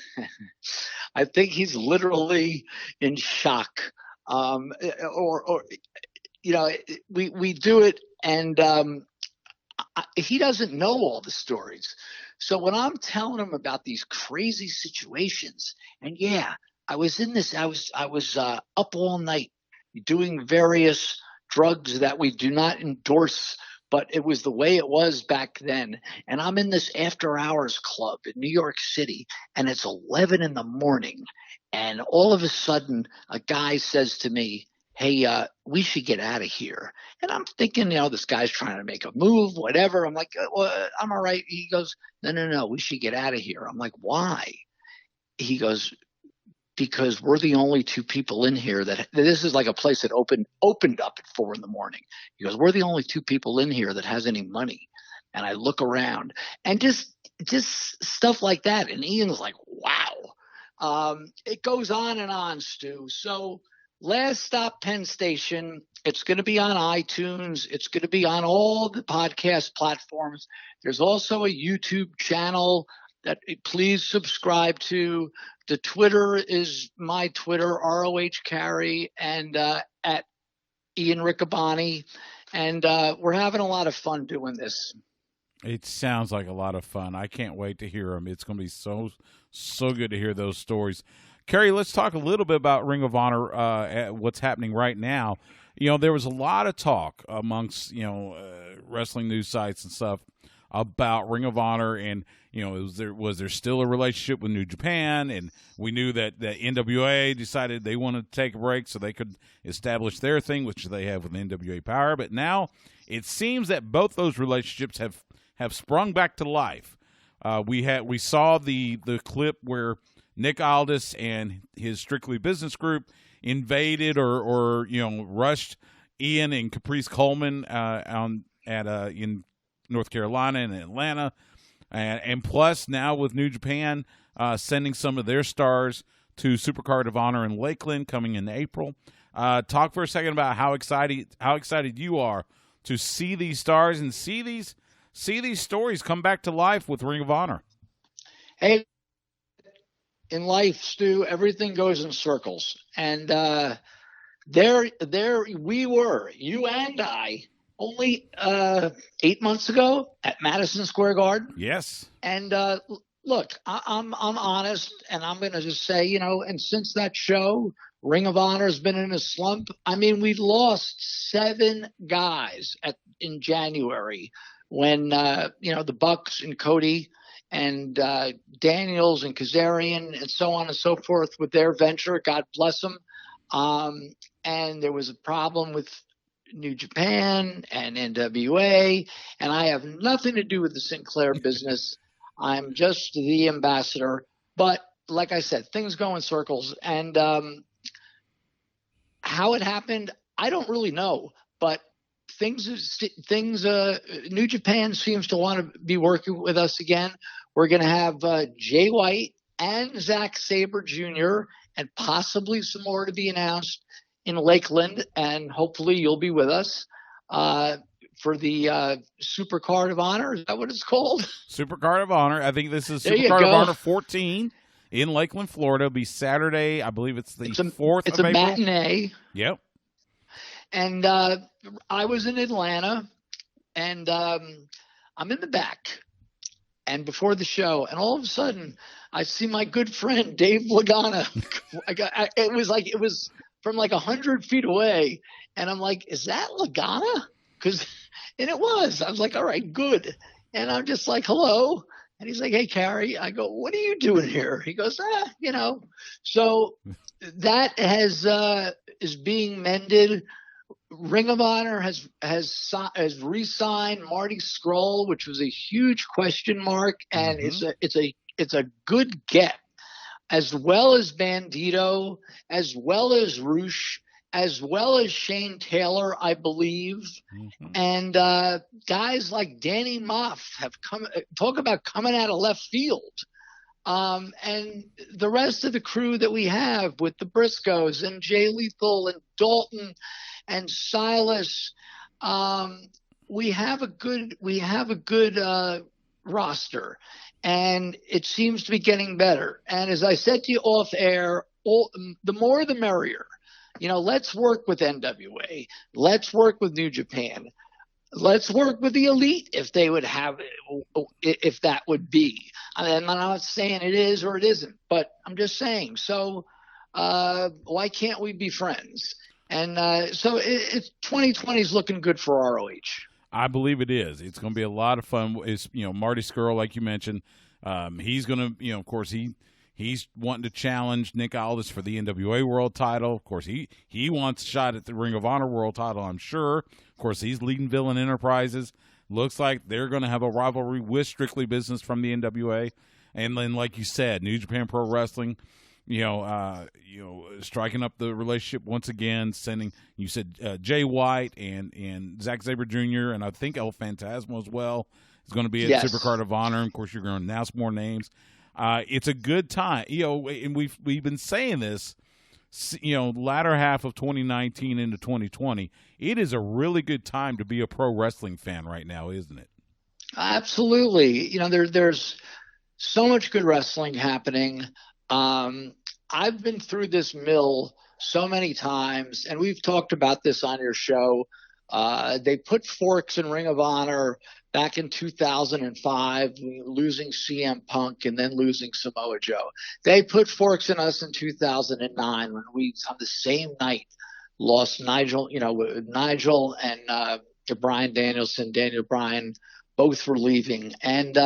I think he's literally in shock. We do it, and he doesn't know all the stories. So when I'm telling him about these crazy situations, and I was in this. I was up all night doing various drugs that we do not endorse. But it was the way it was back then. And I'm in this after hours club in New York City, and it's 11 in the morning. And all of a sudden, a guy says to me, hey, we should get out of here. And I'm thinking, this guy's trying to make a move, whatever. I'm like, well, I'm all right. He goes, no, we should get out of here. I'm like, why? He goes, because we're the only two people in here that this is like a place that opened up at 4 a.m. He goes, we're the only two people in here that has any money. And I look around, and just stuff like that. And Ian's like, wow. It goes on and on, Stu. So Last Stop Penn Station, it's going to be on iTunes. It's going to be on all the podcast platforms. There's also a YouTube channel that please subscribe to. The Twitter is my Twitter, ROH Cary, and at Ian Riccaboni. And we're having a lot of fun doing this. It sounds like a lot of fun. I can't wait to hear them. It's going to be so good to hear those stories. Cary, let's talk a little bit about Ring of Honor, what's happening right now. There was a lot of talk amongst, wrestling news sites and stuff about Ring of Honor, and was there still a relationship with New Japan? And we knew that the NWA decided they wanted to take a break so they could establish their thing, which they have with NWA Power. But now it seems that both those relationships have sprung back to life. We saw the clip where Nick Aldis and his Strictly Business Group invaded or rushed Ian and Caprice Coleman in North Carolina and Atlanta, and plus now with New Japan sending some of their stars to Supercard of Honor in Lakeland coming in April. Talk for a second about how excited you are to see these stars and see these stories come back to life with Ring of Honor. Hey, in life, Stu, everything goes in circles, and there we were, you and I, only 8 months ago at Madison Square Garden. Yes. And look, I'm honest, and I'm going to just say, and since that show, Ring of Honor has been in a slump. I mean, we lost 7 guys in January when the Bucks and Cody and Daniels and Kazarian and so on and so forth with their venture. God bless them. And there was a problem with New Japan and NWA, and I have nothing to do with the Sinclair business. I'm just the ambassador. But like I said, things go in circles, and how it happened, I don't really know. But New Japan seems to want to be working with us again. We're going to have Jay White and Zack Sabre Jr. and possibly some more to be announced in Lakeland, and hopefully you'll be with us for the Super Card of Honor. Is that what it's called? Super Card of Honor. I think this is There Super you Card of go. Honor 14 in Lakeland, Florida. It'll be Saturday. I believe it's the 4th It's of a April. matinee. Yep. And I was in Atlanta, and I'm in the back. And before the show, and all of a sudden, I see my good friend Dave Lagana. It was from like 100 feet away, and I'm like, "Is that Lagana?" And it was. I was like, "All right, good." And I'm just like, "Hello," and he's like, "Hey, Cary." I go, "What are you doing here?" He goes, So that is being mended. Ring of Honor has re-signed Marty Scurll, which was a huge question mark, and it's a good get, as well as Bandito, as well as Roosh, as well as Shane Taylor, I believe, and guys like Danny Moff have come. Talk about coming out of left field. And the rest of the crew that we have with the Briscoes and Jay Lethal and Dalton and Silas, we have a good roster, and it seems to be getting better. And as I said to you off air, the more the merrier. Let's work with NWA. Let's work with New Japan. Let's work with the Elite if they would have it, if that would be. I'm not saying it is or it isn't, but I'm just saying. So why can't we be friends? And so it's 2020 is looking good for ROH. I believe it is. It's going to be a lot of fun. It's Marty Scurll, like you mentioned. He's going to of course he's wanting to challenge Nick Aldis for the NWA World Title. Of course he wants a shot at the Ring of Honor World Title, I'm sure. Of course he's leading Villain Enterprises. Looks like they're going to have a rivalry with Strictly Business from the NWA, and then like you said, New Japan Pro Wrestling. Striking up the relationship once again, sending, you said Jay White and Zack Sabre Jr. and I think El Phantasmo as well is going to be at Super Card of Honor. And of course, you're going to announce more names. It's a good time, and we've been saying this, latter half of 2019 into 2020. It is a really good time to be a pro wrestling fan right now, isn't it? Absolutely. There's so much good wrestling happening. I've been through this mill so many times, and we've talked about this on your show. They put forks in Ring of Honor back in 2005, losing CM Punk and then losing Samoa Joe. They put forks in us in 2009 when we, on the same night, lost Nigel and Bryan Danielson, Daniel Bryan, both were leaving. And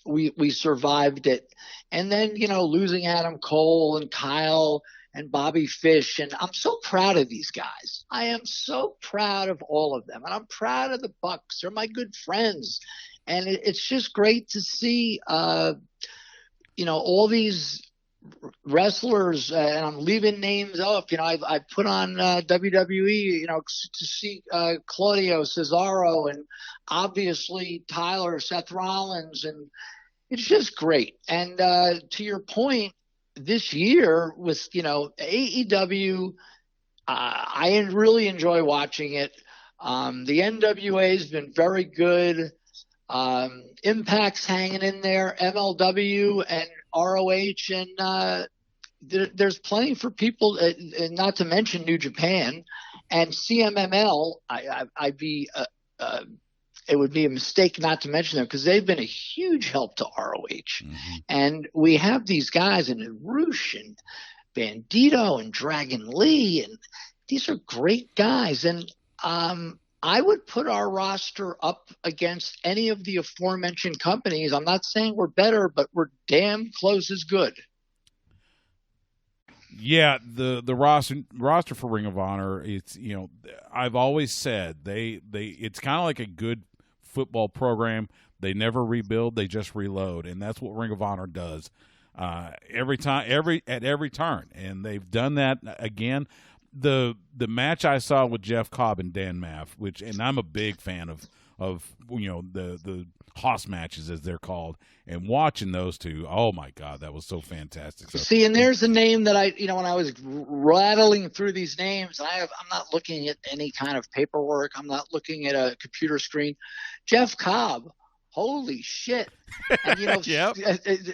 we survived it. And then, losing Adam Cole and Kyle and Bobby Fish. And I'm so proud of these guys. I am so proud of all of them. And I'm proud of the Bucks. They're my good friends. And it's just great to see, all these wrestlers, and I'm leaving names off. I put on WWE, to see Claudio Cesaro and obviously Tyler, Seth Rollins, and it's just great. And to your point, this year with AEW, I really enjoy watching it. The NWA has been very good. Impact's hanging in there, MLW and ROH, and there's plenty for people, not to mention New Japan and CMML. It would be a mistake not to mention them because they've been a huge help to ROH. And we have these guys in Roosh and Bandito and Dragon Lee, and these are great guys. And I would put our roster up against any of the aforementioned companies. I'm not saying we're better, but we're damn close as good. Yeah, the roster for Ring of Honor, it's, I've always said it's kind of like a good football program. They never rebuild, they just reload, and that's what Ring of Honor does every time, at every turn, and they've done that again. The match I saw with Jeff Cobb and Dan Maff, and I'm a big fan of the Haas matches, as they're called, and watching those two, oh my God, that was so fantastic. So, see, and there's a name that when I was rattling through these names, I'm not looking at any kind of paperwork. I'm not looking at a computer screen. Jeff Cobb, holy shit. And, Yep.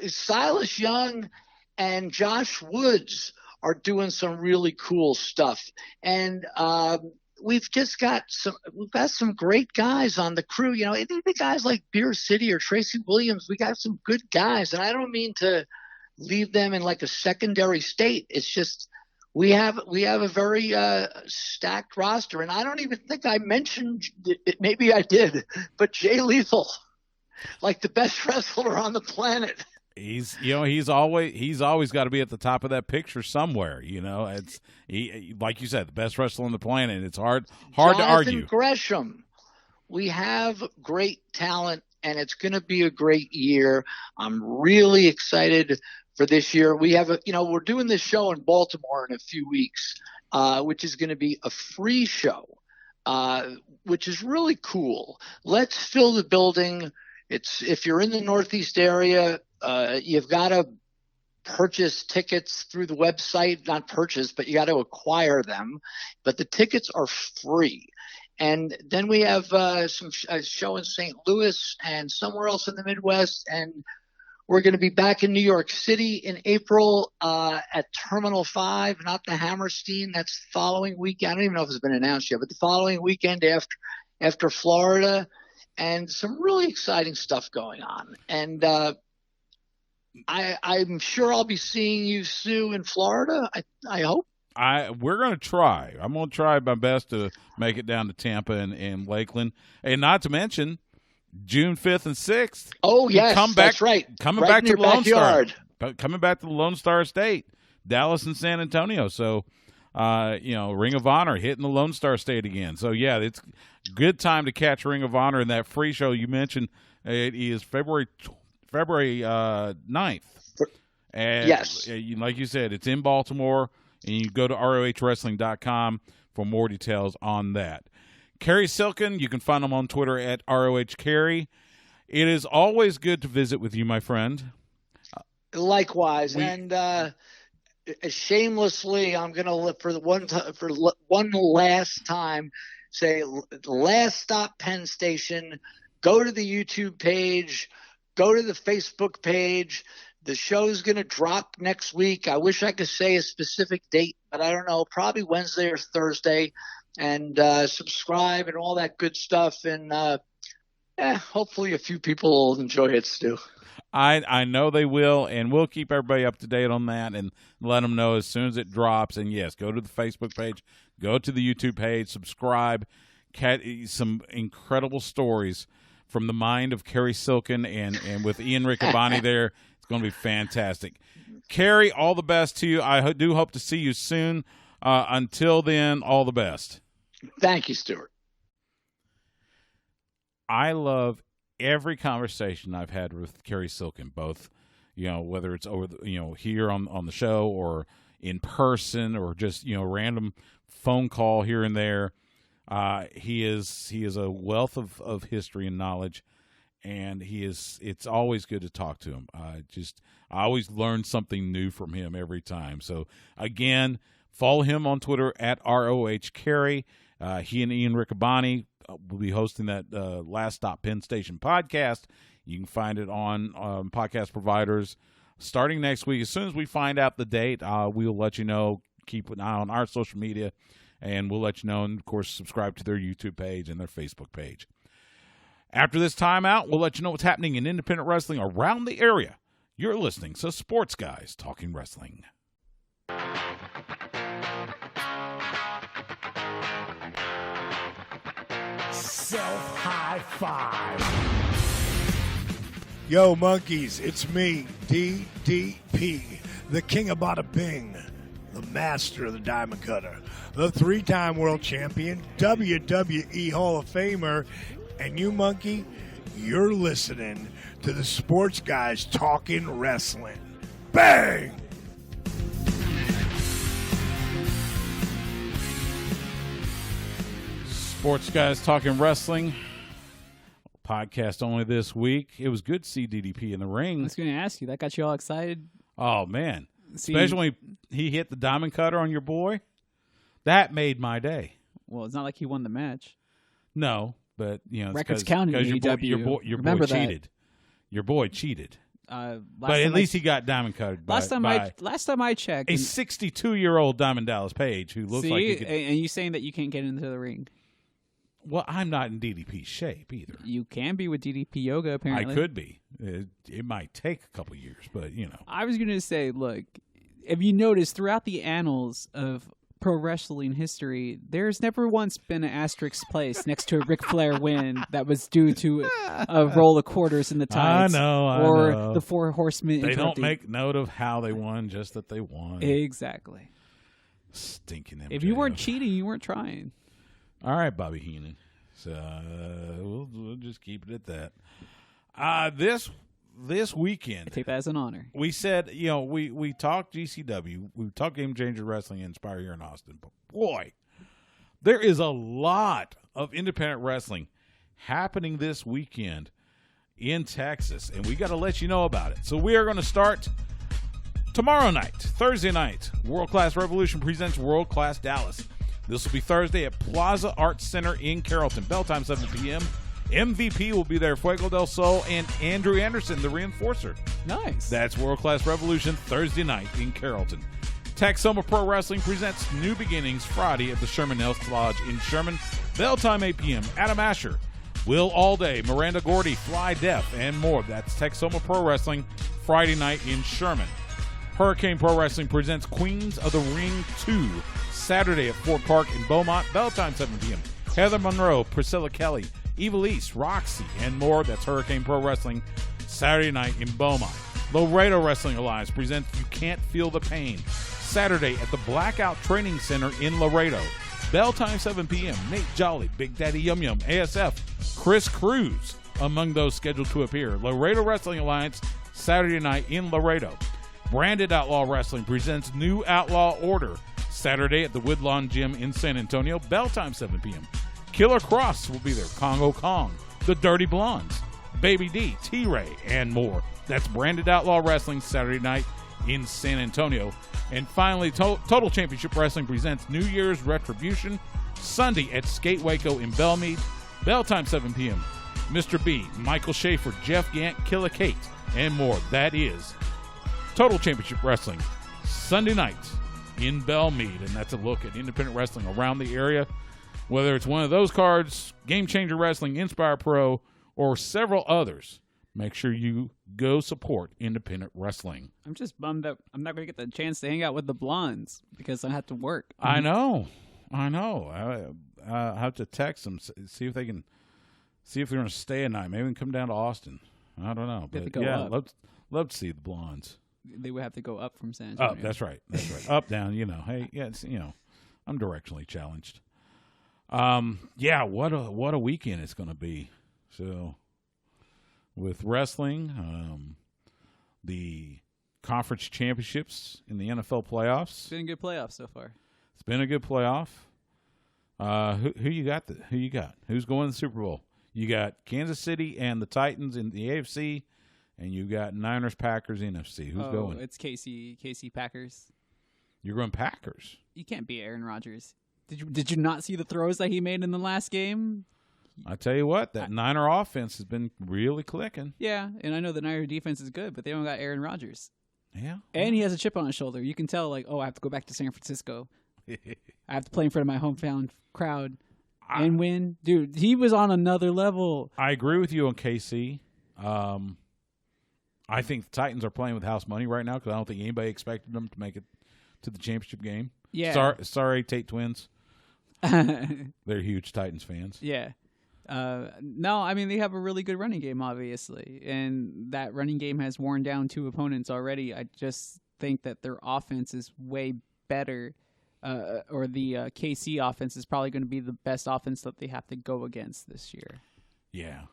Silas Young and Josh Woods are doing some really cool stuff. And, we've got some great guys on the crew. The guys like Beer City or Tracy Williams, we got some good guys. And I don't mean to leave them in like a secondary state. It's just we have a very stacked roster. And I don't even think I mentioned it. Maybe I did, but Jay Lethal, like the best wrestler on the planet. He's always got to be at the top of that picture somewhere. It's like you said, the best wrestler on the planet. It's hard to argue. Gresham, we have great talent, and it's going to be a great year. I'm really excited for this year. We have we're doing this show in Baltimore in a few weeks, which is going to be a free show, which is really cool. Let's fill the building. If you're in the Northeast area, you've got to purchase tickets through the website. Not purchase, but you got to acquire them. But the tickets are free. And then we have some show in St. Louis and somewhere else in the Midwest. And we're going to be back in New York City in April at Terminal 5, not the Hammerstein. That's the following weekend. I don't even know if it's been announced yet, but the following weekend after Florida. And some really exciting stuff going on. And I'm sure I'll be seeing you, Sue, in Florida, I hope. We're going to try. I'm going to try my best to make it down to Tampa and Lakeland. And not to mention, June 5th and 6th. Oh, yes, that's right. Coming back to the Lone Star. Coming back to the Lone Star State, Dallas and San Antonio. So, Ring of Honor hitting the Lone Star State again. So, yeah, it's a good time to catch Ring of Honor. And that free show you mentioned, it is February 9th. And yes. Like you said, it's in Baltimore, and you go to ROHWrestling.com for more details on that. Cary Silkin, you can find him on Twitter at ROHCary. It is always good to visit with you, my friend. Likewise. And shamelessly, I'm going to for one last time say Last Stop Penn Station. Go to the YouTube page. Go to the Facebook page. The show's going to drop next week. I wish I could say a specific date, but I don't know. Probably Wednesday or Thursday. And subscribe and all that good stuff. And hopefully a few people will enjoy it, Stu. I know they will, and we'll keep everybody up to date on that and let them know as soon as it drops. And, yes, go to the Facebook page, go to the YouTube page, subscribe. Some incredible stories from the mind of Cary Silkin and with Ian Riccaboni there. It's going to be fantastic. Cary, all the best to you. I do hope to see you soon. Until then, all the best. Thank you, Stuart. I love every conversation I've had with Cary Silkin, both, whether it's over, here on the show or in person or just, random phone call here and there. He is a wealth of history and knowledge, and it's always good to talk to him. I always learn something new from him every time. So again, follow him on Twitter at ROHCary. He and Ian Riccaboni will be hosting that Last Stop Penn Station podcast. You can find it on podcast providers starting next week. As soon as we find out the date, we will let you know. Keep an eye on our social media, and we'll let you know. And, of course, subscribe to their YouTube page and their Facebook page. After this timeout, we'll let you know what's happening in independent wrestling around the area. You're listening to Sports Guys Talking Wrestling. Self-high five. Yo, monkeys, it's me, DDP, the king of bada bing. the master of the diamond cutter, the 3-time world champion, WWE Hall of Famer, and you, Monkey, you're listening to the Sports Guys Talking Wrestling. Bang! Sports Guys Talking Wrestling. Podcast only this week. It was good to see DDP in the ring. I was going to ask you, that got you all excited? Oh, man. Especially when he hit the diamond cutter on your boy. That made my day. Well, it's not like he won the match. No, but, you know, records counted in AEW. Your boy cheated. Your boy cheated. But at least he got diamond cutted. Last time I checked, a 62-year-old Diamond Dallas Page who looks like he could. And you saying that you can't get into the ring? Well, I'm not in DDP's shape either. You can be with DDP Yoga, apparently. I could be. It might take a couple years, but, you know. I was going to say, look, if you notice, throughout the annals of pro wrestling history, there's never once been an asterisk place next to a Ric Flair win that was due to a roll of quarters in the tides. I know. Or the Four Horsemen. They don't make note of how they won, just that they won. Exactly. Stinking MJF. If you weren't cheating, you weren't trying. All right, Bobby Heenan. So we'll just keep it at that. This weekend, I take that as an honor. We said, you know, we talked GCW, we talked Game Changer Wrestling Inspire here in Austin, but boy, there is a lot of independent wrestling happening this weekend in Texas, and we got to let you know about it. So we are going to start tomorrow night, Thursday night. World Class Revolution presents World Class Dallas. This will be Thursday at Plaza Arts Center in Carrollton. Bell time 7 p.m. MVP will be there, Fuego del Sol, and Andrew Anderson, the reinforcer. Nice. That's World Class Revolution Thursday night in Carrollton. Texoma Pro Wrestling presents New Beginnings Friday at the Sherman Hills Lodge in Sherman. Bell time 8 p.m. Adam Asher, Will Allday, Miranda Gordy, Fly Def, and more. That's Texoma Pro Wrestling Friday night in Sherman. Hurricane Pro Wrestling presents Queens of the Ring 2 Saturday at Fort Park in Beaumont. Bell time 7 p.m. Heather Monroe, Priscilla Kelly, Evilise, Roxy, and more. That's Hurricane Pro Wrestling Saturday night in Beaumont. Laredo Wrestling Alliance presents You Can't Feel the Pain Saturday at the Blackout Training Center in Laredo. Bell time 7 p.m. Nate Jolly, Big Daddy Yum Yum, ASF, Chris Cruz among those scheduled to appear. Laredo Wrestling Alliance Saturday night in Laredo. Branded Outlaw Wrestling presents New Outlaw Order Saturday at the Woodlawn Gym in San Antonio. Bell time 7 p.m. Killer Cross will be there. Congo Kong, The Dirty Blondes, Baby D, T-Ray, and more. That's Branded Outlaw Wrestling Saturday night in San Antonio. And finally, Total Championship Wrestling presents New Year's Retribution Sunday at Skate Waco in Belmead. Bell time 7 p.m. Mr. B, Michael Schaefer, Jeff Gant, Killer Kate, and more. That is Total Championship Wrestling Sunday night in Belmead, and that's a look at independent wrestling around the area. Whether it's one of those cards, Game Changer Wrestling, Inspire Pro, or several others, make sure you go support independent wrestling. I'm just bummed that I'm not going to get the chance to hang out with the Blondes because I have to work. I know. I have to text them, see if they're going to stay a night. Maybe we can come down to Austin. I don't know. But yeah, love to see the Blondes. They would have to go up from San Antonio. Up, that's right. Up, down, hey, yeah, it's, I'm directionally challenged. Yeah, what a weekend it's going to be. So with wrestling, the conference championships in the NFL playoffs. It's been a good playoff so far. It's been a good playoff. Who you got? Who you got? Who's going to the Super Bowl? You got Kansas City and the Titans in the AFC, and you got Niners, Packers, NFC. Who's going? It's KC Packers. You're going Packers. You can't beat Aaron Rodgers. Did you not see the throws that he made in the last game? I tell you what, that Niner offense has been really clicking. Yeah, and I know the Niner defense is good, but they don't got Aaron Rodgers. Yeah. And he has a chip on his shoulder. You can tell, I have to go back to San Francisco. I have to play in front of my hometown crowd and win. Dude, he was on another level. I agree with you on KC. I think the Titans are playing with house money right now because I don't think anybody expected them to make it to the championship game. Yeah. Sorry, Tate twins. They're huge Titans fans. Yeah. No, I mean, they have a really good running game, obviously. And that running game has worn down two opponents already. I just think that their offense is way better, or the KC offense is probably going to be the best offense that they have to go against this year. Yeah.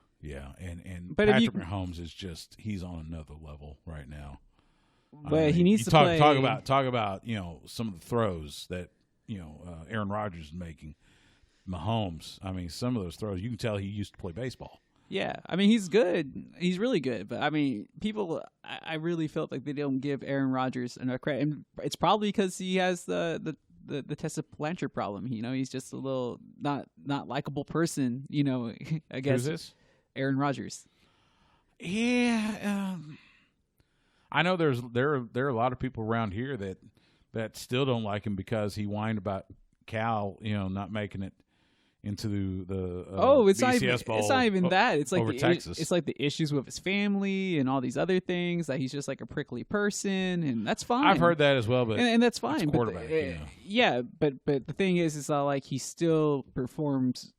And but Patrick Mahomes is he's on another level right now. But he needs to play. Talk about some of the throws that Aaron Rodgers is making. Mahomes, I mean, some of those throws you can tell he used to play baseball. Yeah, I mean, he's good. He's really good. But I mean, I really felt like they don't give Aaron Rodgers enough credit, and it's probably because he has the Tessa Blanchard problem. He's just a little not likable person. I guess. Who's this? Aaron Rodgers. Yeah. I know there are a lot of people around here that still don't like him because he whined about Cal, not making it into the BCS Bowl. It's not even that. It's like Texas. It's like the issues with his family and all these other things, that he's just like a prickly person, and that's fine. I've heard that as well, but and that's fine. Quarterback, but the thing is not like he still performs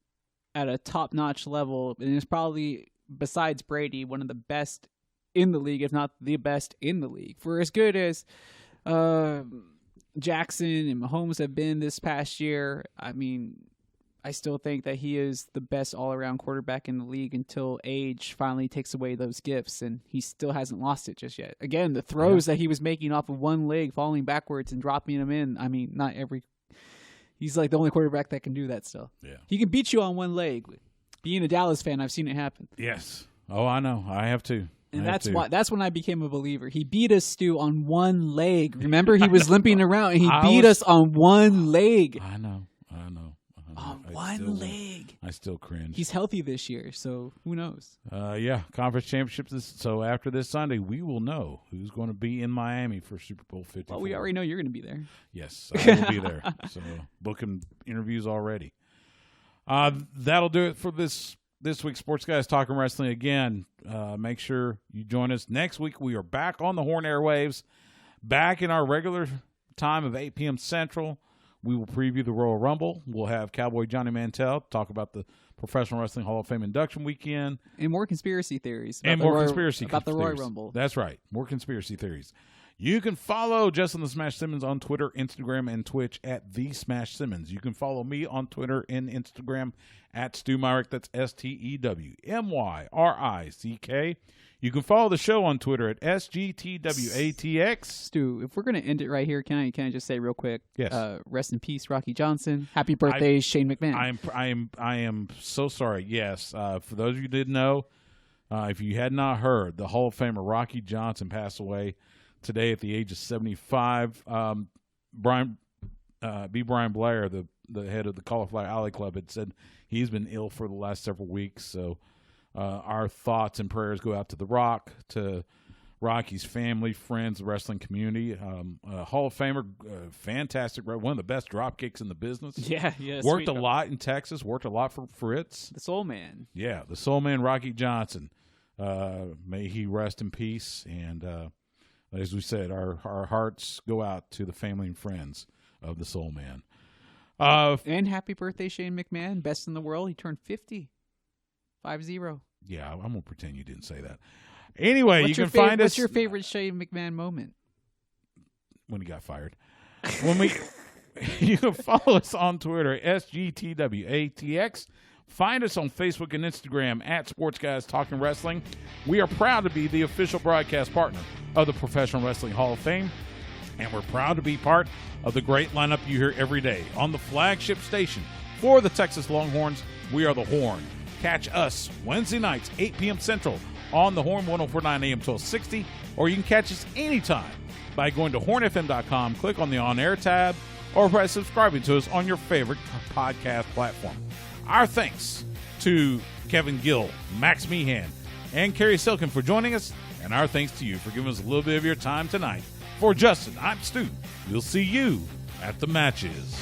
at a top-notch level, and is probably, besides Brady, one of the best in the league, if not the best in the league. For as good as Jackson and Mahomes have been this past year, I mean, I still think that he is the best all-around quarterback in the league until age finally takes away those gifts, and he still hasn't lost it just yet. Again, the throws that he was making off of one leg, falling backwards and dropping them in, I mean, he's like the only quarterback that can do that still. Yeah. He can beat you on one leg. Being a Dallas fan, I've seen it happen. Yes. Oh, I know. I have too. And that's when I became a believer. He beat us, Stu, on one leg. Remember, he was limping around, and he beat us on one leg. I know. On one leg. I still cringe. He's healthy this year, so who knows? Conference championships. So after this Sunday, we will know who's going to be in Miami for Super Bowl 54. Well, we already know you're going to be there. Yes, I will be there. So booking interviews already. That'll do it for this week's Sports Guys Talking Wrestling. Again, make sure you join us next week. We are back on the Horn airwaves, back in our regular time of 8 p.m. Central. We will preview the Royal Rumble. We'll have Cowboy Johnny Mantel talk about the Professional Wrestling Hall of Fame induction weekend. And more conspiracy theories. About the Royal Rumble. That's right. More conspiracy theories. You can follow Justin the Smash Simmons on Twitter, Instagram, and Twitch at The Smash Simmons. You can follow me on Twitter and Instagram at Stu Myrick. That's STEWMYRICK. You can follow the show on Twitter at SGTWATX. Stu, if we're going to end it right here, can I just say real quick? Yes. Rest in peace, Rocky Johnson. Happy birthday, Shane McMahon. I am so sorry. Yes. For those of you who didn't know, if you had not heard, the Hall of Famer Rocky Johnson passed away today at the age of 75. Brian Blair, the head of the Cauliflower Alley Club, had said he's been ill for the last several weeks. So our thoughts and prayers go out to The Rock, to Rocky's family, friends, the wrestling community. Hall of Famer, fantastic, one of the best drop kicks in the business. Yeah. Worked a lot in Texas, worked a lot for Fritz. The Soul Man. Yeah, the Soul Man, Rocky Johnson. May he rest in peace. And as we said, our hearts go out to the family and friends of the Soul Man. And happy birthday, Shane McMahon, best in the world. He turned 50. 50. Yeah, I'm going to pretend you didn't say that. Anyway, you can find us. What's your favorite Shane McMahon moment? When he got fired. You can follow us on Twitter at SGTWATX. Find us on Facebook and Instagram at Sports Guys Talking Wrestling. We are proud to be the official broadcast partner of the Professional Wrestling Hall of Fame, and we're proud to be part of the great lineup you hear every day on the flagship station for the Texas Longhorns. We are the Horn. Catch us Wednesday nights, 8 p.m. Central on the Horn, 104.9 AM 1260, or you can catch us anytime by going to hornfm.com, click on the On-Air tab, or by subscribing to us on your favorite podcast platform. Our thanks to Kevin Gill, Max Meehan, and Cary Silkin for joining us, and our thanks to you for giving us a little bit of your time tonight. For Justin, I'm Stu. We'll see you at the matches.